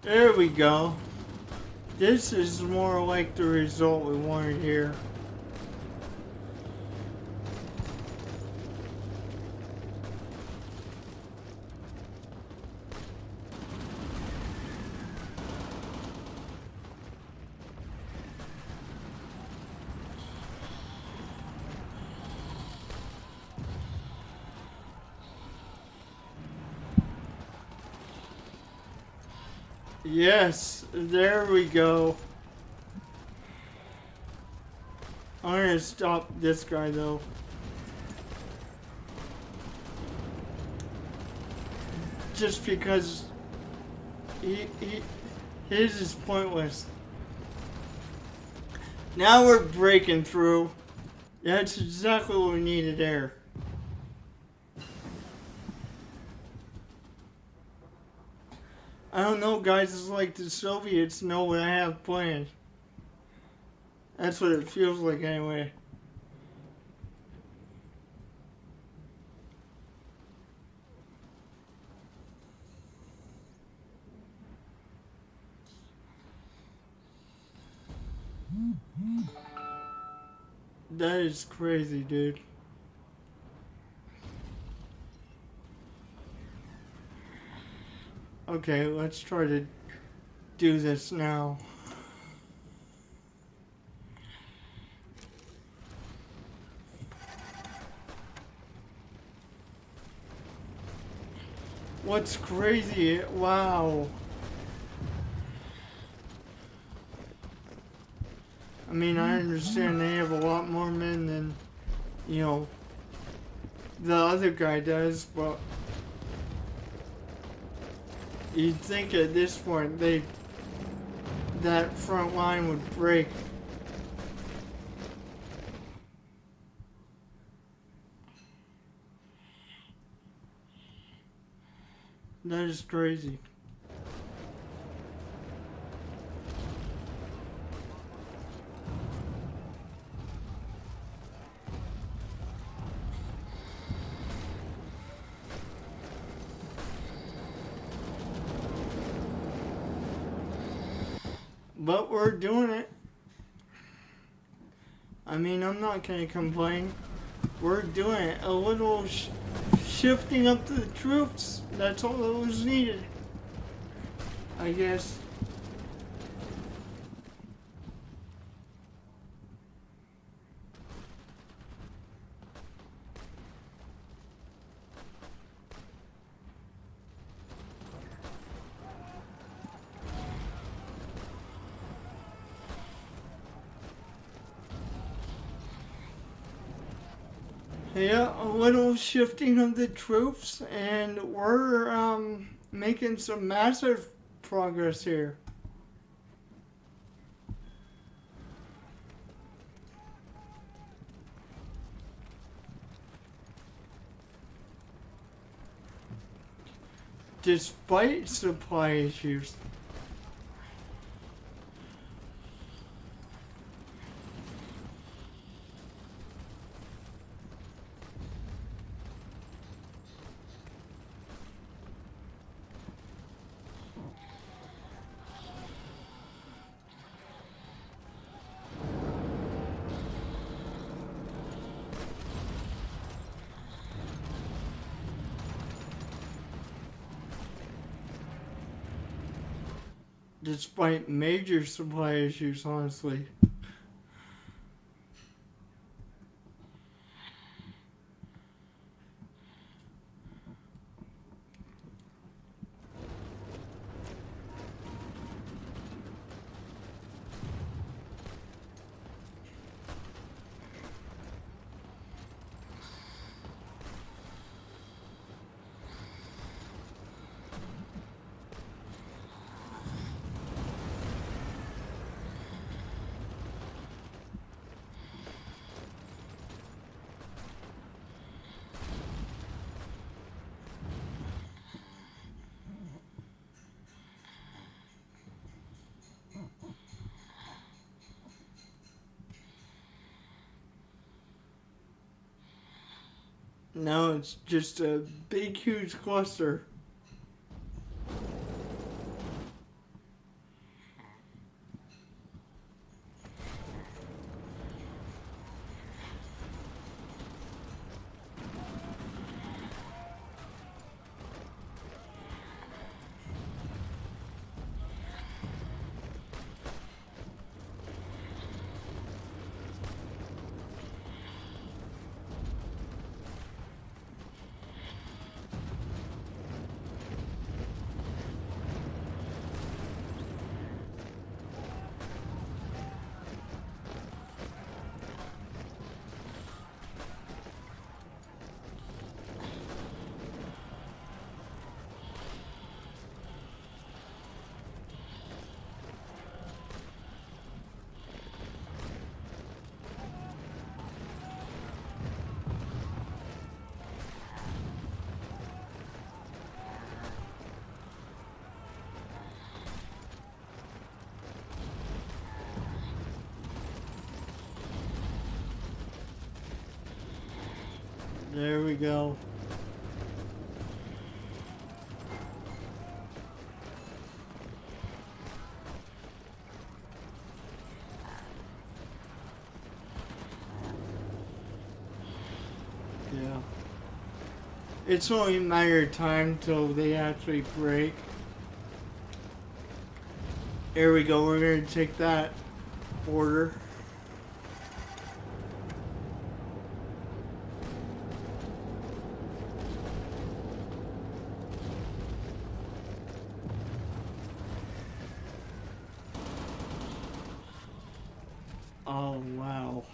There we go. This is more like the result we wanted here. Yes, there we go. I'm gonna stop this guy though. Just because his is pointless. Now we're breaking through. That's exactly what we needed there. I don't know, guys. It's like the Soviets know what I have planned. That's what it feels like, anyway. That is crazy, dude. Okay, let's try to do this now. What's crazy? Wow. I mean, I understand they have a lot more men than, you know, the other guy does, but you'd think at this point that front line would break. That is crazy. But we're doing it. I mean, I'm not gonna complain. We're doing it. A little shifting up the troops. That's all that was needed, I guess. Yeah, a little shifting of the troops, and we're making some massive progress here. Despite supply issues. despite major supply issues, honestly. Now it's just a big, huge cluster. There we go. Yeah. It's only a matter of time till they actually break. There we go. We're going to take that order. Oh, wow.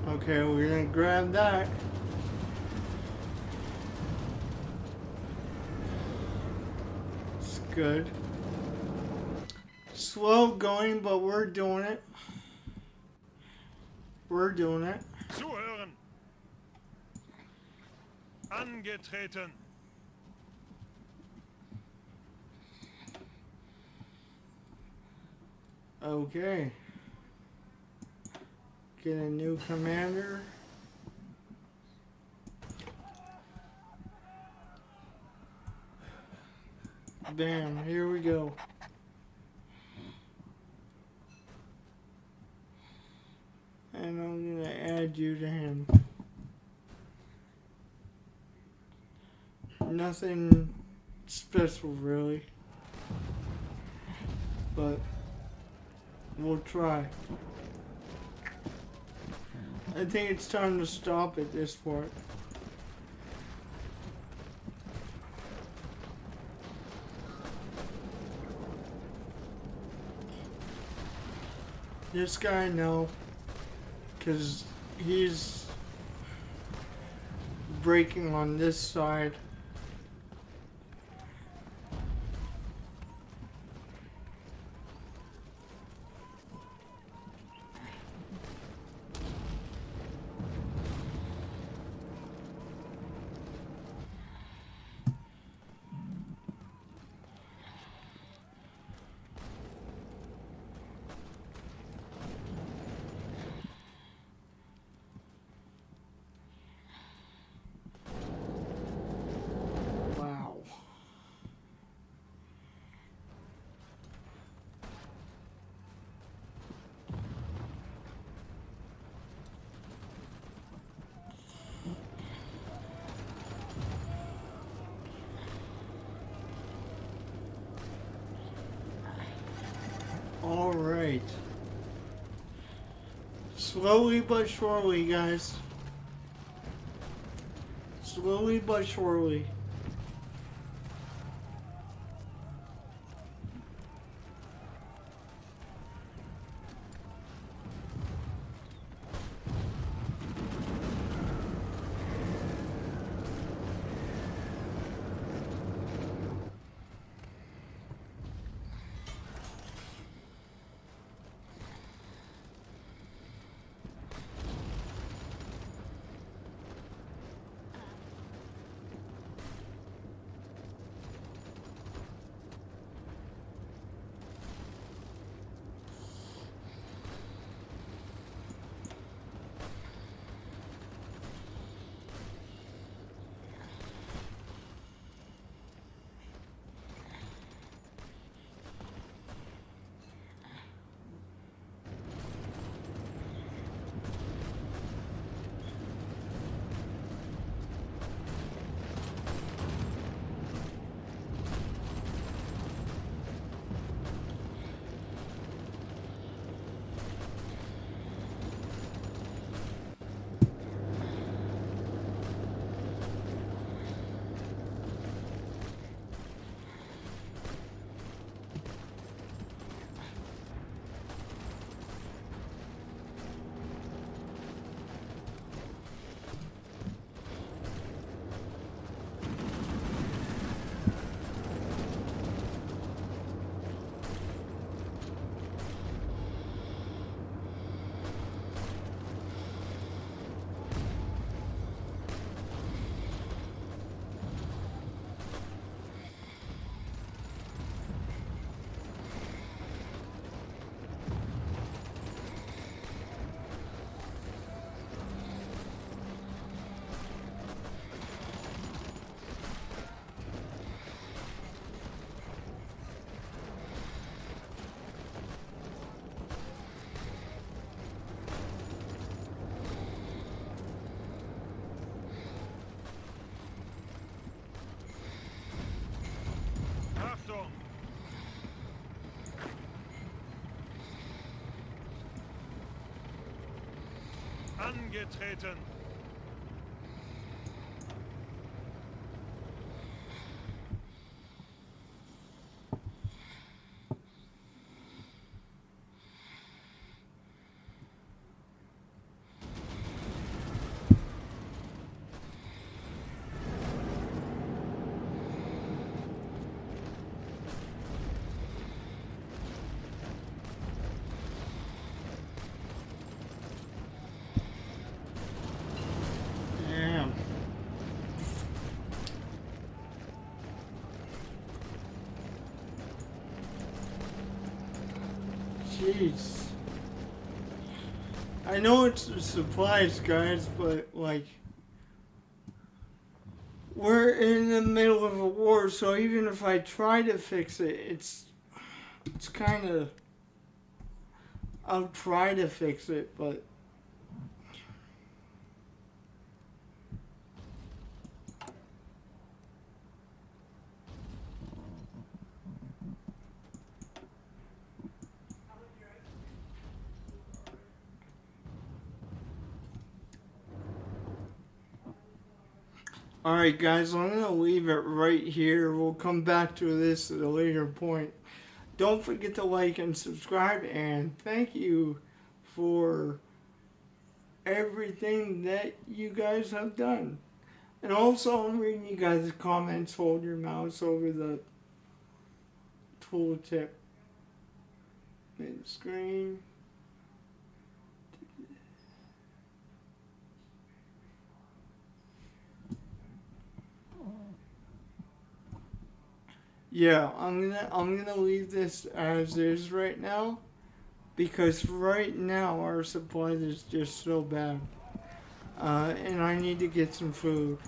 Okay, we're gonna grab that. It's good. Slow going, but we're doing it. We're doing it. Zuhören. Angetreten. Okay. Get a new commander. Bam, here we go. And I'm gonna add you to him. Nothing special really. But we'll try. I think it's time to stop at this point. This guy, no. Because he's breaking on this side. Wow. All right. Slowly but surely, guys. Slowly but surely. Achtung! Angetreten! Damn. Jeez. I know it's supplies, guys, but like, we're in the middle of a war, so even if I try to fix it, it's kind of, I'll try to fix it, but alright guys, I'm going to leave it right here. We'll come back to this at a later point. Don't forget to like and subscribe, and thank you for everything that you guys have done. And also, I'm reading you guys' comments. Hold your mouse over the tooltip. Mid screen. Yeah, I'm gonna leave this as is right now, because right now our supplies is just so bad, and I need to get some food.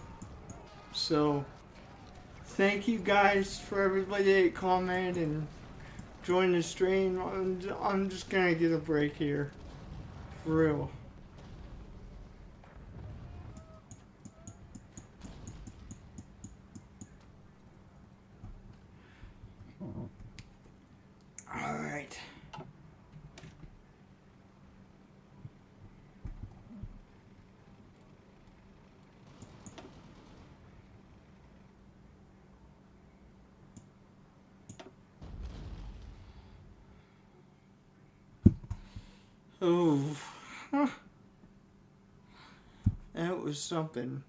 So, thank you guys for everybody that commented and joined the stream. I'm just gonna get a break here, for real. All right. Oh, that was something.